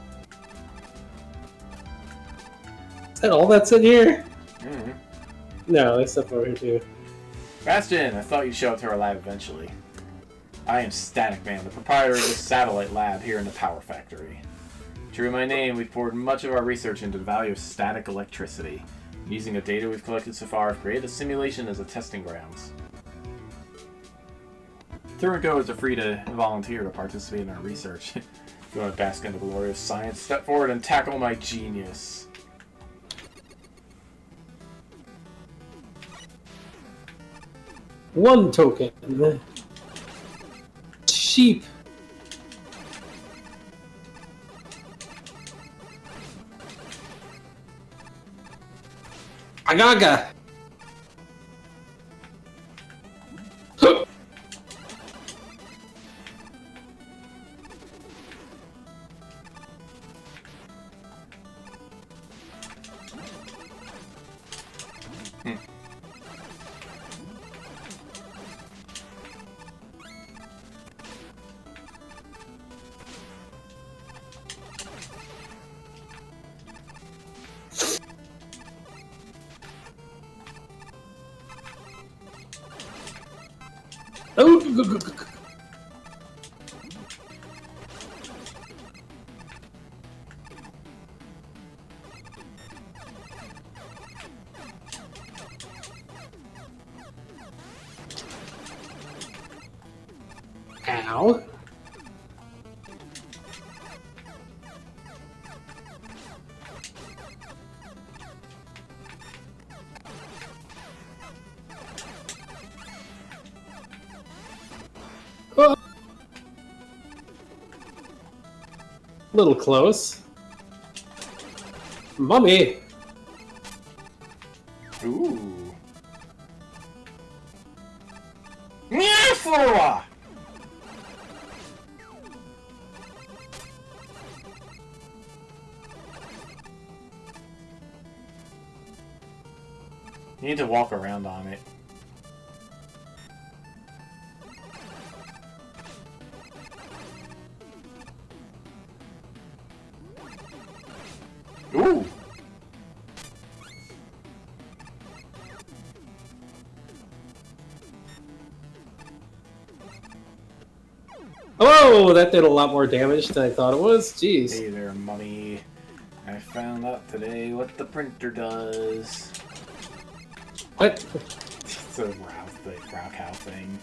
Is that all that's in here? Mm-hmm. No, there's stuff over here too. Bastion, I thought you'd show up to our lab eventually. I am Static Man, the proprietor of this satellite lab here in the Power Factory. True to my name, we've poured much of our research into the value of static electricity. Using the data we've collected so far, I've created a simulation as a testing grounds. Through and goers are free to volunteer to participate in our research. If you want to bask in the glory of science, step forward and tackle my genius. One token. Sheep. Agaga. Oh, ow. Oh. Little close. Mummy. Ooh. thrower! You need to walk around on it. Ooh! Oh, that did a lot more damage than I thought it was. Jeez. Hey there, mummy. I found out today what the printer does. What? It's a brow cow thing.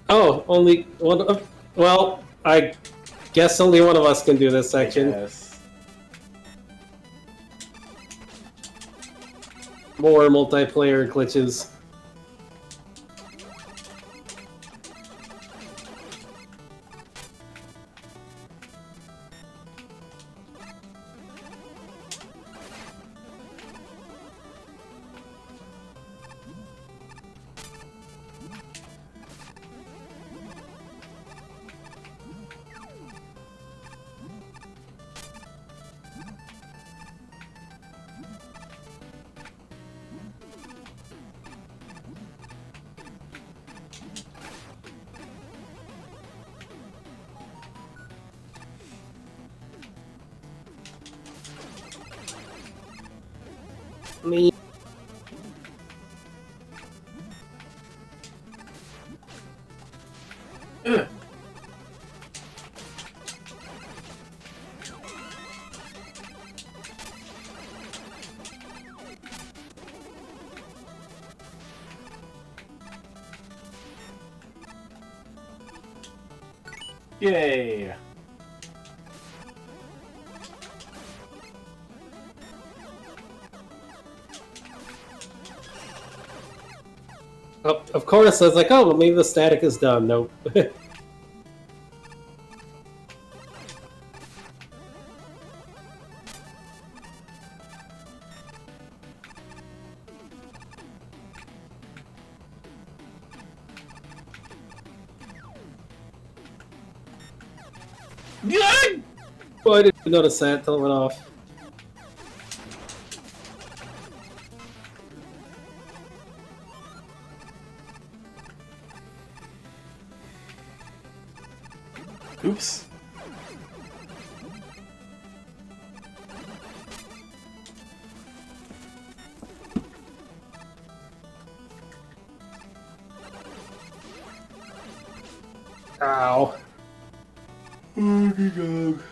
Oh, only one of... Well, I guess only one of us can do this section. Yes. More multiplayer glitches. Me. Ugh. Yay! Oh, of course, I was like, oh, well, maybe the static is done. Nope. Oh, I didn't notice that until it went off. Oops. Ow. Oogie dog.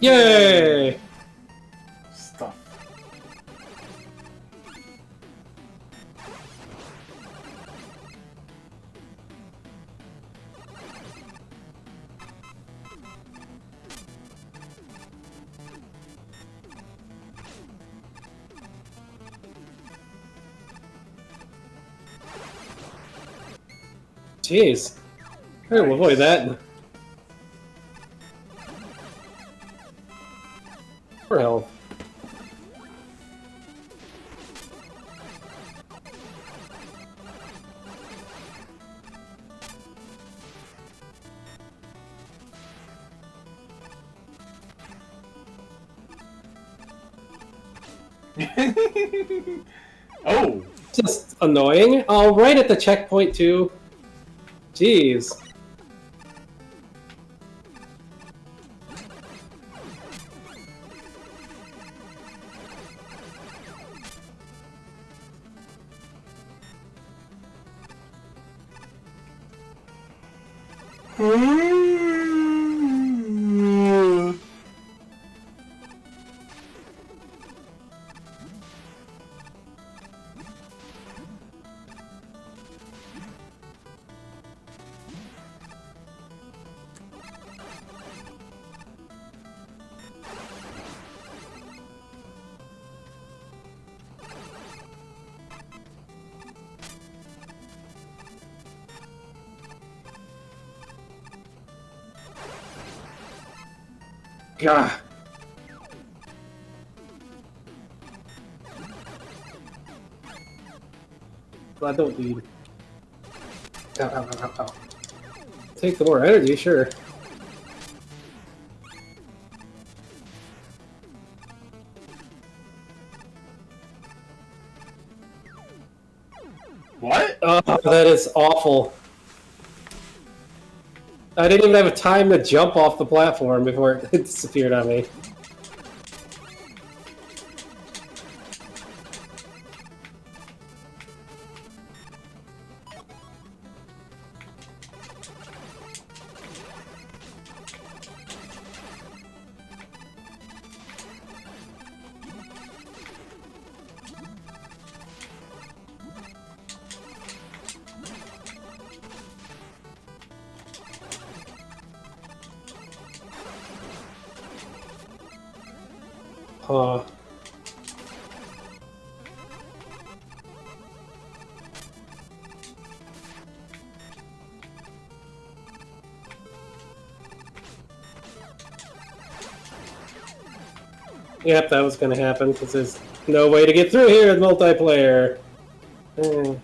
Yay! Stuff. Jeez. I'm gonna avoid that. For hell. Oh! Just annoying. Oh, right at the checkpoint, too. Jeez. God. I don't need. Ow, ow, ow, ow. Take the more energy, sure. What? Oh, that is awful. I didn't even have time to jump off the platform before it disappeared on me. Huh. Yep, that was gonna happen, because there's no way to get through here with multiplayer. Hmm.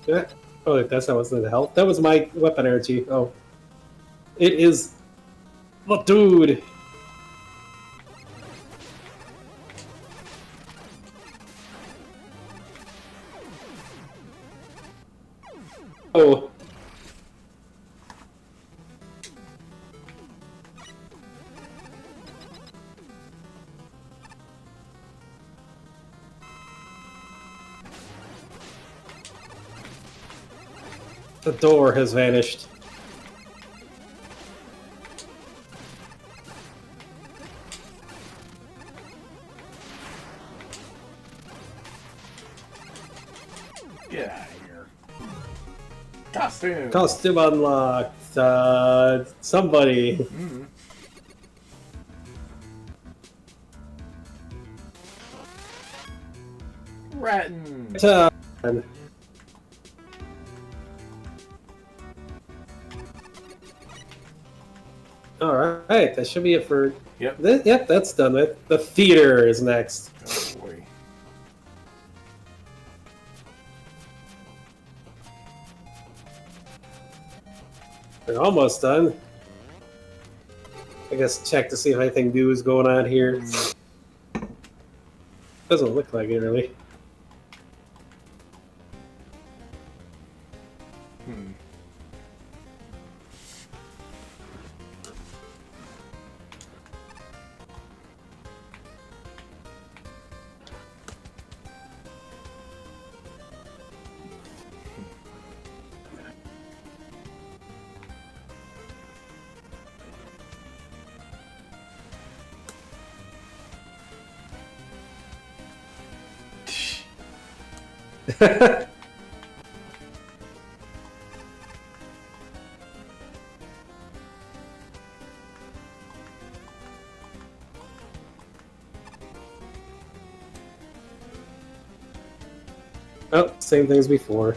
Yeah. Oh, that's not what's in the health. That was my weapon energy. Oh. It is... Oh, dude! Oh. The door has vanished. Get out of here. Costume! Costume unlocked. Somebody. Mm. Ratton! Time. Alright, that should be it for... Yep. Yep, that's done with. The theater is next. Oh boy. We're almost done. I guess check to see if anything new is going on here. Doesn't look like it, really. Hmm. Oh, same thing as before.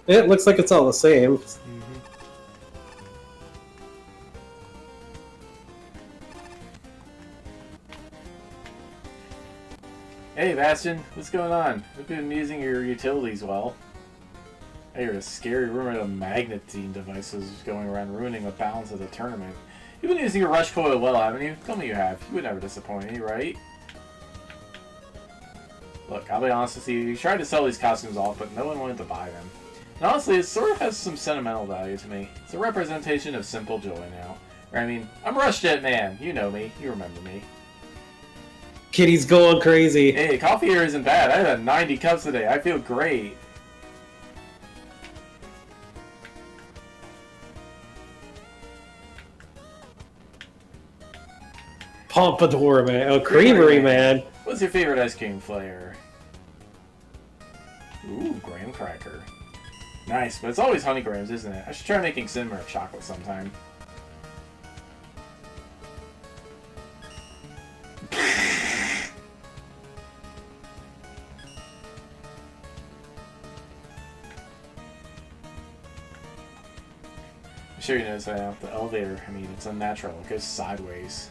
Yeah, it looks like it's all the same. Hey, Bastion, what's going on? We've been using your utilities well. I hear a scary rumor of magnetine devices going around ruining the balance of the tournament. You've been using your rush coil well, haven't you? Tell me you have. You would never disappoint me, right? Look, I'll be honest with you. You tried to sell these costumes off, but no one wanted to buy them. And honestly, it sort of has some sentimental value to me. It's a representation of simple joy now. Or, I mean, I'm Rush Jet Man. You know me. You remember me. Kitty's going crazy. Hey, coffee here isn't bad. I had 90 cups today. I feel great. Pompadour, man. Oh, Creamery, man. What's your favorite ice cream flavor? Ooh, graham cracker. Nice, but it's always honey grahams, isn't it? I should try making cinnamon or chocolate sometime. I'm sure you notice that the elevator, I mean, it's unnatural. It goes sideways.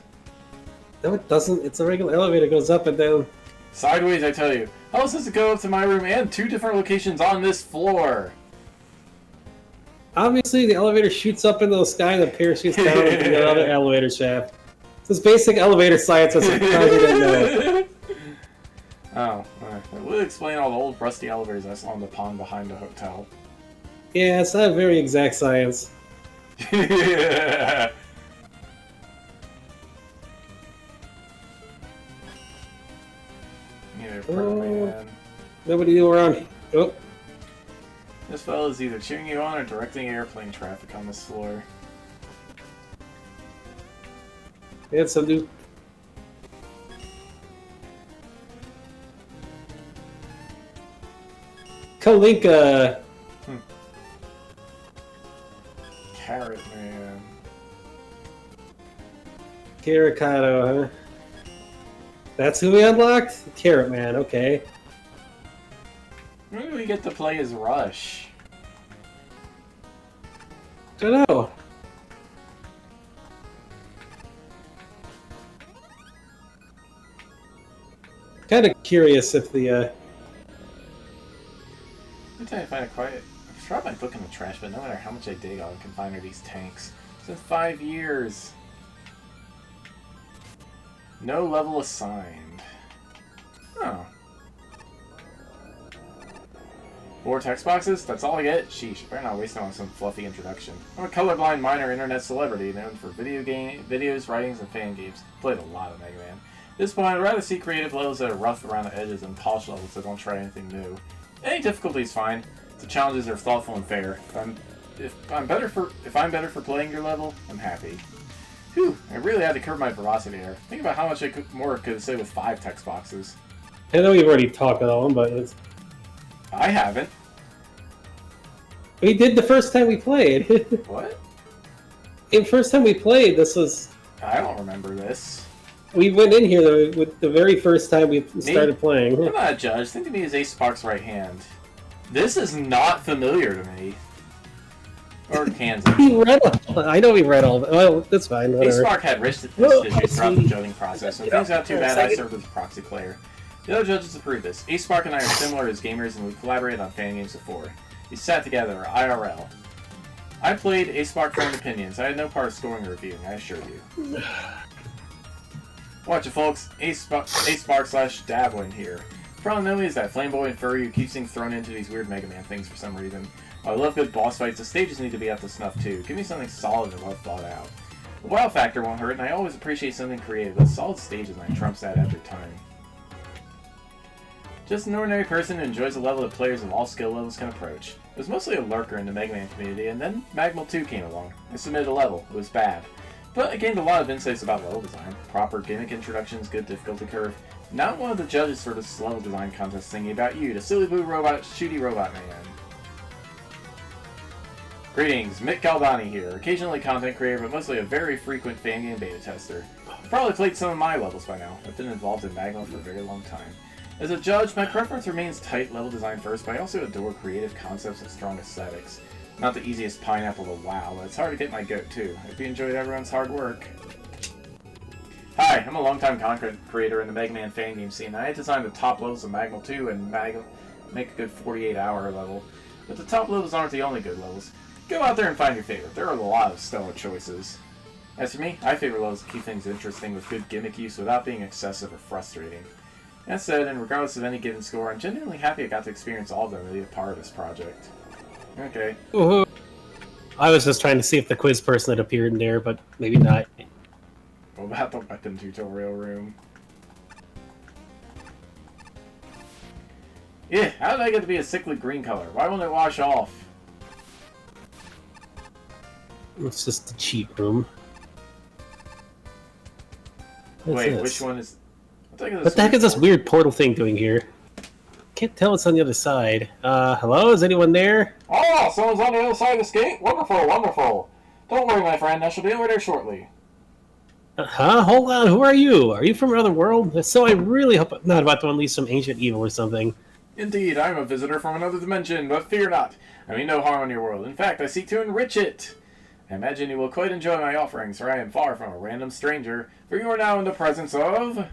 No, it doesn't. It's a regular elevator. It goes up and down. Sideways, I tell you. How else does it go up to my room and 2 different locations on this floor? Obviously, the elevator shoots up into the sky and then parachutes down into the other elevator shaft. This is basic elevator science. As you probably didn't know. Oh, alright. That would explain all the old rusty elevators I saw in the pond behind the hotel. Yeah, it's not very exact science. Yeah. Man. Nobody knew around. Oh. This fellow is either cheering you on or directing airplane traffic on this floor. They had some new. Kalinka. Carrot Man. Caricado, huh? That's who we unlocked? Carrot Man, okay. Maybe we get to play as Rush. Don't know. Kind of curious if the, Every time I find a quiet... I've dropped my book in the trash, but no matter how much I dig, all I can find are these tanks. It's been 5 years. No level assigned. Oh. 4 text boxes? That's all I get? Sheesh, better not waste it on some fluffy introduction. I'm a colorblind minor internet celebrity known for videos, writings, and fan games. Played a lot of Mega Man. At this point, I'd rather see creative levels that are rough around the edges and polished levels that don't try anything new. Any difficulty is fine. The challenges are thoughtful and fair. If I'm better for playing your level, I'm happy. Whew, I really had to curb my velocity there. Think about how much more I could say with 5 text boxes. I know we've already talked about them, but it's... I haven't. We did the first time we played. What? The first time we played, this was... I don't remember this. We went in here with the very first time we started playing. I'm not a judge. Think of me as Ace Spark's right hand. This is not familiar to me. Or Kansas. We read all... I know we read all... Well, that's fine. Whatever. Ace Spark had wrist issues throughout the judging process. When things got too bad, I served as a proxy player. The other judges approved this. Ace Spark and I are similar as gamers, and we've collaborated on fan games before. We sat together, IRL. I played Ace Spark formed opinions. I had no part of scoring or reviewing, I assure you. Watch it, folks. Ace Spark / Dabbling here. Problem know me is that flamboyant furry who keeps things thrown into these weird Mega Man things for some reason. While I love good boss fights, the stages need to be up to snuff too. Give me something solid and well thought out. The wow factor won't hurt, and I always appreciate something creative, but solid stage design trumps that every time. Just an ordinary person who enjoys a level that players of all skill levels can approach. I was mostly a lurker in the Mega Man community, and then MaGMML3 came along. I submitted a level. It was bad. But I gained a lot of insights about level design. Proper gimmick introductions, good difficulty curve. Not one of the judges for this level design contest thinking about you, the silly blue robot, shooty robot man. Greetings, Mick Galdani here. Occasionally content creator, but mostly a very frequent fan game beta tester. I've probably played some of my levels by now. I've been involved in MaGMML for a very long time. As a judge, my preference remains tight level design first, but I also adore creative concepts and strong aesthetics. Not the easiest pineapple to wow, but it's hard to get my goat too. I hope you enjoyed everyone's hard work. Hi, I'm a longtime content creator in the Mega Man fan game scene. I designed the top levels of MaGMML2 and make a good 48-hour level. But the top levels aren't the only good levels. Go out there and find your favorite. There are a lot of stellar choices. As for me, I favor levels that keep things interesting with good gimmick use without being excessive or frustrating. That said, and regardless of any given score, I'm genuinely happy I got to experience all of them and be a part of this project. Okay. I was just trying to see if the quiz person had appeared in there, but maybe not. What about the weapon tutorial room? Yeah, how did I get to be a sickly green color? Why won't it wash off? It's just the cheat room. What's Wait, this? which one is... What the heck is this weird portal thing doing here? Can't tell what's on the other side. Hello? Is anyone there? Oh, someone's on the other side of this gate? Wonderful, wonderful. Don't worry, my friend. I shall be over there shortly. Huh? Hold on. Who are you? Are you from another world? If so, I really hope I'm not about to unleash some ancient evil or something. Indeed, I am a visitor from another dimension, but fear not. I mean no harm on your world. In fact, I seek to enrich it. I imagine you will quite enjoy my offerings, for I am far from a random stranger, for you are now in the presence of...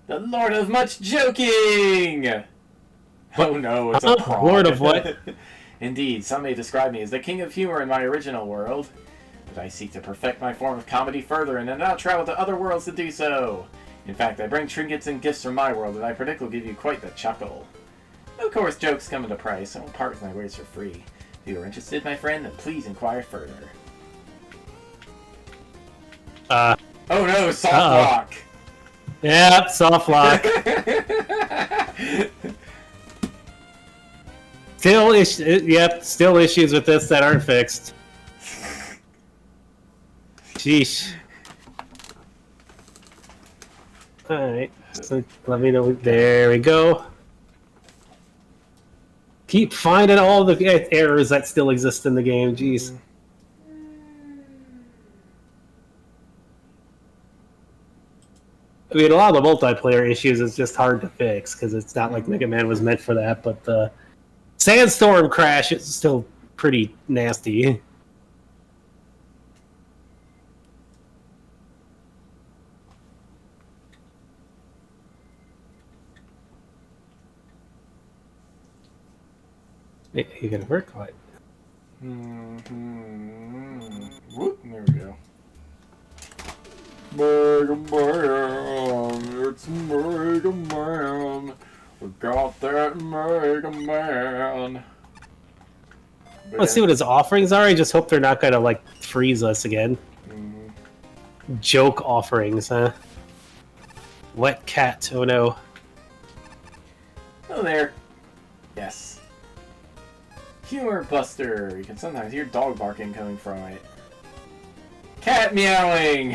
the Lord of Much Joking! Oh no, it's a prog. Lord of what? Indeed, some may describe me as the king of humor in my original world, but I seek to perfect my form of comedy further and now travel to other worlds to do so. In fact, I bring trinkets and gifts from my world that I predict will give you quite the chuckle. Of course, jokes come at a price, so I won't part with my words for free. If you are interested, my friend, then please inquire further. Oh no, soft lock! Yep, soft lock. Still issues with this that aren't fixed. Sheesh. Alright, so let me know. There we go. Keep finding all the errors that still exist in the game, jeez. I mean, a lot of the multiplayer issues is just hard to fix, because it's not like Mega Man was meant for that, but the Sandstorm crash is still pretty nasty. You gonna work on it? Whoop, there we go. Mega Man, it's Mega Man. We got that Mega Man. Let's see what his offerings are. I just hope they're not gonna like freeze us again. Joke offerings, huh? Wet cat. Oh no. Hello there. Yes. Humor Buster. You can sometimes hear dog barking coming from it. Cat meowing!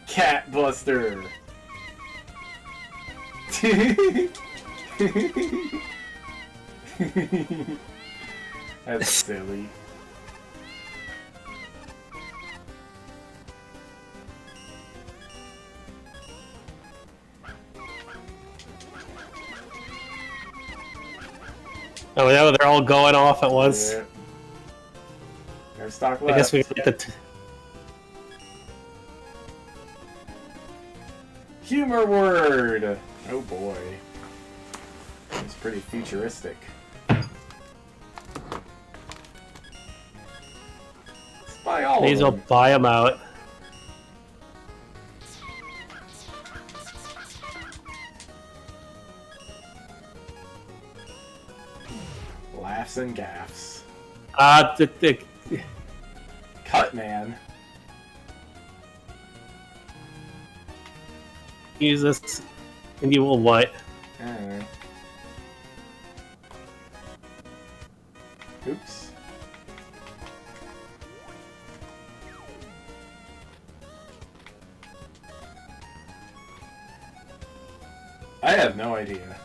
Cat Buster. That's silly. Oh no, they're all going off at once. Yeah. There's stock left. I guess we get the... Humor word! Oh boy. It's pretty futuristic. Let's buy all These will of them. buy them out. Laughs and gaffs. Cut man. Use this, and you will what? Oops. I have no idea.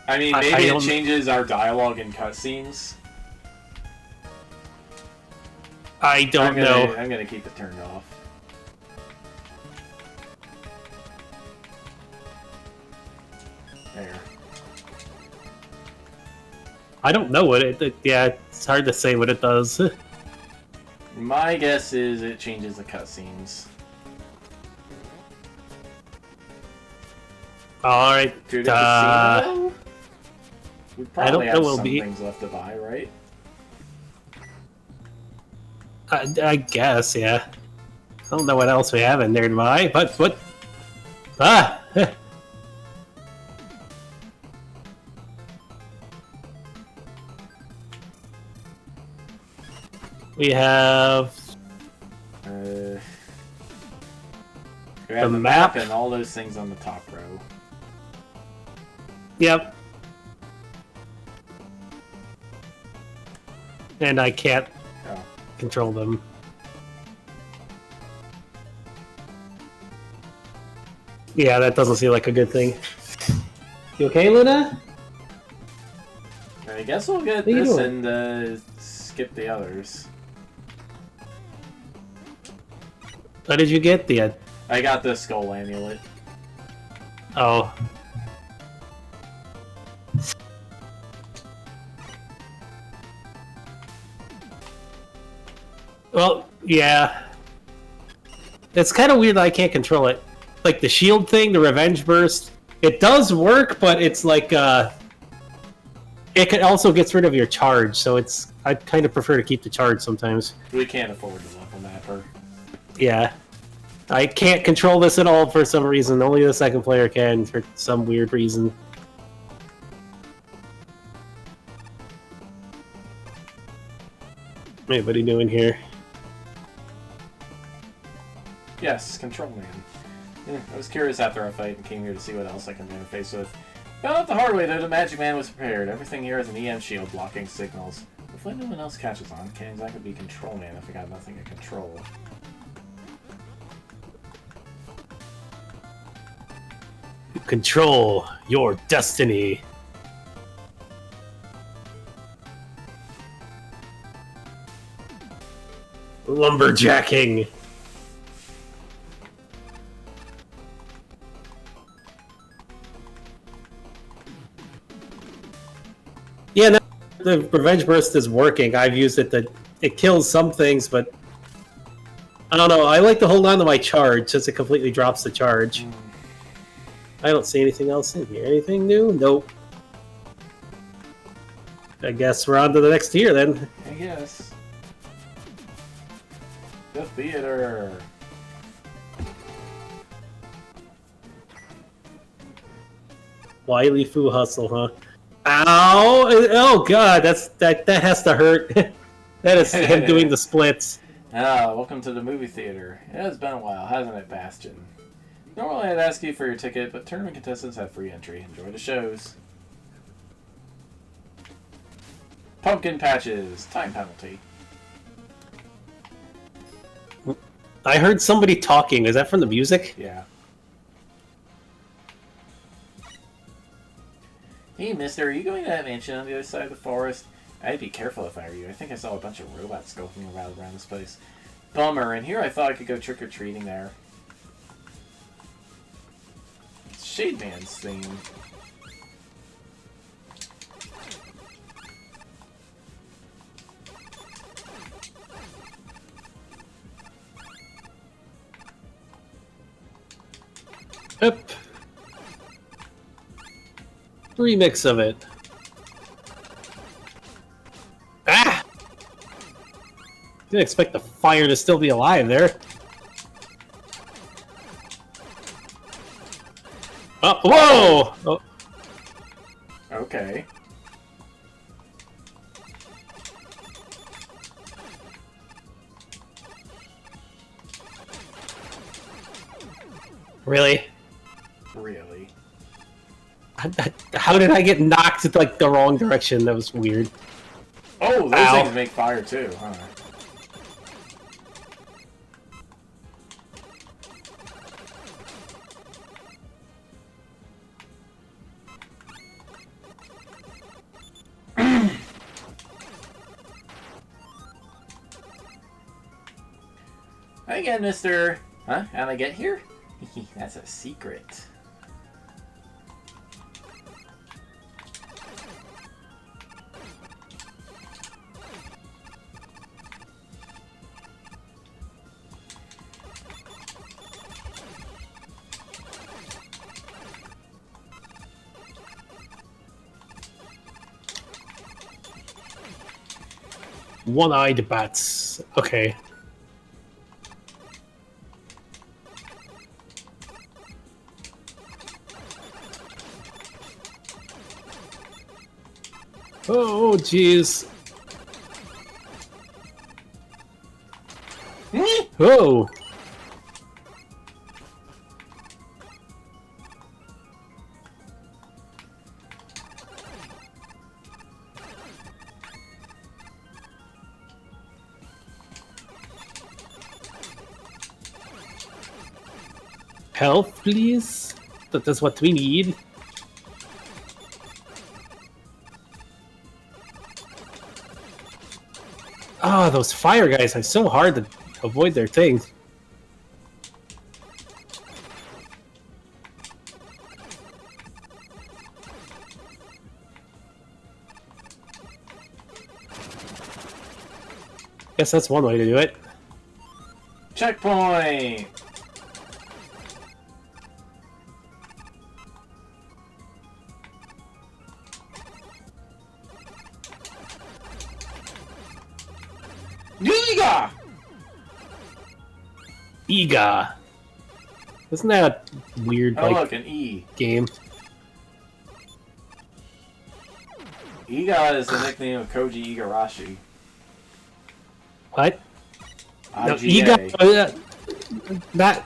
I mean, maybe it changes our dialogue and cutscenes. I don't know. I'm gonna keep it turned off. There. I don't know what it... Yeah, it's hard to say what it does. My guess is it changes the cutscenes. Alright, Dude, we probably I don't have know some be... things left to buy, right? I guess, yeah. I don't know what else we have in there to buy, but what? Ah! We have we have the map and all those things on the top row. Yep. And I can't control them. Yeah, that doesn't seem like a good thing. You okay, Luna? I guess we'll get this and skip the others. What did you get? I got the skull amulet. Oh. Well, yeah. It's kind of weird that I can't control it. Like the shield thing, the revenge burst, it does work, but it's like it also gets rid of your charge, so it's I kind of prefer to keep the charge sometimes. We can't afford to level map her. Yeah. I can't control this at all for some reason. Only the second player can for some weird reason. Hey, what are you doing here? Yes, control man. Yeah, I was curious after our fight and came here to see what else I can interface with. Found out the hard way though, the Magic Man was prepared. Everything here has an EM shield blocking signals. Hopefully no one else catches on. Can't exactly be control man if I got nothing to control. Control your destiny. Lumberjacking. Yeah, no, the Revenge Burst is working. I've used it to... It kills some things, but... I don't know, I like to hold on to my charge since it completely drops the charge. I don't see anything else in here. Anything new? Nope. I guess we're on to the next tier then. I guess. The theater. Wily Foo Hustle, huh? Ow! Oh god, that has to hurt. That is him doing the splits. Ah, welcome to the movie theater. It has been a while, hasn't it, Bastion? Normally I'd ask you for your ticket, but tournament contestants have free entry. Enjoy the shows. Pumpkin patches. Time penalty. I heard somebody talking. Is that from the music? Yeah. Hey, mister, are you going to that mansion on the other side of the forest? I'd be careful if I were you. I think I saw a bunch of robots scoping around this place. Bummer, and here I thought I could go trick-or-treating there. It's Shade Man's theme. Yep. Remix of it. Ah! Didn't expect the fire to still be alive there. Oh, whoa! Oh. Okay. Really? Really? How did I get knocked like the wrong direction? That was weird. Oh, those things make fire too, huh? Hi again, mister. Huh? How'd I get here? That's a secret. One-eyed bats. Okay. Oh, jeez. Whoa! Health, please. That's what we need. Oh, those fire guys are so hard to avoid their things. Guess that's one way to do it. Checkpoint! Giga! Iga. Isn't that a weird, Oh, like, look, an E. game? Iga is the nickname of Koji Igarashi. What? No, IGA. Iga. Not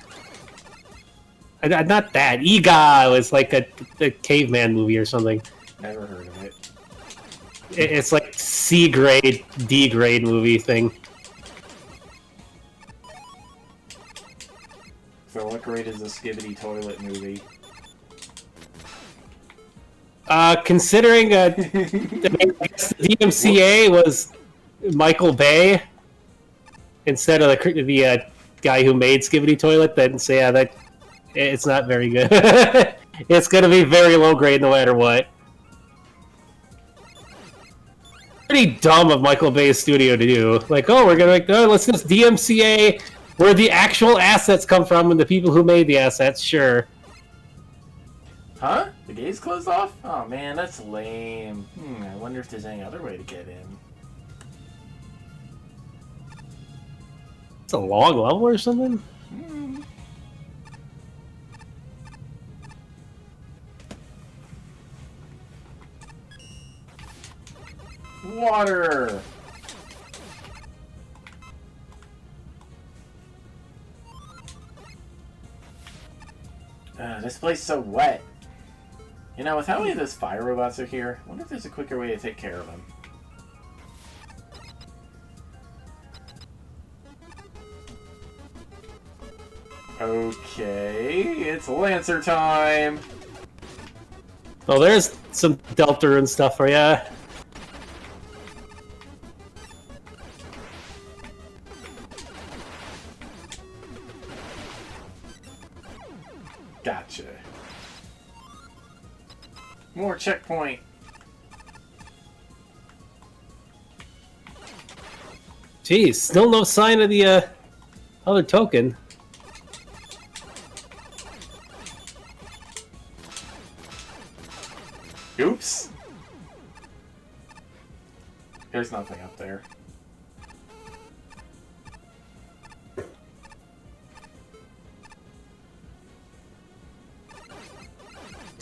that. Iga was like a caveman movie or something. Never heard of it. It's like C grade, D grade movie thing. So what grade is the Skibbity Toilet movie? Considering the DMCA was Michael Bay instead of the guy who made Skibbity Toilet, then say yeah, that it's not very good. It's gonna be very low grade no matter what. Pretty dumb of Michael Bay's studio to do. Like, oh, we're gonna make let's just DMCA where the actual assets come from and the people who made the assets. Sure. Huh? The gate's closed off? Oh man, that's lame. I wonder if there's any other way to get in. It's a long level or something. Water! This place is so wet. You know, with how many of those fire robots are here, I wonder if there's a quicker way to take care of them. Okay, it's Lancer time! Oh, there's some Delta and stuff for ya. Gotcha. More checkpoint. Jeez, still no sign of the other token. Oops. There's nothing up there.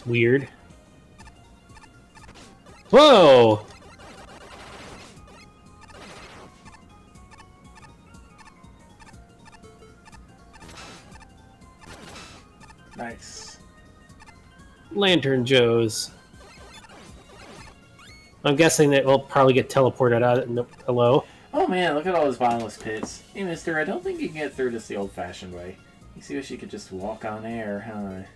Weird. Whoa! Nice. Lantern Joes. I'm guessing that we'll probably get teleported out. No, hello? Oh man, look at all those bottomless pits. Hey mister, I don't think you can get through this the old-fashioned way. You see if you could just walk on air, huh?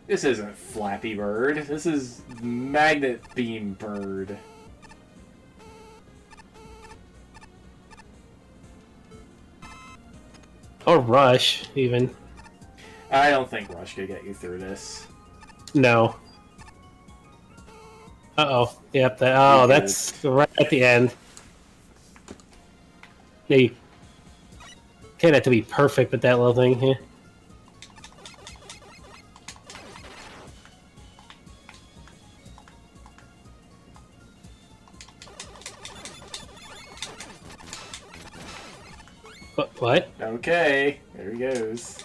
This isn't Flappy Bird. This is Magnet Beam Bird. Or Rush, even. I don't think Rush could get you through this. No. Uh-oh. Yep, that's right at the end. Yeah, you can't have to be perfect with that little thing here. What? Okay, there he goes.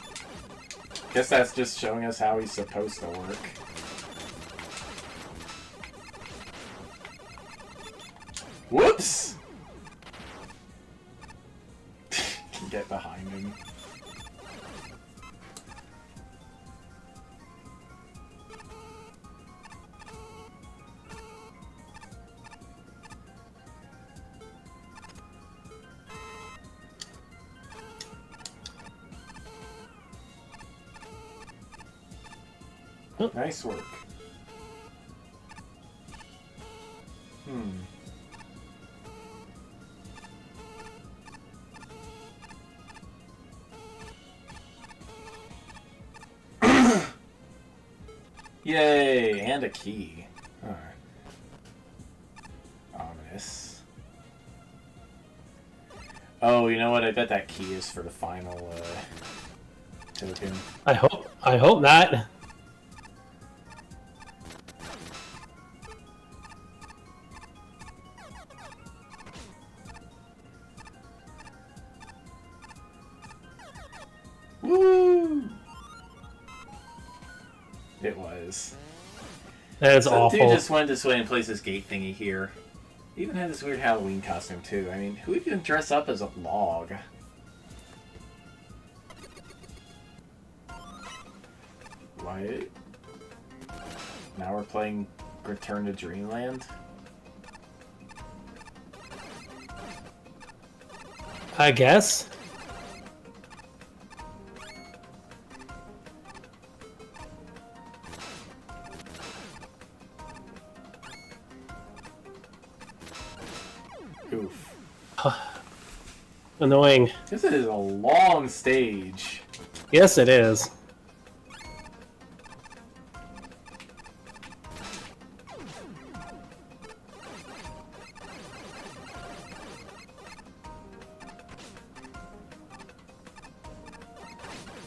Guess that's just showing us how he's supposed to work. Whoops! Get behind him. Nice work. Yay! And a key. Alright. Ominous. Oh, you know what? I bet that key is for the final token. I hope not. Woo! It was. That is Some awful. dude just went this way and placed this gate thingy here. He even had this weird Halloween costume too. I mean, who would even dress up as a log? Why? Now we're playing Return to Dreamland? I guess. Oof. Annoying. This is a long stage. Yes, it is.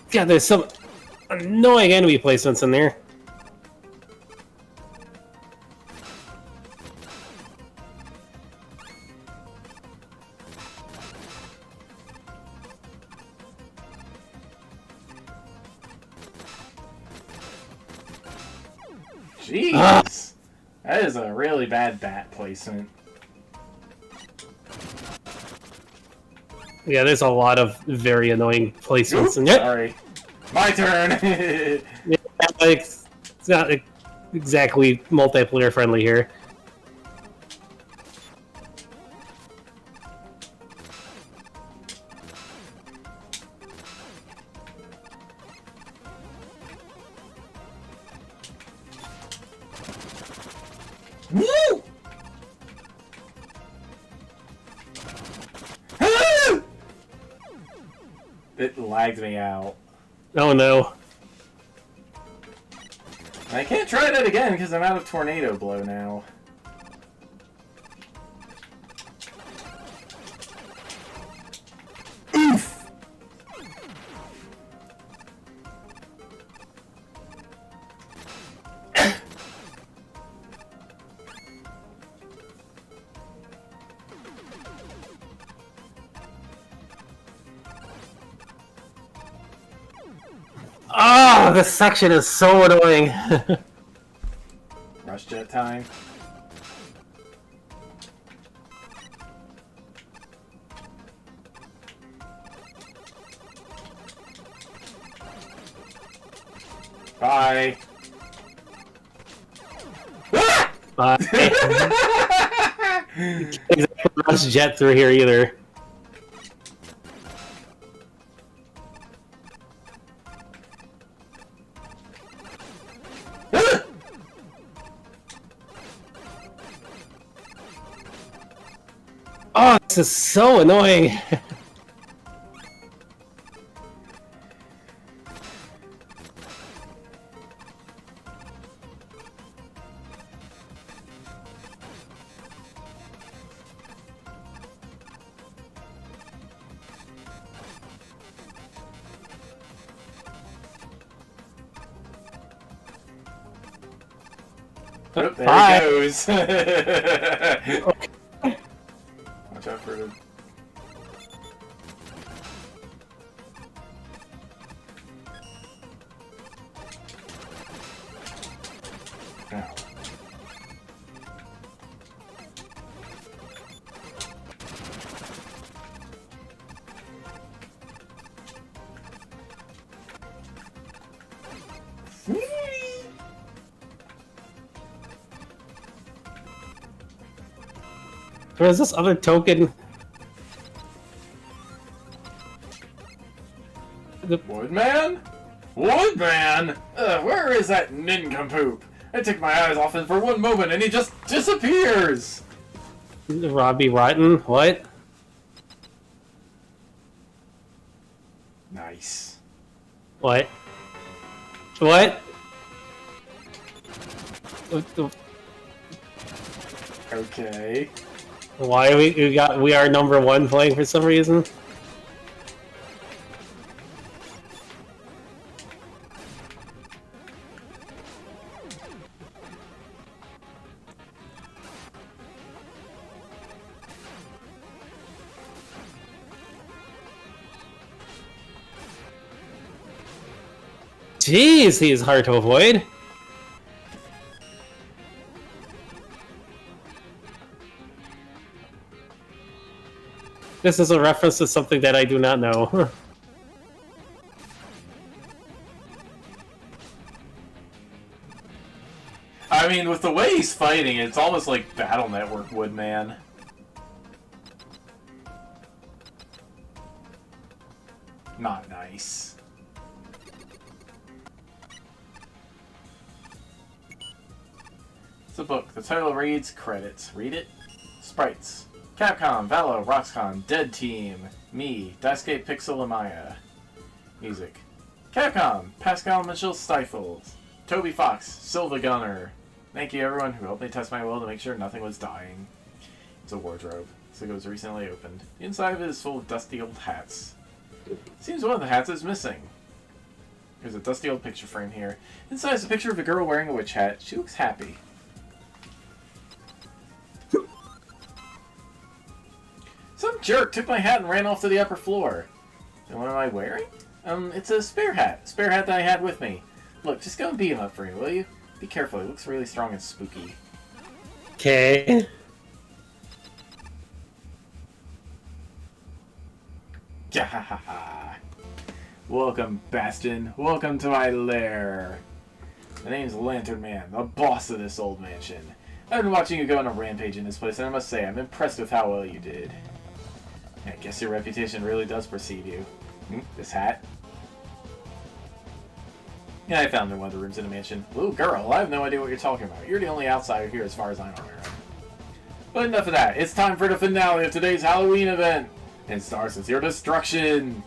God, there's some annoying enemy placements in there. Jeez! That is a really bad bat placement. Yeah, there's a lot of very annoying placements. Oops, And yet, sorry. My turn! yeah, like, it's not exactly multiplayer friendly here. Woo! It lagged me out. Oh no. I can't try that again because I'm out of tornado blow now. Oof! Ah, this section is so annoying. Rush jet time. Bye. Bye. Can't exactly rush jet through here either. Oh, this is so annoying. Oh, there Bye. he goes. Watch out for the... Ow. Where's this other token? Woodman? Woodman? Where is that nincompoop? I take my eyes off him for one moment and he just disappears! Robbie Rotten? What? Nice. What? What? Okay. Why are we are number one playing for some reason? Jeez, he's hard to avoid. This is a reference to something that I do not know. I mean, with the way he's fighting, it's almost like Battle Network Woodman. Not nice. It's a book. The title reads, credits. Read it? Sprites. Capcom, Valo, Roxcon, Dead Team, me, Daisuke Pixel Amaya. Music. Capcom, Pascal Mitchell Stifled, Toby Fox, Silva Gunner. Thank you everyone who helped me test my will to make sure nothing was dying. It's a wardrobe. Looks like it was recently opened. The inside of it is full of dusty old hats. Seems one of the hats is missing. There's a dusty old picture frame here. Inside is a picture of a girl wearing a witch hat. She looks happy. Some jerk took my hat and ran off to the upper floor. And what am I wearing? It's a spare hat. Spare hat that I had with me. Look, just go and beat him up for me, will you? Be careful, he looks really strong and spooky. Okay. Welcome, Bastion. Welcome to my lair. My name's Lantern Man, the boss of this old mansion. I've been watching you go on a rampage in this place, and I must say, I'm impressed with how well you did. I guess your reputation really does precede you. This hat? Yeah, I found it in one of the rooms in the mansion. Little girl, I have no idea what you're talking about. You're the only outsider here as far as I'm aware of. But enough of that. It's time for the finale of today's Halloween event. And starts with your destruction.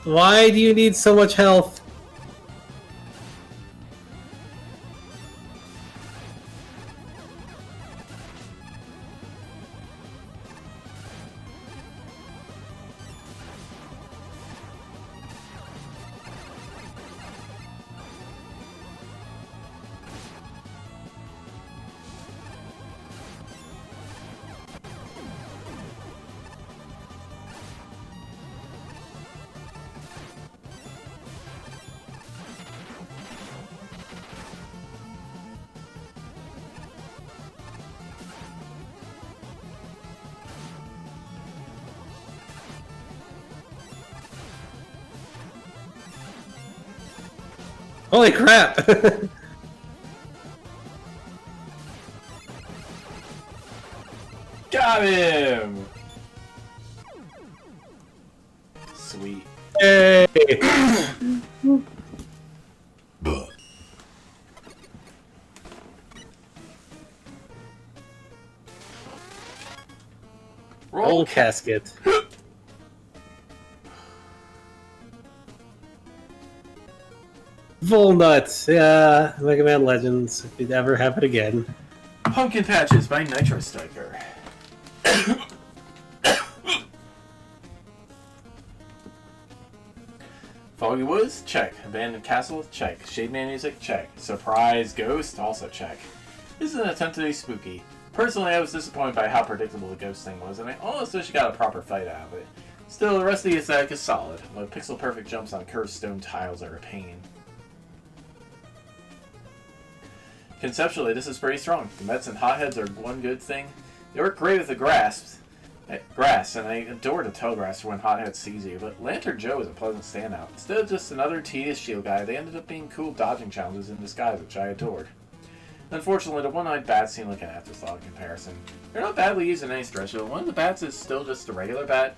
Why do you need so much health? Holy crap! Got him! Sweet. Hey! Roll casket. Volnuts, yeah, Mega Man Legends, if it ever happen again. Pumpkin Patches by Nitro Striker. Foggy Woods? Check. Abandoned Castle? Check. Shade Man Music? Check. Surprise Ghost? Also check. This is an attempt to be spooky. Personally, I was disappointed by how predictable the ghost thing was, and I almost wish you got a proper fight out of it. Still, the rest of the aesthetic is solid, but pixel-perfect jumps on curved stone tiles are a pain. Conceptually, this is pretty strong. The Mets and hotheads are one good thing. They work great with the grass, and I adore the toe grass when hothead sees you, but Lantern Joe is a pleasant standout. Instead of just another tedious shield guy, they ended up being cool dodging challenges in disguise, which I adored. Unfortunately, the one-eyed bats seem like an afterthought in comparison. They're not badly used in any stretch, but one of the bats is still just a regular bat.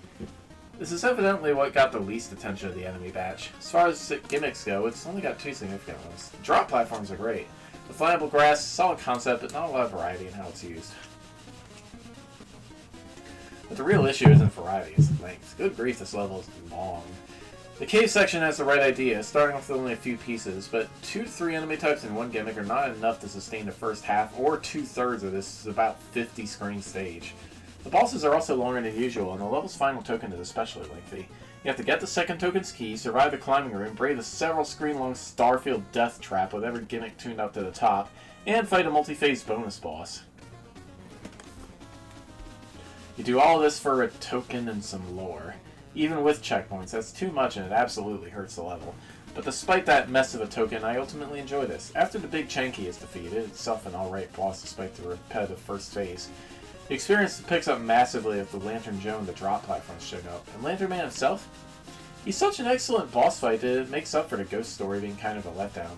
This is evidently what got the least attention of the enemy batch. As far as gimmicks go, it's only got 2 significant ones. The drop platforms are great. The flyable grass, solid concept, but not a lot of variety in how it's used. But the real issue isn't variety, it's length. Good grief, this level is long. The cave section has the right idea, starting off with only a few pieces, but 2 to 3 enemy types in one gimmick are not enough to sustain the first half or 2/3 of this about 50 screen stage. The bosses are also longer than usual, and the level's final token is especially lengthy. You have to get the second token's key, survive the climbing room, brave the several screen-long Starfield death trap with every gimmick tuned up to the top, and fight a multi-phase bonus boss. You do all this for a token and some lore. Even with checkpoints, that's too much and it absolutely hurts the level. But despite that mess of a token, I ultimately enjoy this. After the Big Chanky is defeated, itself an alright boss despite the repetitive first phase, the experience picks up massively if the Lantern Joe and the drop platforms show up. And Lantern Man himself? He's such an excellent boss fight that it makes up for the ghost story being kind of a letdown.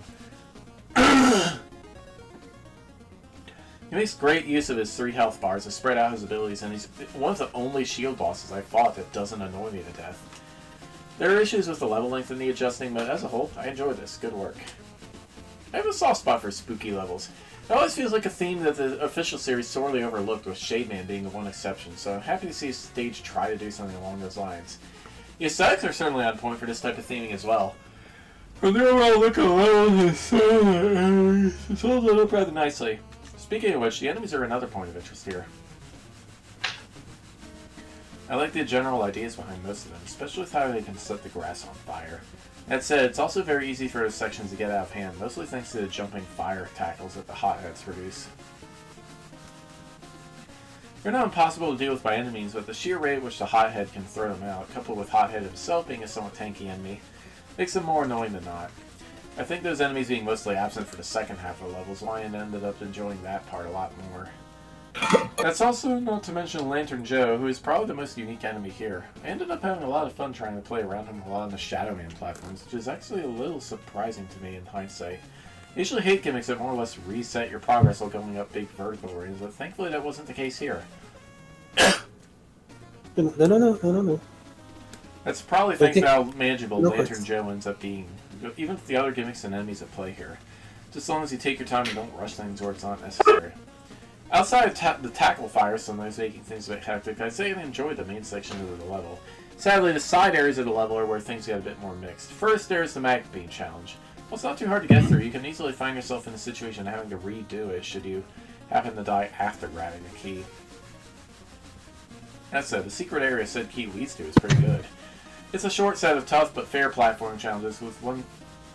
He makes great use of his 3 health bars to spread out his abilities, and he's one of the only shield bosses I've fought that doesn't annoy me to death. There are issues with the level length and the adjusting, but as a whole, I enjoy this. Good work. I have a soft spot for spooky levels. It always feels like a theme that the official series sorely overlooked, with Shademan being the one exception, so I'm happy to see a stage try to do something along those lines. The aesthetics are certainly on point for this type of theming as well. But the overall look of the levels is holds it up rather nicely. Speaking of which, the enemies are another point of interest here. I like the general ideas behind most of them, especially with how they can set the grass on fire. That said, it's also very easy for those sections to get out of hand, mostly thanks to the jumping fire tackles that the hotheads produce. They're not impossible to deal with by enemies, but the sheer rate at which the hothead can throw them out, coupled with Hothead himself being a somewhat tanky enemy, makes them more annoying than not. I think those enemies being mostly absent for the second half of the level is why I ended up enjoying that part a lot more. That's also not to mention Lantern Joe, who is probably the most unique enemy here. I ended up having a lot of fun trying to play around him a lot on the Shadow Man platforms, which is actually a little surprising to me in hindsight. I usually hate gimmicks that more or less reset your progress while going up big vertical areas, but thankfully that wasn't the case here. No. That's probably thanks to how manageable Lantern Joe ends up being, even with the other gimmicks and enemies at play here. Just as long as you take your time and don't rush things where it's not necessary. Outside of the tackle fire, sometimes making things a bit hectic, I'd say I enjoyed the main section of the level. Sadly, the side areas of the level are where things get a bit more mixed. First, there's the MaGMML3 challenge. Well, it's not too hard to get through. You can easily find yourself in a situation of having to redo it should you happen to die after grabbing the key. That said, the secret area said key leads to is pretty good. It's a short set of tough but fair platforming challenges, with one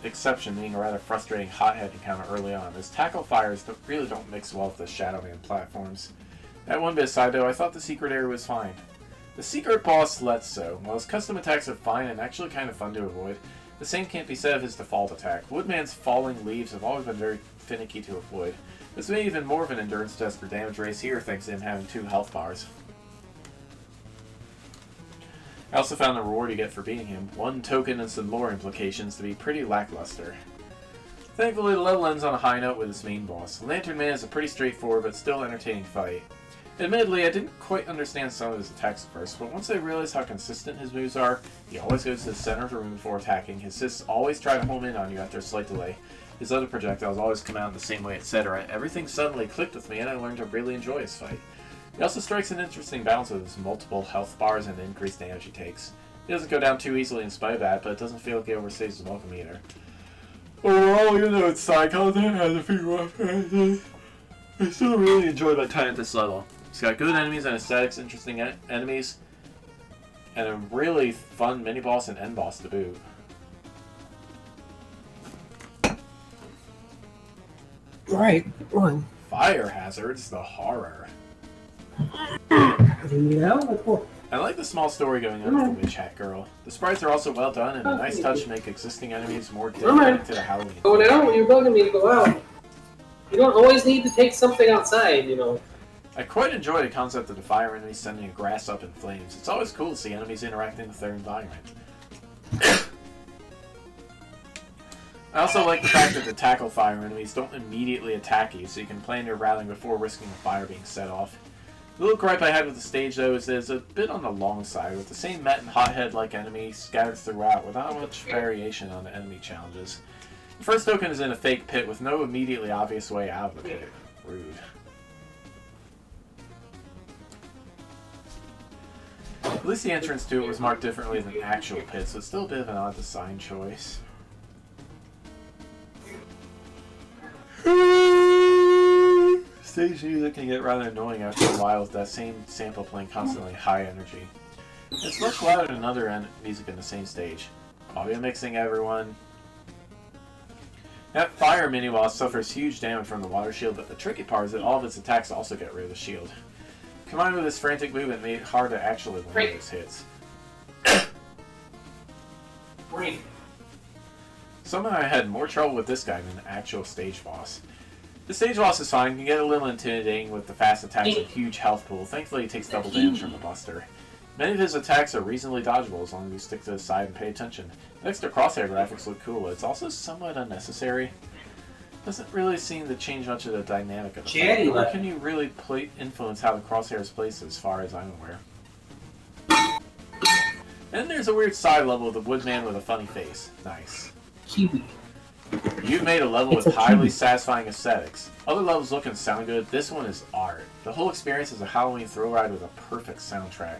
exception being a rather frustrating hothead encounter early on, as tackle fires really don't mix well with the Shadow Man platforms. That one bit aside though, I thought the secret area was fine. The secret boss lets so. While his custom attacks are fine and actually kind of fun to avoid, the same can't be said of his default attack. Woodman's falling leaves have always been very finicky to avoid. This made even more of an endurance test for damage race here thanks to him having 2 health bars. I also found the reward you get for beating him, 1 token and some lore implications, to be pretty lackluster. Thankfully, the level ends on a high note with its main boss. Lantern Man is a pretty straightforward but still entertaining fight. Admittedly, I didn't quite understand some of his attacks at first, but once I realized how consistent his moves are, he always goes to the center of the room before attacking, his assists always try to home in on you after a slight delay, his other projectiles always come out the same way, etc. Everything suddenly clicked with me and I learned to really enjoy his fight. He also strikes an interesting balance with his multiple health bars and the increased damage he takes. He doesn't go down too easily in spite of that, but it doesn't feel like he overstays his welcome either. Overall, even though it's side content, has a few rough edges, I still really enjoyed my time at this level. It's got good enemies and aesthetics, interesting enemies, and a really fun mini-boss and end-boss to boot. Right, one. Fire hazards, the horror. Yeah, cool. I like the small story going on with the Witch Hat Girl. The sprites are also well done, and a nice touch to make existing enemies more dedicated to the Halloween. Go now when you're bugging me to go out. You don't always need to take something outside, you know. I quite enjoy the concept of the fire enemies sending a grass up in flames. It's always cool to see enemies interacting with their environment. I also like the fact that the tackle fire enemies don't immediately attack you, so you can plan your routing before risking a fire being set off. The little gripe I had with the stage, though, is that it's a bit on the long side, with the same Met and Hothead-like enemies scattered throughout, without much variation on the enemy challenges. The first token is in a fake pit with no immediately obvious way out of the pit. Rude. At least the entrance to it was marked differently than actual pits, so it's still a bit of an odd design choice. Stage music can get rather annoying after a while with that same sample playing constantly high energy. It's much louder than other music in the same stage. Audio mixing, everyone. That fire mini-boss suffers huge damage from the water shield, but the tricky part is that all of its attacks also get rid of the shield. Combined with this frantic movement made it hard to actually land those hits. Somehow I had more trouble with this guy than the actual stage boss. The stage boss is fine, can get a little intimidating with the fast attacks and huge health pool. Thankfully he takes double damage from the buster. Many of his attacks are reasonably dodgeable as long as you stick to the side and pay attention. The extra crosshair graphics look cool, but it's also somewhat unnecessary. Doesn't really seem to change much of the dynamic of the fight, nor can you really influence how the crosshair is placed as far as I'm aware. And there's a weird side level of the woodman with a funny face. Nice. Kiwi. You've made a level with highly satisfying aesthetics. Other levels look and sound good, this one is art. The whole experience is a Halloween thrill ride with a perfect soundtrack.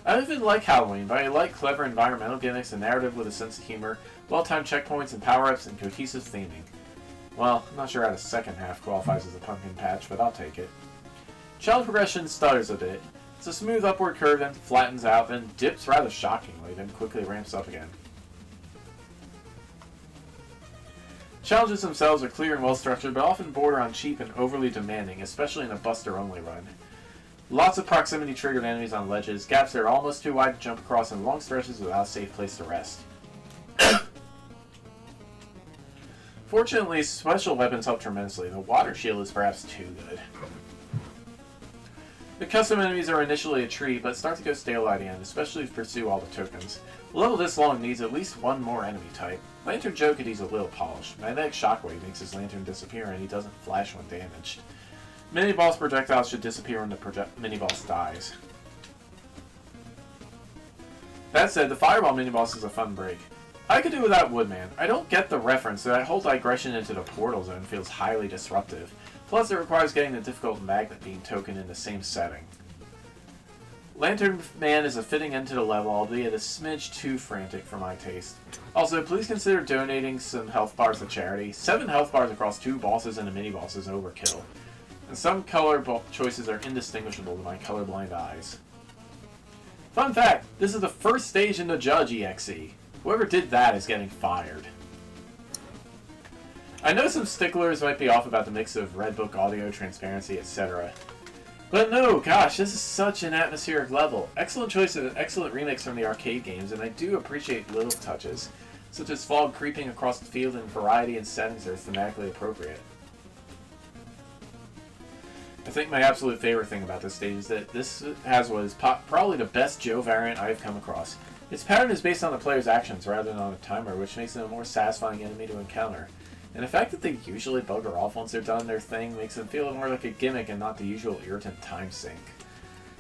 I don't even like Halloween, but I like clever environmental gimmicks, a narrative with a sense of humor, well-timed checkpoints and power-ups, and cohesive theming. Well, I'm not sure how the second half qualifies as a pumpkin patch, but I'll take it. Challenge progression stutters a bit. It's a smooth upward curve, then flattens out, then dips rather shockingly, then quickly ramps up again. Challenges themselves are clear and well-structured, but often border on cheap and overly demanding, especially in a buster-only run. Lots of proximity-triggered enemies on ledges, gaps that are almost too wide to jump across, and long stretches without a safe place to rest. Fortunately, special weapons help tremendously. The water shield is perhaps too good. The custom enemies are initially a treat, but start to go stale at the end, especially if you pursue all the tokens. A level this long needs at least one more enemy type. Lantern Joe could use a little polish. Magnetic Shockwave makes his lantern disappear and he doesn't flash when damaged. Mini-boss projectiles should disappear when the mini-boss dies. That said, the Fireball mini-boss is a fun break. I could do without Woodman. I don't get the reference, so that whole digression into the portal zone feels highly disruptive. Plus, it requires getting the difficult magnet beam token in the same setting. Lantern Man is a fitting end to the level, albeit a smidge too frantic for my taste. Also, please consider donating some health bars to charity. 7 health bars across 2 bosses and a mini-boss is overkill. And some color choices are indistinguishable to my colorblind eyes. Fun fact, this is the first stage in the Judge EXE. Whoever did that is getting fired. I know some sticklers might be off about the mix of Red Book audio, transparency, etc. But no, gosh, this is such an atmospheric level. Excellent choice of an excellent remix from the arcade games, and I do appreciate little touches, such as fog creeping across the field in variety and settings that are thematically appropriate. I think my absolute favorite thing about this stage is that this has what is probably the best Joe variant I've come across. Its pattern is based on the player's actions rather than on a timer, which makes it a more satisfying enemy to encounter. And the fact that they usually bugger off once they're done their thing makes them feel more like a gimmick and not the usual irritant time sink.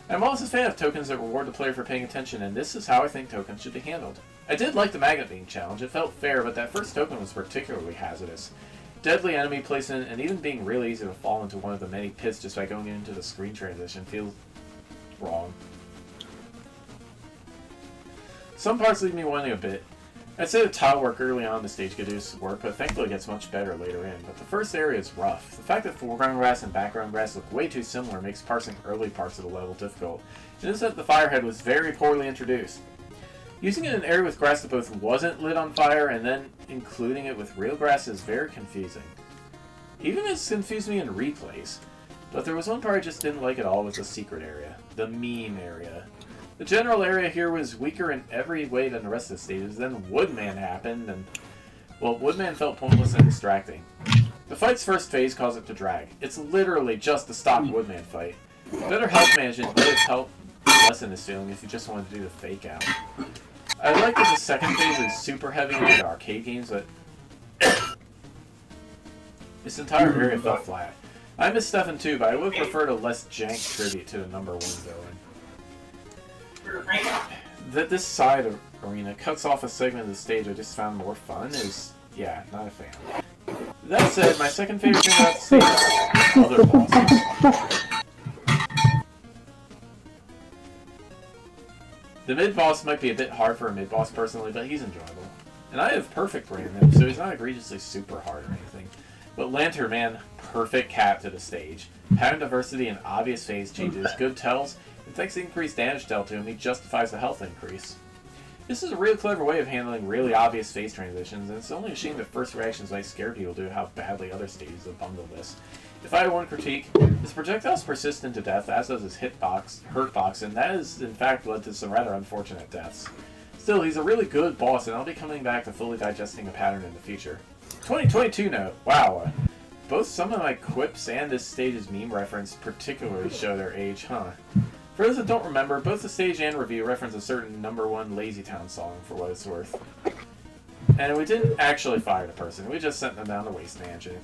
I'm also a fan of tokens that reward the player for paying attention, and this is how I think tokens should be handled. I did like the Magnet Beam challenge, it felt fair, but that first token was particularly hazardous. Deadly enemy placement, and even being really easy to fall into one of the many pits just by going into the screen transition feels wrong. Some parts leave me wanting a bit. I'd say the tile work early on in the stage could do this work, but thankfully it gets much better later in. But the first area is rough. The fact that foreground grass and background grass look way too similar makes parsing early parts of the level difficult. And this that the firehead was very poorly introduced. Using it in an area with grass that both wasn't lit on fire and then including it with real grass is very confusing. Even it's confused me in replays. But there was one part I just didn't like at all was the secret area. The meme area. The general area here was weaker in every way than the rest of the stages. Then Woodman happened, and, well, Woodman felt pointless and distracting. The fight's first phase caused it to drag. It's literally just a stock Woodman fight. Better health management would have helped lessen this feeling if you just wanted to do the fake out. I like that the second phase is super heavy into the arcade games, but This entire area felt flat. I miss Stefan too, but I would prefer a less jank tribute to the number 1 villain. That this side of arena cuts off a segment of the stage I just found more fun is, yeah, not a fan. That said, my second favorite thing about the stage is other bosses. The mid-boss might be a bit hard for a mid-boss personally, but he's enjoyable. And I have perfect random, so he's not egregiously super hard or anything. But Lantern Man, perfect cap to the stage. Pattern diversity and obvious phase changes, good tells, and thanks to increased damage dealt to him, he justifies the health increase. This is a real clever way of handling really obvious phase transitions, and it's only a shame that first reactions might scare people due to how badly other stages have bundled this. If I had one critique, his projectiles persist into death, as does his hurtbox, and that has in fact led to some rather unfortunate deaths. Still, he's a really good boss, and I'll be coming back to fully digesting a pattern in the future. 2022 note. Wow. Both some of my quips and this stage's meme reference particularly show their age, huh? For those that don't remember, both the stage and review reference a certain number 1 Lazy Town song, for what it's worth. And we didn't actually fire the person, we just sent them down the waste mansion.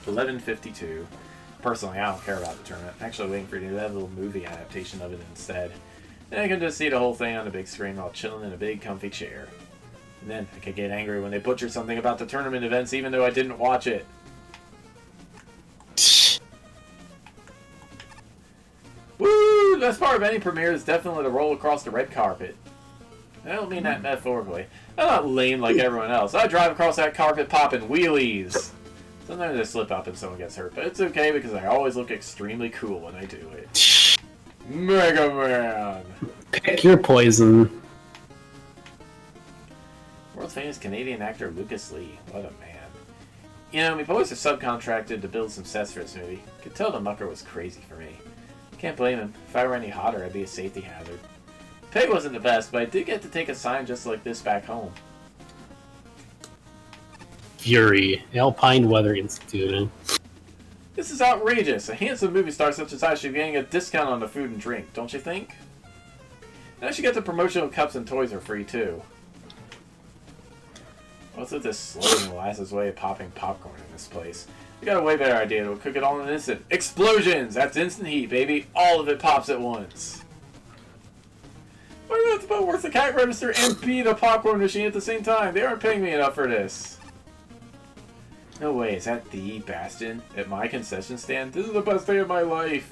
11:52. Personally, I don't care about the tournament. I'm actually waiting for you to do that little movie adaptation of it instead. And I can just see the whole thing on the big screen while chilling in a big comfy chair. And then I could get angry when they butcher something about the tournament events even though I didn't watch it. Woo! The best part of any premiere is definitely the roll across the red carpet. I don't mean that metaphorically. I'm not lame like everyone else. I drive across that carpet popping wheelies. Sometimes I slip up and someone gets hurt, but it's okay because I always look extremely cool when I do it. Mega Man! Pick your poison. World famous Canadian actor Lucas Lee. What a man. You know, my boys are subcontracted to build some sets for this movie. Could tell the mucker was crazy for me. Can't blame him. If I were any hotter, I'd be a safety hazard. Pay wasn't the best, but I did get to take a sign just like this back home. Fury, Alpine Weather Institute. This is outrageous. A handsome movie star such as I should be getting a discount on the food and drink, don't you think? And I should get the promotional cups and toys for free, too. What's with this slow and molasses way of popping popcorn in this place? We got a way better idea. We'll cook it all in an instant. Explosions! That's instant heat, baby. All of it pops at once. Why do you have to both work the cash register and beat a popcorn machine at the same time? They aren't paying me enough for this. No way, is that the Bastion at my concession stand? This is the best day of my life.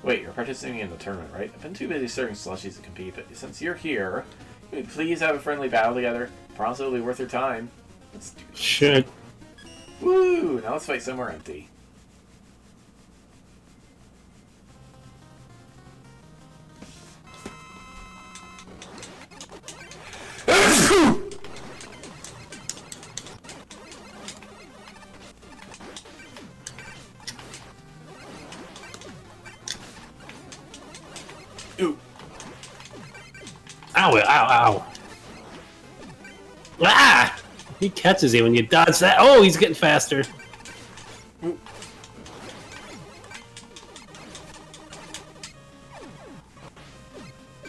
Wait, you're participating in the tournament, right? I've been too busy serving slushies to compete, but since you're here, can we please have a friendly battle together? Promise it'll be worth your time. Let's do this. Shit. Woo! Now let's fight somewhere empty. Ooh. Ow, ow, ow. Ah! He catches you when you dodge that. Oh, he's getting faster. Ooh.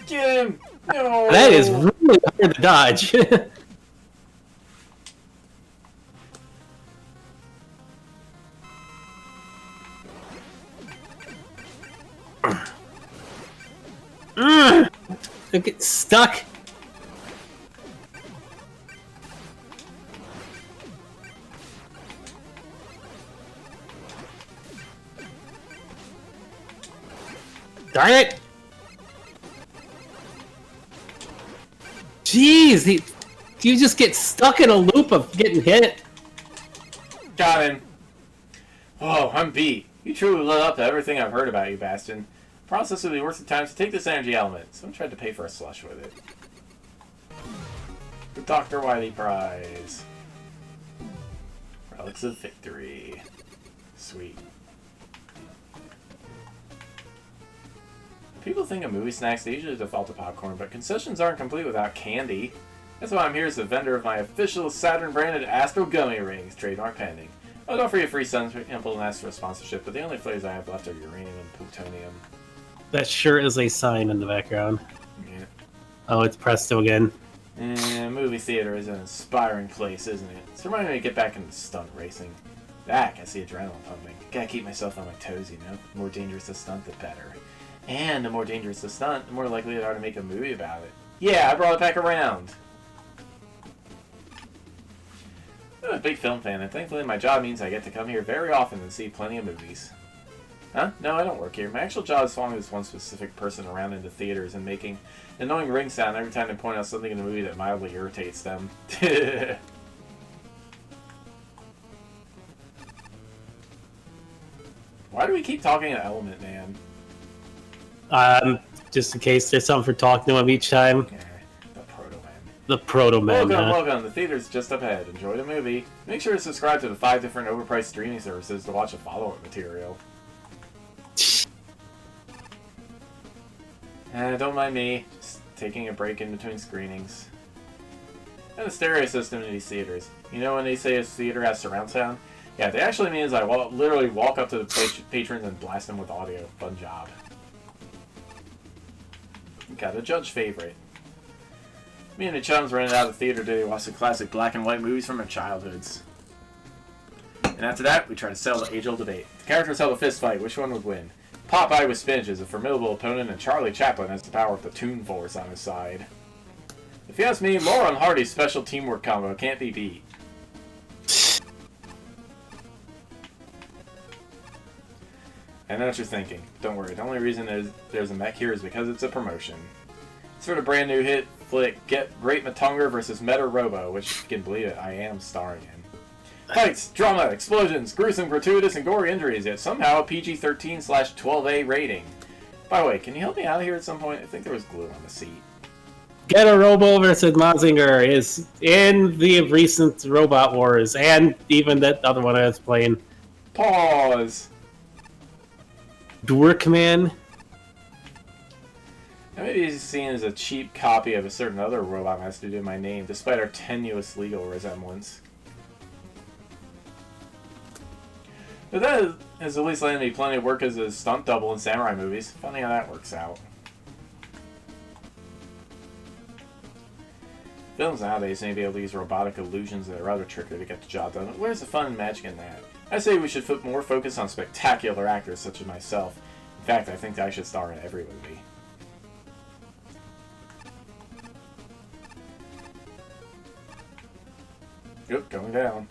Get him! No! That is really hard to dodge. I get stuck. Darn it! Jeez, you just get stuck in a loop of getting hit. Got him. Whoa, I'm beat. You truly live up to everything I've heard about you, Bastion. Process will be worth the time to take this energy element. Someone tried to pay for a slush with it. The Dr. Wily prize. Relics of victory. Sweet. People think of movie snacks, they usually default to popcorn, but concessions aren't complete without candy. That's why I'm here as the vendor of my official Saturn-branded Astro Gummy Rings, trademark pending. I'll offer you a free sample and ask for a sponsorship, but the only flavors I have left are uranium and plutonium. That sure is a sign in the background. Yeah. Oh, it's Presto again. Movie theater is an inspiring place, isn't it? It's reminding me to get back into stunt racing. That gets the adrenaline pumping. Gotta keep myself on my toes, you know? The more dangerous the stunt, the better. And the more dangerous the stunt, the more likely they are to make a movie about it. Yeah, I brought it back around! I'm a big film fan, and thankfully my job means I get to come here very often and see plenty of movies. Huh? No, I don't work here. My actual job is following this one specific person around into theaters and making an annoying ring sound every time they point out something in the movie that mildly irritates them. Why do we keep talking to Element Man? Just in case there's something for talking to him each time. Yeah, the Proto-Man. The Proto-Man. Welcome. The theater's just up ahead. Enjoy the movie. Make sure to subscribe to the 5 different overpriced streaming services to watch the follow-up material. Don't mind me. Just taking a break in between screenings. And the stereo system in these theaters. You know when they say a theater has surround sound? Yeah, they actually means I literally walk up to the patrons and blast them with audio. Fun job. Got a judge favorite. Me and the chums rented out of the theater today to watch the classic black and white movies from our childhoods. And after that, we try to settle the age-old debate. The characters held a fist fight. Which one would win? Popeye with spinach is a formidable opponent, and Charlie Chaplin has the power of the Toon Force on his side. If you ask me, Laurel and Hardy's special teamwork combo can't be beat. I know what you're thinking. Don't worry, the only reason there's a mech here is because it's a promotion. It's for the brand new hit flick Get Great Matonga vs. Meta Robo, which, if you can believe it, I am starring in. Fights, drama, explosions, gruesome, gratuitous, and gory injuries, yet somehow a PG-13/12A rating. By the way, can you help me out of here at some point? I think there was glue on the seat. Get a Robo vs. Mazinger is in the recent Robot Wars, and even that other one I was playing. Pause! Dwarkman. Now maybe he's seen as a cheap copy of a certain other robot master due to my name, despite our tenuous legal resemblance. But that has at least landed me plenty of work as a stunt double in samurai movies. Funny how that works out. Films nowadays may be able to use robotic illusions that are other trickery to get the job done, but where's the fun and magic in that? I say we should put more focus on spectacular actors such as myself. In fact, I think that I should star in every movie. Yep, going down.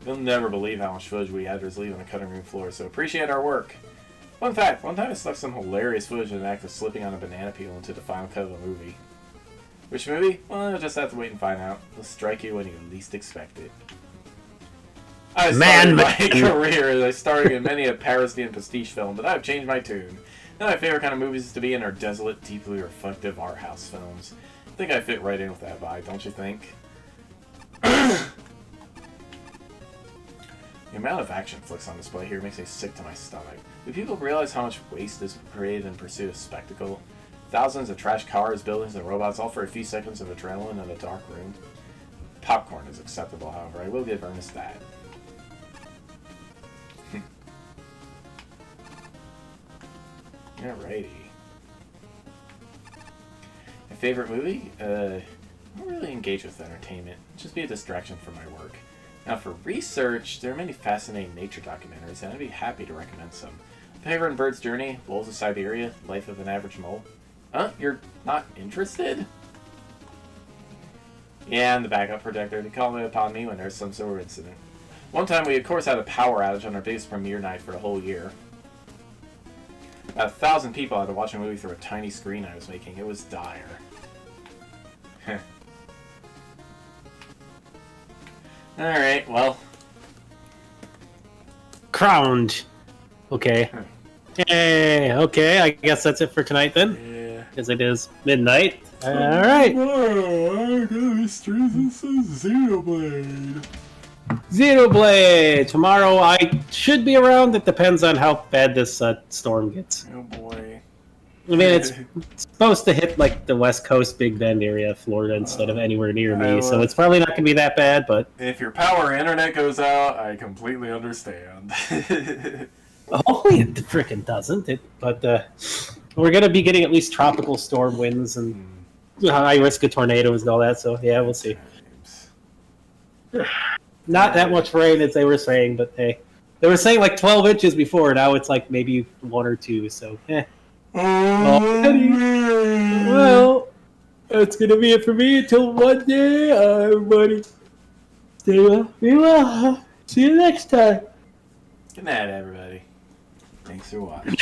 You'll never believe how much footage we editors leave on the cutting room floor, so appreciate our work. Fun fact, one time I stuck some hilarious footage of an actor slipping on a banana peel into the final cut of the movie. Which movie? Well, you'll just have to wait and find out. It'll strike you when you least expect it. I started my career as I started in many a parody and pastiche film, but I've changed my tune. Now my favorite kind of movies to be in are desolate, deeply reflective art house films. I think I fit right in with that vibe, don't you think? The amount of action flicks on display here makes me sick to my stomach. Do people realize how much waste is created in pursuit of spectacle? Thousands of trash cars, buildings, and robots, all for a few seconds of adrenaline in a dark room. Popcorn is acceptable, however. I will give Ernest that. Alrighty. My favorite movie? I don't really engage with entertainment. Just be a distraction from my work. Now for research, there are many fascinating nature documentaries, and I'd be happy to recommend some. Favorite in Bird's Journey, Wolves of Siberia, Life of an Average Mole. Huh? You're not interested? Yeah, I'm the backup protector. They call it upon me when there's some sort of incident. One time we of course had a power outage on our biggest premiere night for the whole year. About 1,000 people had to watch a movie through a tiny screen I was making. It was dire. Alright, well. Crowned. Okay. Hey, okay, I guess that's it for tonight then. Yeah. Because it is midnight. Alright. Xenoblade. Xenoblade! Tomorrow I should be around. It depends on how bad this storm gets. Oh boy. I mean, it's supposed to hit like the West Coast, Big Bend area of Florida instead of anywhere near me, so it's probably not going to be that bad. But if your power internet goes out, I completely understand. hopefully it freaking doesn't. But we're going to be getting at least tropical storm winds and high risk of tornadoes and all that. So yeah, we'll see. Not that much rain as they were saying, but hey, they were saying like 12 inches before. Now it's like maybe 1 or 2. So well, that's gonna be it for me until Monday, everybody. Stay well. Be well. See you next time. Good night, everybody. Thanks for watching.